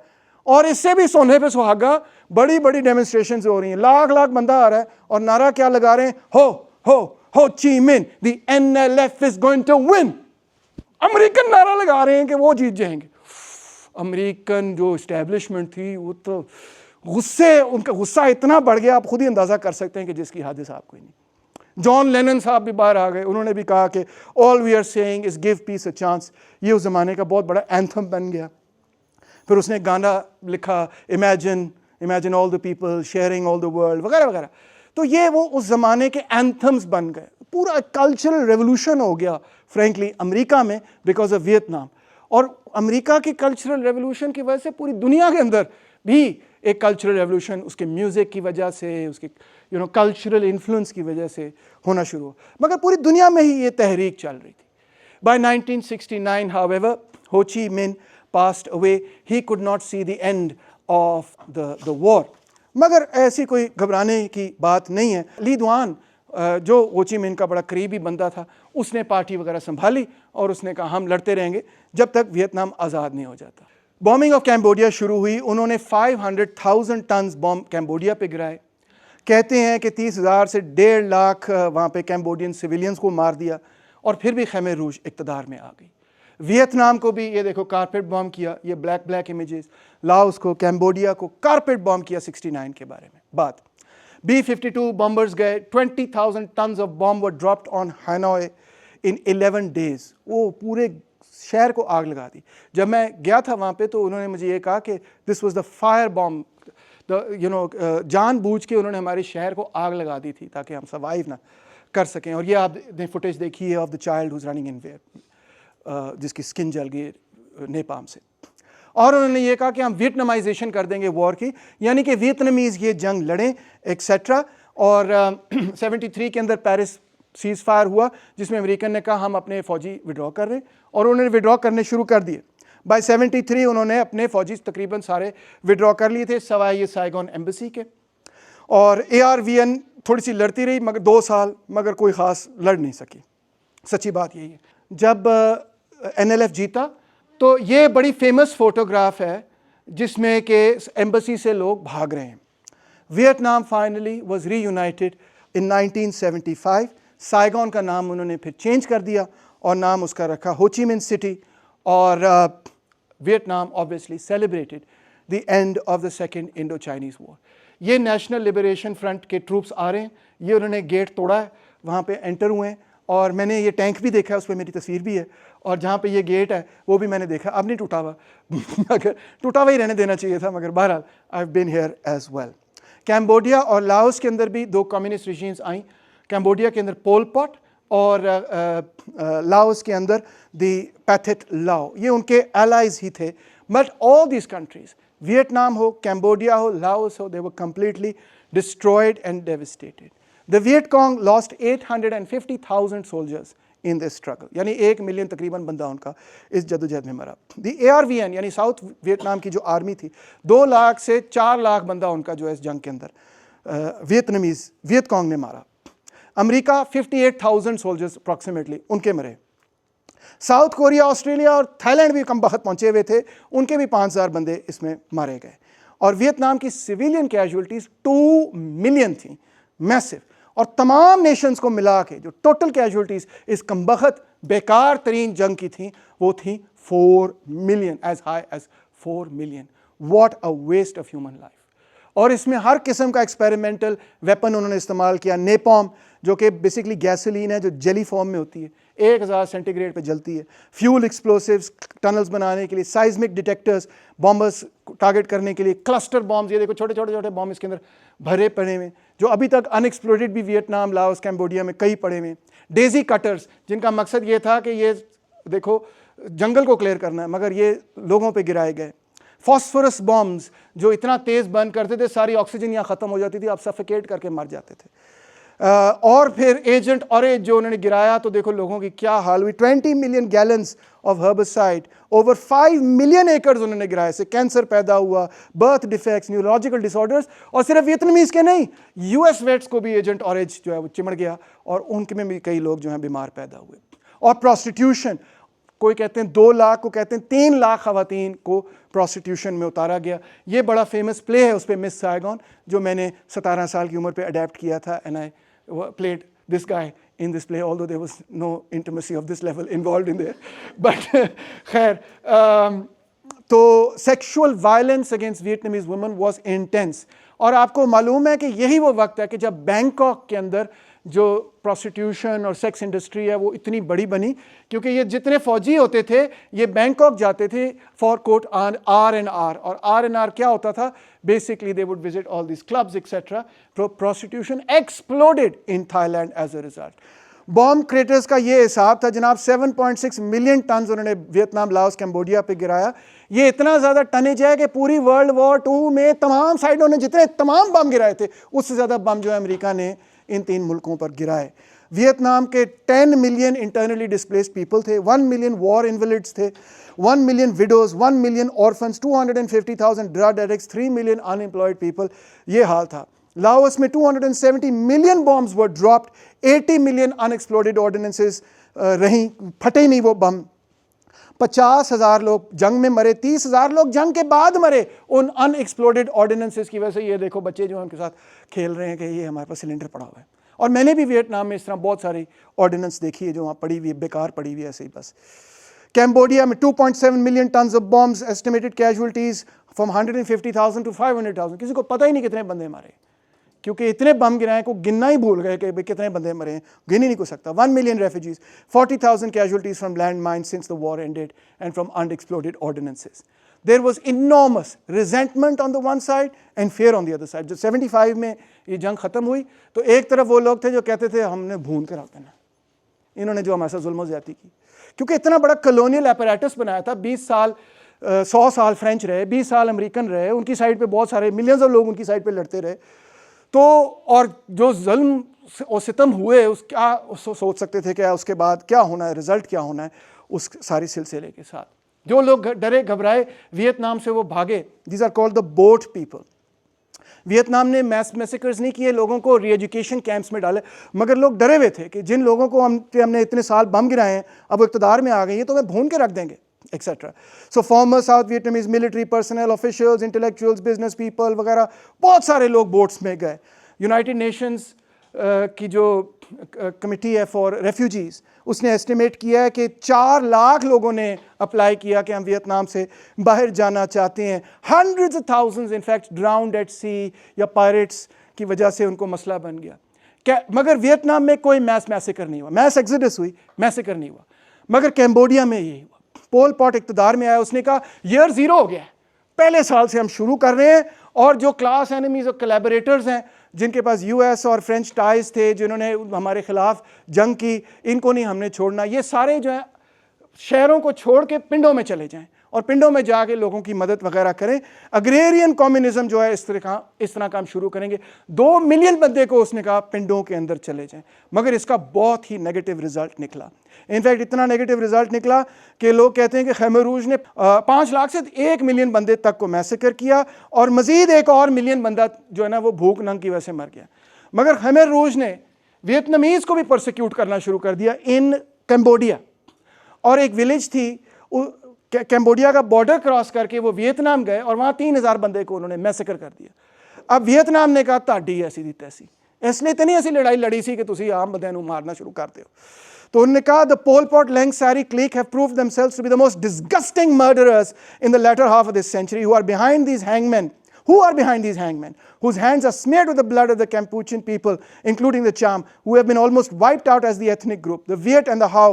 और इससे भी सोने पे सुहागा, बड़ी बड़ी डेमोन्स्ट्रेशंस हो रही हैं, लाख लाख बंदा आ रहा है, और नारा क्या लगा रहे हैं, Ho Chi Minh, the NLF is going to win. American नारा लगा रहे हैं कि वो जीत जाएंगे। अमेरिकन जो इस्टेब्लिशमेंट थी वो तो उनका गुस्सा इतना बढ़ गया, आप खुद ही अंदाज़ा कर सकते हैं कि जिसकी हद हिसाब कोई नहीं। जॉन लेनन साहब भी बाहर आ गए, उन्होंने भी कहा कि all we are saying is give peace a chance. ये उस ज़माने का बहुत बड़ा एंथम बन गया। फिर उसने गाना लिखा, imagine all the people sharing all the world वगैरह वगैरह। तो ये वो उस ज़माने के एंथम्स बन गए। पूरा कल्चरल रेवोल्यूशन हो गया फ्रेंकली अमेरिका में बिकॉज ऑफ वियतनाम। और अमेरिका की कल्चरल रेवोल्यूशन की वजह से पूरी दुनिया के अंदर भी एक कल्चरल रेवोल्यूशन उसके म्यूज़िक की वजह से, उसके कल्चरल इन्फ्लुएंस की वजह से होना शुरू हुआ। मगर पूरी दुनिया में ही ये तहरीक चल रही थी। बाय 1969 however, हो ची मिन passed away. He could not see the end of the war. मगर ऐसी कोई घबराने की बात नहीं है। ली दुआन जो हो ची मिन का बड़ा करीबी बंदा था, उसने पार्टी वगैरह संभाली और उसने कहा हम लड़ते रहेंगे जब तक वियतनाम आज़ाद नहीं हो जाता। बॉम्बिंग ऑफ कैम्बोडिया शुरू हुई। उन्होंने 500,000 टन्स बॉम्ब कैम्बोडिया पे गिराए। कहते हैं कि 30,000 से 1.5 लाख वहाँ पे कैम्बोडियन सिविलियंस को मार दिया और फिर भी खैमर रूज इक़्तिदार में आ गई। वियतनाम को भी ये देखो कारपेट बॉम्ब किया, ये ब्लैक इमेजेस। लाओस को, कैम्बोडिया को कारपेट बॉम्ब किया 69 के बारे में बात। B-52 बॉम्बर्स गए, 20,000 tons of bomb were dropped on Hanoi in 11 days. वो पूरे शहर को आग लगा दी। जब मैं गया था वहाँ पे तो उन्होंने मुझे ये कहा कि this was the fire bomb, जानबूझ के उन्होंने हमारे शहर को आग लगा दी थी ताकि हम सर्वाइव ना कर सकें। और ये आपने फुटेज देखी है of the child who's running in where, जिसकी स्किन जल गई नेपाम से। और उन्होंने ये कहा कि हम वियतनामाइजेशन कर देंगे वॉर की, यानी कि वियतनामीज़ ये जंग लड़ें एक्सेट्रा। और 73 के अंदर पेरिस सीज़ फायर हुआ जिसमें अमेरिकन ने कहा हम अपने फ़ौजी विड्रॉ कर रहे हैं और उन्होंने विड्रॉ करने शुरू कर दिए। बाय 73 उन्होंने अपने फ़ौजी तकरीबन सारे विड्रॉ कर लिए थे सिवाय ये साइगॉन एम्बेसी के। और ARVN थोड़ी सी लड़ती रही मगर 2 साल, मगर कोई ख़ास लड़ नहीं सकी। सच्ची बात यही है। जब NLF जीता तो ये बड़ी फेमस फ़ोटोग्राफ है जिसमें कि एम्बेसी से लोग भाग रहे हैं। Vietnam finally was reunited in 1975। Saigon का नाम उन्होंने फिर चेंज कर दिया और नाम उसका रखा हो ची मिन सिटी। और Vietnam obviously celebrated the end of the second Indo Chinese war. ये नेशनल लिबरेशन फ्रंट के ट्रूप्स आ रहे हैं, ये उन्होंने गेट तोड़ा है, वहाँ पे एंटर हुए हैं। और मैंने ये टैंक भी देखा है, उस पर मेरी तस्वीर भी है। और जहाँ पे ये गेट है वो भी मैंने देखा, अब नहीं टूटा हुआ अगर टूटा हुआ ही रहने देना चाहिए था, मगर बहरहाल I have been here as well. Cambodia और लाओस के अंदर भी 2 कम्युनिस्ट रिजीम्स आई। कैम्बोडिया के अंदर पोल पॉट और लाओस के अंदर दी पैथेट लाओ, ये उनके एलाइज ही थे। But all this countries, Vietnam हो, कैम्बोडिया हो, लाओस हो, they were completely destroyed and devastated. The Viet Cong lost 850,000 soldiers in this struggle, यानी 1 मिलियन तकरीबन बंदा उनका इस जदोजहद में मरा। The ARVN यानी साउथ वियतनाम की जो आर्मी थी, 2 लाख से 4 लाख बंदा उनका जो है इस जंग के अंदर वियत कॉन्ग ने मारा। अमेरिका 58,000 सोल्जर्स अप्रॉक्सीमेटली उनके मरे। साउथ कोरिया, ऑस्ट्रेलिया और थाईलैंड भी कम बखत पहुंचे हुए थे, उनके भी 5,000 बंदे इसमें मारे गए। और वियतनाम की सिविलियन कैजुअल्टीज 2 मिलियन थी, मैसिव। और तमाम नेशंस को मिला के जो टोटल कैजुअल्टीज इस कमबख्त बेकार तरीन जंग की थी वो थी 4 million, as high as 4 million. What a waste of human life. और इसमें हर किस्म का एक्सपेरिमेंटल वेपन उन्होंने इस्तेमाल किया। नेपॉम जो कि बेसिकली गैसोलीन है जो जेली फॉर्म में होती है, 1000 सेंटीग्रेड पे जलती है। फ्यूल एक्सप्लोसिव्स टनल्स बनाने के लिए, साइज्मिक डिटेक्टर्स बॉम्बर्स टारगेट करने के लिए, क्लस्टर बॉम्ब्स, ये देखो छोटे छोटे बॉम्ब इसके अंदर भरे पड़े हुए जो अभी तक अनएक्सप्लोडेड भी वियतनाम, लाओस, कैम्बोडिया में कई पड़े हुए। डेजी कटर्स जिनका मकसद ये था कि ये देखो जंगल को क्लियर करना है, मगर ये लोगों पे गिराए गए। फॉस्फोरस बॉम्ब्स जो इतना तेज़ बर्न करते थे सारी ऑक्सीजन यहाँ ख़त्म हो जाती थी, आप सफोकेट करके मर जाते थे। और फिर एजेंट ऑरेंज जो उन्होंने गिराया तो देखो लोगों की क्या हाल हुई। 20 million gallons of herbicide, over 5 million acres उन्होंने गिराए, से कैंसर पैदा हुआ, बर्थ डिफेक्ट्स, न्यूरोलॉजिकल डिसऑर्डर्स। और सिर्फ वियतनामीज के नहीं, US वेट्स को भी एजेंट ऑरेंज जो है वो चिमड़ गया और उनके में भी कई लोग जो हैं बीमार पैदा हुए। और प्रोस्टिट्यूशन, कोई कहते हैं 2 लाख, को कहते हैं 3 लाख ख़वातीन को प्रोस्टिट्यूशन में उतारा गया। ये बड़ा फेमस प्ले है उस पर, मिस साइगॉन, जो मैंने 17 साल की उम्र पे अडेप्ट किया था। And I played this guy in this play, although there was no intimacy of this level involved in there. But खैर, तो sexual violence against Vietnamese women was intense. और आपको मालूम है कि यही वो वक्त है कि जब बैंकॉक के अंदर जो प्रोस्टिट्यूशन और सेक्स इंडस्ट्री है वो इतनी बड़ी बनी, क्योंकि ये जितने फौजी होते थे ये बैंकॉक जाते थे फॉर कोट R&R। और R&R क्या होता था? Basically they would visit all this clubs etcetera. Prostitution exploded in Thailand as a result. Bomb craters का ये हिसाब था जनाब, 7.6 मिलियन टन उन्होंने वियतनाम, लाओस, कैम्बोडिया पे गिराया। ये इतना ज़्यादा टनेज है कि पूरी वर्ल्ड वॉर 2 में तमाम साइडों ने जितने तमाम बम गिराए थे उससे ज़्यादा बम जो है अमेरिका ने इन 3 मुल्कों पर गिराए। वियतनाम के 10 मिलियन इंटरनली डिस्प्लेस्ड पीपल थे, 1 मिलियन वॉर इन्वलिड्स थे, 1 million widows, 1 million orphans, 250,000 drug addicts, 3 million unemployed people. ये हाल था। लाओस में 270 मिलियन बॉम्ब्स वर ड्रॉप्ड, 80 मिलियन अनएक्सप्लोडेड ऑर्डिनेंसेस रहीं, फटे नहीं वो बम। 50,000 लोग जंग में मरे, 30,000 लोग जंग के बाद मरे उन अनएक्सप्लोडेड ऑर्डिनेंसेस की वजह से। ये देखो बच्चे जो उनके साथ खेल रहे हैं कि ये हमारे पास सिलेंडर पड़ा हुआ है। और मैंने भी वियतनाम में इस तरह बहुत सारी ऑर्डिनेंस देखी है जो वहाँ पड़ी हुई है, बेकार पड़ी हुई है ऐसे ही बस। कैम्बोडिया में 2.7 million tons of bombs, estimated casualties from 150,000 to 500,000। किसी को पता ही नहीं कितने बंदे मारे, क्योंकि इतने बम गिराए को गिनना ही भूल गए कि कितने बंदे मरे हैं, गिन ही नहीं को सकता। 1 million refugees, 40,000 casualties from land mines since the war ended and from unexploded ordinances. There was enormous resentment on the one side and fear on the other side. जब 75 में ये जंग खत्म हुई तो एक तरफ वो लोग थे जो कहते थे हमने भून कर रख देना इन्होंने जो हमारे साथ जुल्म ज्यादती की, क्योंकि इतना बड़ा कॉलोनियल अपैरेटस बनाया था। 20 साल 100 साल फ्रेंच रहे, 20 साल अमेरिकन रहे, उनकी साइड पे बहुत सारे मिलियंस ऑफ लोग उनकी साइड पे लड़ते रहे। तो और जो जुल्म और सितम हुए उस क्या सोच सकते थे क्या उसके बाद क्या होना है, रिजल्ट क्या होना है उस सारी सिलसिले के साथ। जो लोग डरे घबराए वियतनाम से वो भागे। These are called the boat people. Vietnam ने मैस मैसेकर्स नहीं किए, लोगों को री एजुकेशन कैंप्स में डाले, मगर लोग डरे हुए थे कि जिन लोगों को हमने इतने साल बम गिराए हैं अब वो इक़्तिदार में आ गए हैं तो वे भून के रख देंगे etcetera. So former South Vietnamese military personnel, officials, intellectuals, business people वगैरह बहुत सारे लोग बोट्स में गए। यूनाइटेड नेशंस की जो कमिटी है फॉर रेफ्यूजीज़ उसने एस्टिमेट किया है कि 4 लाख लोगों ने अप्लाई किया कि हम वियतनाम से बाहर जाना चाहते हैं। Hundreds of thousands in fact drowned at sea या पायरेट्स की वजह से उनको मसला बन गया। मगर वियतनाम में कोई मैस मैसेकर नहीं हुआ, मैस एक्सिडस हुई, मैसेकर नहीं हुआ। मगर कैम्बोडिया में यही हुआ। पोल पॉट इक़्तिदार में आया, उसने कहा ईयर 0 हो गया है, पहले साल से हम शुरू कर रहे हैं और जो क्लास एनिमीज और कोलैबोरेटर्स हैं जिनके पास यूएस और फ्रेंच टाइज थे, जिन्होंने हमारे खिलाफ जंग की, इनको नहीं हमने छोड़ना। ये सारे जो है शहरों को छोड़ के पिंडों में चले जाएं और पिंडों में जाके लोगों की मदद वगैरह करें। अग्रेरियन कम्युनिज्म जो है इस तरह काम शुरू करेंगे। 2 मिलियन बंदे को उसने कहा पिंडों के अंदर चले जाएं, मगर इसका बहुत ही नेगेटिव रिजल्ट निकला। इनफैक्ट इतना नेगेटिव रिजल्ट निकला कि लोग कहते हैं कि खैमर रूज ने 5 लाख से 1 मिलियन बंदे तक को मैसेकर किया और मजीद 1 और मिलियन बंदा जो है ना वो भूख नंग की वजह से मर गया। मगर खैमर रूज ने वियतनामीज को भी परसिक्यूट करना शुरू कर दिया इन कैम्बोडिया। और एक विलेज थी कैम्बोडिया का बॉर्डर क्रॉस करके वो वियतनाम गए और वहाँ 3,000 बंदे को उन्होंने मैसेकर कर दिया। अब वियतनाम ने कहा ताड़ी ऐसी दी तैसी, इसलिए इतनी ऐसी लड़ाई लड़ी सी कि तुसी आम बंदे नूं मारना शुरू करते हो। तो उन्होंने कहा the Pol Pot Ieng Sary clique have proved themselves to be the most disgusting murderers in the latter half of this century who are behind these hangmen, whose hands are smeared with the blood of the Kampuchean people, including the Cham, who have been almost wiped out as the ethnic group, the Viet and the Hau.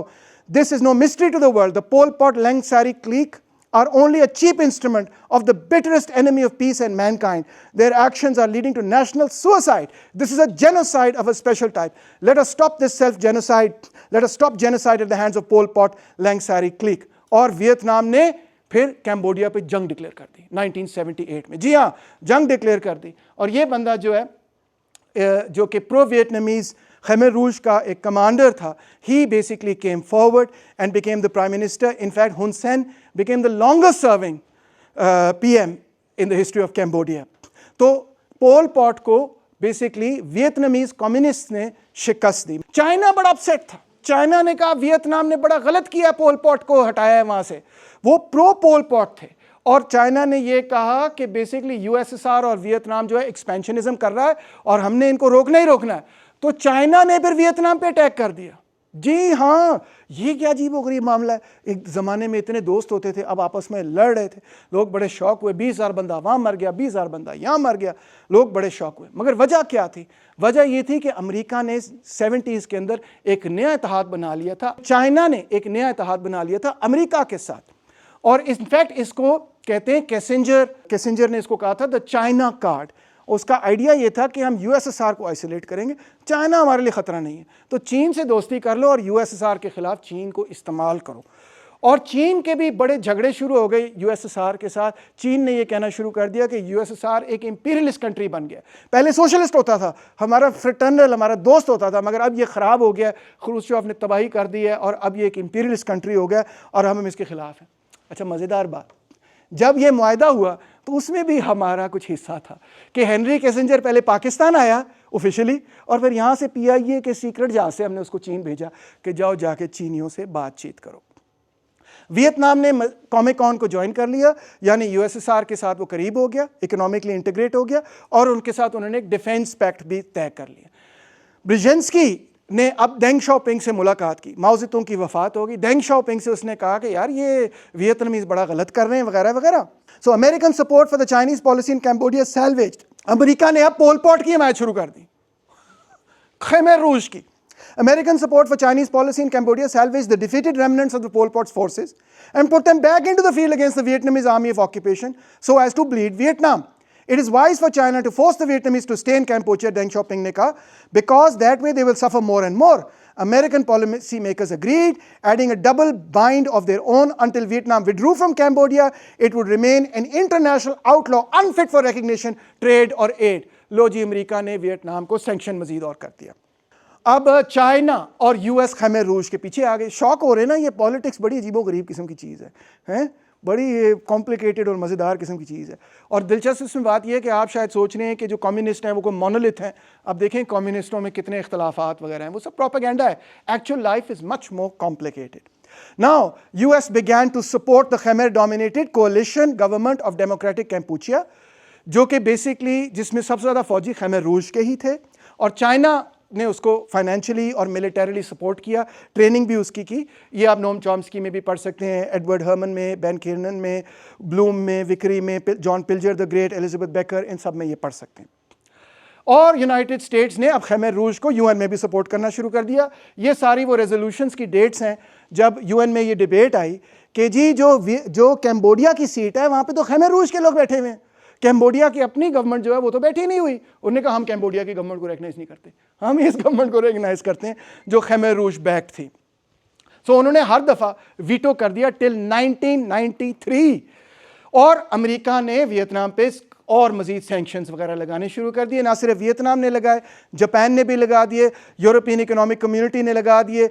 This is no mystery to the world. The Pol Pot Leng Sari clique are only a cheap instrument of the bitterest enemy of peace and mankind. Their actions are leading to national suicide. This is a genocide of a special type. Let us stop this self-genocide. Let us stop genocide at the hands of Pol Pot Leng Sari clique. और Vietnam ने फिर Cambodia पे जंग declare कर दी 1978 में। जी हाँ, जंग declare कर दी। और ये बंदा जो है जो कि प्रो वियतनामीज खैमर रूज का एक कमांडर था, he basically came forward and became the prime minister. In fact, Hun Sen became the longest serving PM in the history of Cambodia. तो पोल पॉट को बेसिकली वियतनामीज कम्युनिस्ट ने शिकस्त दी। China बड़ा upset था। China ने कहा Vietnam ने बड़ा गलत किया, पोल पॉट को हटाया है वहां से। वो प्रो पोल पॉट थे और चाइना ने ये कहा कि बेसिकली यूएसएसआर और वियतनाम जो है एक्सपेंशनिज्म कर रहा है और हमने इनको रोकना ही रोकना है। तो चाइना ने फिर वियतनाम पे अटैक कर दिया जी हाँ, ये क्या अजीबोगरीब मामला है। एक ज़माने में इतने दोस्त होते थे, अब आपस में लड़ रहे थे, लोग बड़े शौक हुए, 20,000 बंदा वहाँ मर गया, 20,000 बंदा यहाँ मर गया, लोग बड़े शौक हुए। मगर वजह क्या थी? वजह ये थी कि अमेरिका ने 70s के अंदर एक नया इत्तेहाद बना लिया था, चाइना ने एक नया इत्तेहाद बना लिया था अमेरिका के साथ, और इनफैक्ट इसको कहते हैं कैसेंजर ने इसको कहा था द चाइना कार्ड। उसका आइडिया ये था कि हम यूएसएसआर को आइसोलेट करेंगे, चाइना हमारे लिए ख़तरा नहीं है, तो चीन से दोस्ती कर लो और यूएसएसआर के ख़िलाफ़ चीन को इस्तेमाल करो। और चीन के भी बड़े झगड़े शुरू हो गए यूएसएसआर के साथ। चीन ने ये कहना शुरू कर दिया कि यूएसएसआर एक इंपीरियलिस्ट कंट्री बन गया। पहले सोशलिस्ट होता था, हमारा फ्रेटर्नल, हमारा दोस्त होता था, मगर अब ये ख़राब हो गया, ख्रुश्चोव ने तबाही कर दी है और अब ये एक इंपीरियलिस्ट कंट्री हो गया और हम इसके ख़िलाफ़ हैं। अच्छा, मज़ेदार बात, जब ये मुआहदा हुआ तो उसमें भी हमारा कुछ हिस्सा था कि हेनरी किसिंजर पहले पाकिस्तान आया ऑफिशियली, और फिर यहाँ से PIA के सीक्रेट जहाँ से हमने उसको चीन भेजा कि जाओ जाके चीनियों से बातचीत करो। वियतनाम ने कॉमेकॉन को ज्वाइन कर लिया, यानी यूएसएसआर के साथ वो करीब हो गया, इकोनॉमिकली इंटीग्रेट हो गया, और उनके साथ उन्होंने एक डिफेंस पैक्ट भी तय कर लिया। ब्रेजेंस्की ने अब डेंग शाओपिंग से मुलाकात की, माओ ज़ेडुंग की वफात होगी, डेंग शाओपिंग से उसने कहा कि यार ये वियतनामीज बड़ा गलत कर रहे हैं वगैरह वगैरह। So American support for the Chinese policy in Cambodia salvaged. America ने अब पोल पॉट की हिमायत शुरू कर दी, खैमर रूज की। American support for Chinese policy in Cambodia salvaged the defeated remnants of the Pol Pot's forces and put them back into the field against the Vietnamese army of occupation so as to bleed Vietnam. It is wise for China to force the Vietnamese to stay in Cambodia, Deng Xiaoping ne kaha, because that way they will suffer more and more. American policy makers agreed, adding a double bind of their own until Vietnam withdrew from Cambodia, it would remain an international outlaw unfit for recognition, trade or aid. लो जी, America ने Vietnam को sanction मजीद और कर दिया। अब China और यूएस खैमर रूज के पीछे आ गए। शौक हो रहे ना, ये पॉलिटिक्स बड़ी अजीबो-गरीब किस्म की चीज़ है, हैं? बड़ी कॉम्प्लिकेटेड और मज़ेदार किस्म की चीज़ है। और दिलचस्प इसमें बात यह है कि आप शायद सोच रहे हैं कि जो कम्युनिस्ट हैं वो कोई मोनोलिथ हैं। अब देखें कम्युनिस्टों में कितने इख्तलाफात वगैरह हैं, वो सब प्रोपेगेंडा है। Actual life is much more complicated. Now US began to support the Khmer dominated coalition government of Democratic Kampuchea, जो कि बेसिकली जिसमें सबसे ज़्यादा फौजी खैमर रूज के ही थे, और चाइना ने उसको फाइनेंशियली और मिलिटरीली सपोर्ट किया, ट्रेनिंग भी उसकी की। ये आप नोम चॉम्स्की में भी पढ़ सकते हैं, एडवर्ड हर्मन में, बेन किर्नन में, ब्लूम में, विक्री में, John Pilger the great, Elizabeth Becker, इन सब में ये पढ़ सकते हैं। और यूनाइटेड स्टेट्स ने अब खैमर रूज को यूएन में भी सपोर्ट करना शुरू कर दिया। ये सारी वो रेजोल्यूशंस की डेट्स हैं जब यूएन में ये डिबेट आई कि जी जो कैम्बोडिया की सीट है वहाँ पे तो खैमर रूज के लोग बैठे हुए हैं, कैम्बोडिया की अपनी गवर्नमेंट जो है वो तो बैठी नहीं हुई। उन्होंने कहा हम कैम्बोडिया की गवर्नमेंट को रिकग्नाइज नहीं करते, हम इस गवर्नमेंट को रिकग्नाइज करते हैं जो खैमर रूज बैक्ड थी। सो उन्होंने हर दफ़ा वीटो कर दिया टिल 1993, और अमेरिका ने वियतनाम पे और मज़ीद सैंक्शंस वगैरह लगाने शुरू कर दिए। ना सिर्फ वियतनाम ने लगाए, जापान ने भी लगा दिए, यूरोपियन इकोनॉमिक कम्युनिटी ने लगा दिए,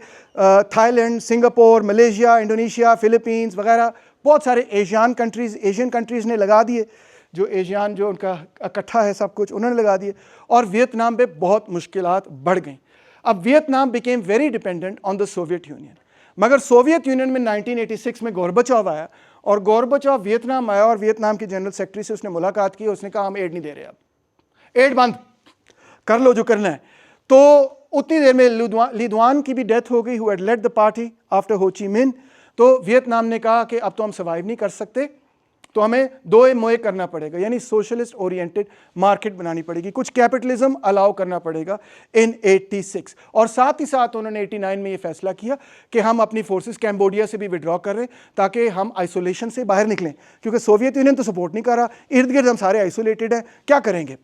Thailand, Singapore, Malaysia, Indonesia, Philippines वगैरह बहुत सारे एशियन कंट्रीज़ ने लगा दिए। जो एशियान जो उनका इकट्ठा है सब कुछ उन्होंने लगा दिए, और वियतनाम पे बहुत मुश्किलात बढ़ गई। अब Vietnam became very dependent on the Soviet union. मगर सोवियत यूनियन में 1986 में गोरबाचोव आया, और गोरबाचोव वियतनाम आया और वियतनाम के जनरल सेक्रेटरी से उसने मुलाकात की। उसने कहा हम एड नहीं दे रहे, अब एड बंद कर लो जो करना है। तो उतनी देर में ली दुआन की भी डेथ हो गई, who had led the party after Ho Chi मिन। तो वियतनाम ने कहा कि अब तो हम सर्वाइव नहीं कर सकते, तो हमें दो मोए करना पड़ेगा, यानी सोशलिस्ट ओरिएंटेड मार्केट बनानी पड़ेगी, कुछ कैपिटलिज्म अलाउ करना पड़ेगा इन 86। और साथ ही साथ उन्होंने 89 में ये फैसला किया कि हम अपनी फोर्सेस कैम्बोडिया से भी विड्रॉ कर रहे हैं ताकि हम आइसोलेशन से बाहर निकलें, क्योंकि सोवियत यूनियन तो सपोर्ट नहीं कर रहा, इर्द गिर्द हम सारे आइसोलेटेड हैं, क्या करेंगे।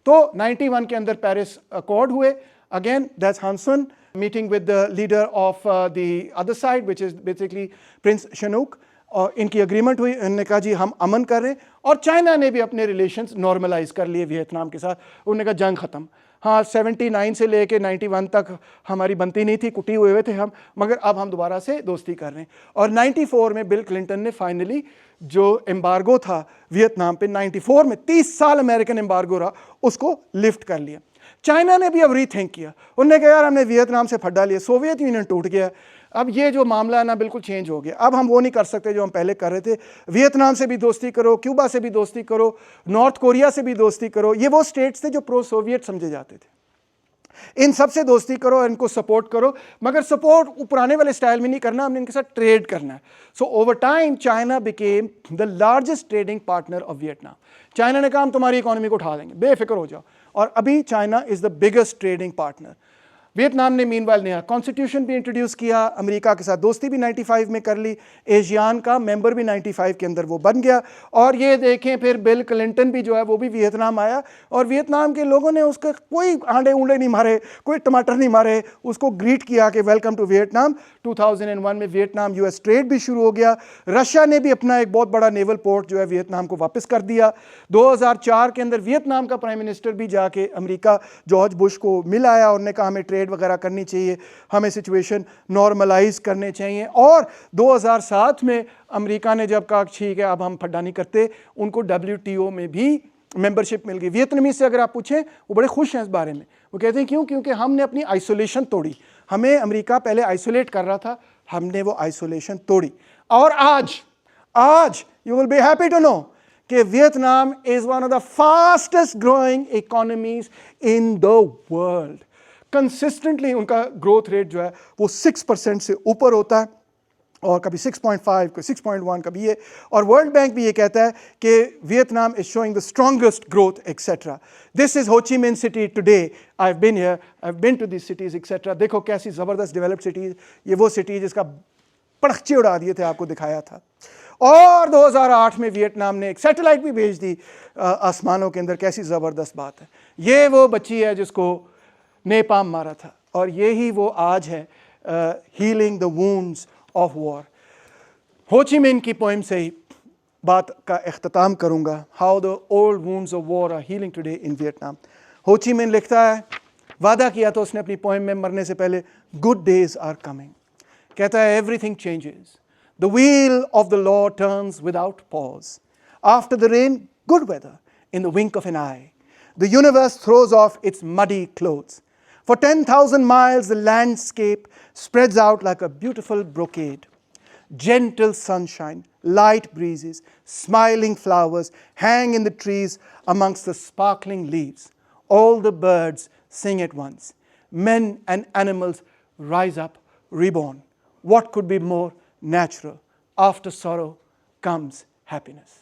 तो 91 के अंदर पेरिस अकॉर्ड हुए। Again that's Hun Sen meeting with the leader of the other side which is basically prince Sihanouk, और इनकी एग्रीमेंट हुई। उन्होंने कहा जी हम अमन कर रहे हैं, और चाइना ने भी अपने रिलेशंस नॉर्मलाइज कर लिए वियतनाम के साथ। उन्होंने कहा जंग ख़त्म। हाँ, 79 से लेके 91 तक हमारी बनती नहीं थी, कुटी हुए थे हम, मगर अब हम दोबारा से दोस्ती कर रहे हैं। और 94 में बिल क्लिंटन ने फाइनली जो एम्बार्गो था वियतनाम पे, 94 में 30 साल अमेरिकन एम्बार्गो रहा, उसको लिफ्ट कर लिया। चाइना ने भी अब रीथिंक किया, उन्होंने कहा यार हमने वियतनाम से फड्डा लिया, सोवियत यूनियन टूट गया, अब ये जो मामला है ना बिल्कुल चेंज हो गया, अब हम वो नहीं कर सकते जो हम पहले कर रहे थे। वियतनाम से भी दोस्ती करो, क्यूबा से भी दोस्ती करो, नॉर्थ कोरिया से भी दोस्ती करो। ये वो स्टेट्स थे जो प्रो सोवियत समझे जाते थे। इन सब से दोस्ती करो, इनको सपोर्ट करो, मगर सपोर्ट पुराने वाले स्टाइल में नहीं करना, हमने इनके साथ ट्रेड करना है. So over time China became the largest trading partner of Vietnam. China ने कहा हम तुम्हारी इकोनॉमी को उठा देंगे, बेफिक्र हो जाओ. और अभी China is the biggest trading partner. Vietnam ने मीनवाइल नया कॉन्स्टिट्यूशन भी इंट्रोड्यूस किया, अमेरिका के साथ दोस्ती भी 95 में कर ली, एशियान का मेंबर भी 95 के अंदर वो बन गया. और ये देखें फिर बिल क्लिंटन भी जो है वो भी वियतनाम आया, और वियतनाम के लोगों ने उसका कोई आंडे ऊंडे नहीं मारे, कोई टमाटर नहीं मारे, उसको ग्रीट किया कि वेलकम टू वियतनाम. 2001 में वियतनाम यूएस ट्रेड भी शुरू हो गया. रशिया ने भी अपना एक बहुत बड़ा नेवल पोर्ट जो है वियतनाम को वापस कर दिया. 2004 के अंदर वियतनाम का प्राइम मिनिस्टर भी जाके अमेरिका जॉर्ज बुश को मिल आया और ने कहा हमें ट्रेड वगैरह करनी चाहिए, हमें सिचुएशन नॉर्मलाइज करने चाहिए. और 2007 में अमेरिका ने जब कहा ठीक है अब हम फड्डा नहीं करते, उनको WTO में भी मेंबरशिप मिल गई. वियतनामीज से अगर आप पूछें वो बड़े खुश हैं इस बारे में. वो कहते हैं क्यों? क्योंकि हमने अपनी आइसोलेशन तोड़ी. हमें अमेरिका पहले आइसोलेट कर रहा था, हमने वो आइसोलेशन तोड़ी. और आज you will be happy to know कि Vietnam is one of the fastest growing economies in the world. Consistently उनका ग्रोथ रेट जो है वो 6% से ऊपर होता है, और कभी 6.5, कभी 6.1, कभी ये. और वर्ल्ड बैंक भी ये कहता है कि Vietnam is showing the strongest growth etcetera. This is Ho Chi Minh City today. I have been here, I have been to this cities etcetera. देखो कैसी ज़बरदस्त डेवलप्ड सिटीज. ये वो सिटी जिसका पड़खचे उड़ा दिए थे, आपको दिखाया था. और 2008 में वियतनाम ने एक सैटेलाइट भी भेज दी आसमानों के अंदर. कैसी ज़बरदस्त बात है. ये वो बच्ची है जिसको नेपाम मारा था, और ये ही वो आज है healing the wounds of war. हो ची मिन की पोइम से ही बात का इख्तिताम करूंगा. How the old wounds of war are healing today in Vietnam. Ho Chi मिन लिखता है, वादा किया तो उसने अपनी पोइम में मरने से पहले, गुड डेज आर कमिंग. कहता है everything changes, the wheel of the law turns without pause. After the rain good weather in the wink of an eye. The universe throws off its muddy clothes. For 10,000 miles, the landscape spreads out like a beautiful brocade. Gentle sunshine, light breezes, smiling flowers hang in the trees amongst the sparkling leaves. All the birds sing at once. Men and animals rise up reborn. What could be more natural? After sorrow comes happiness.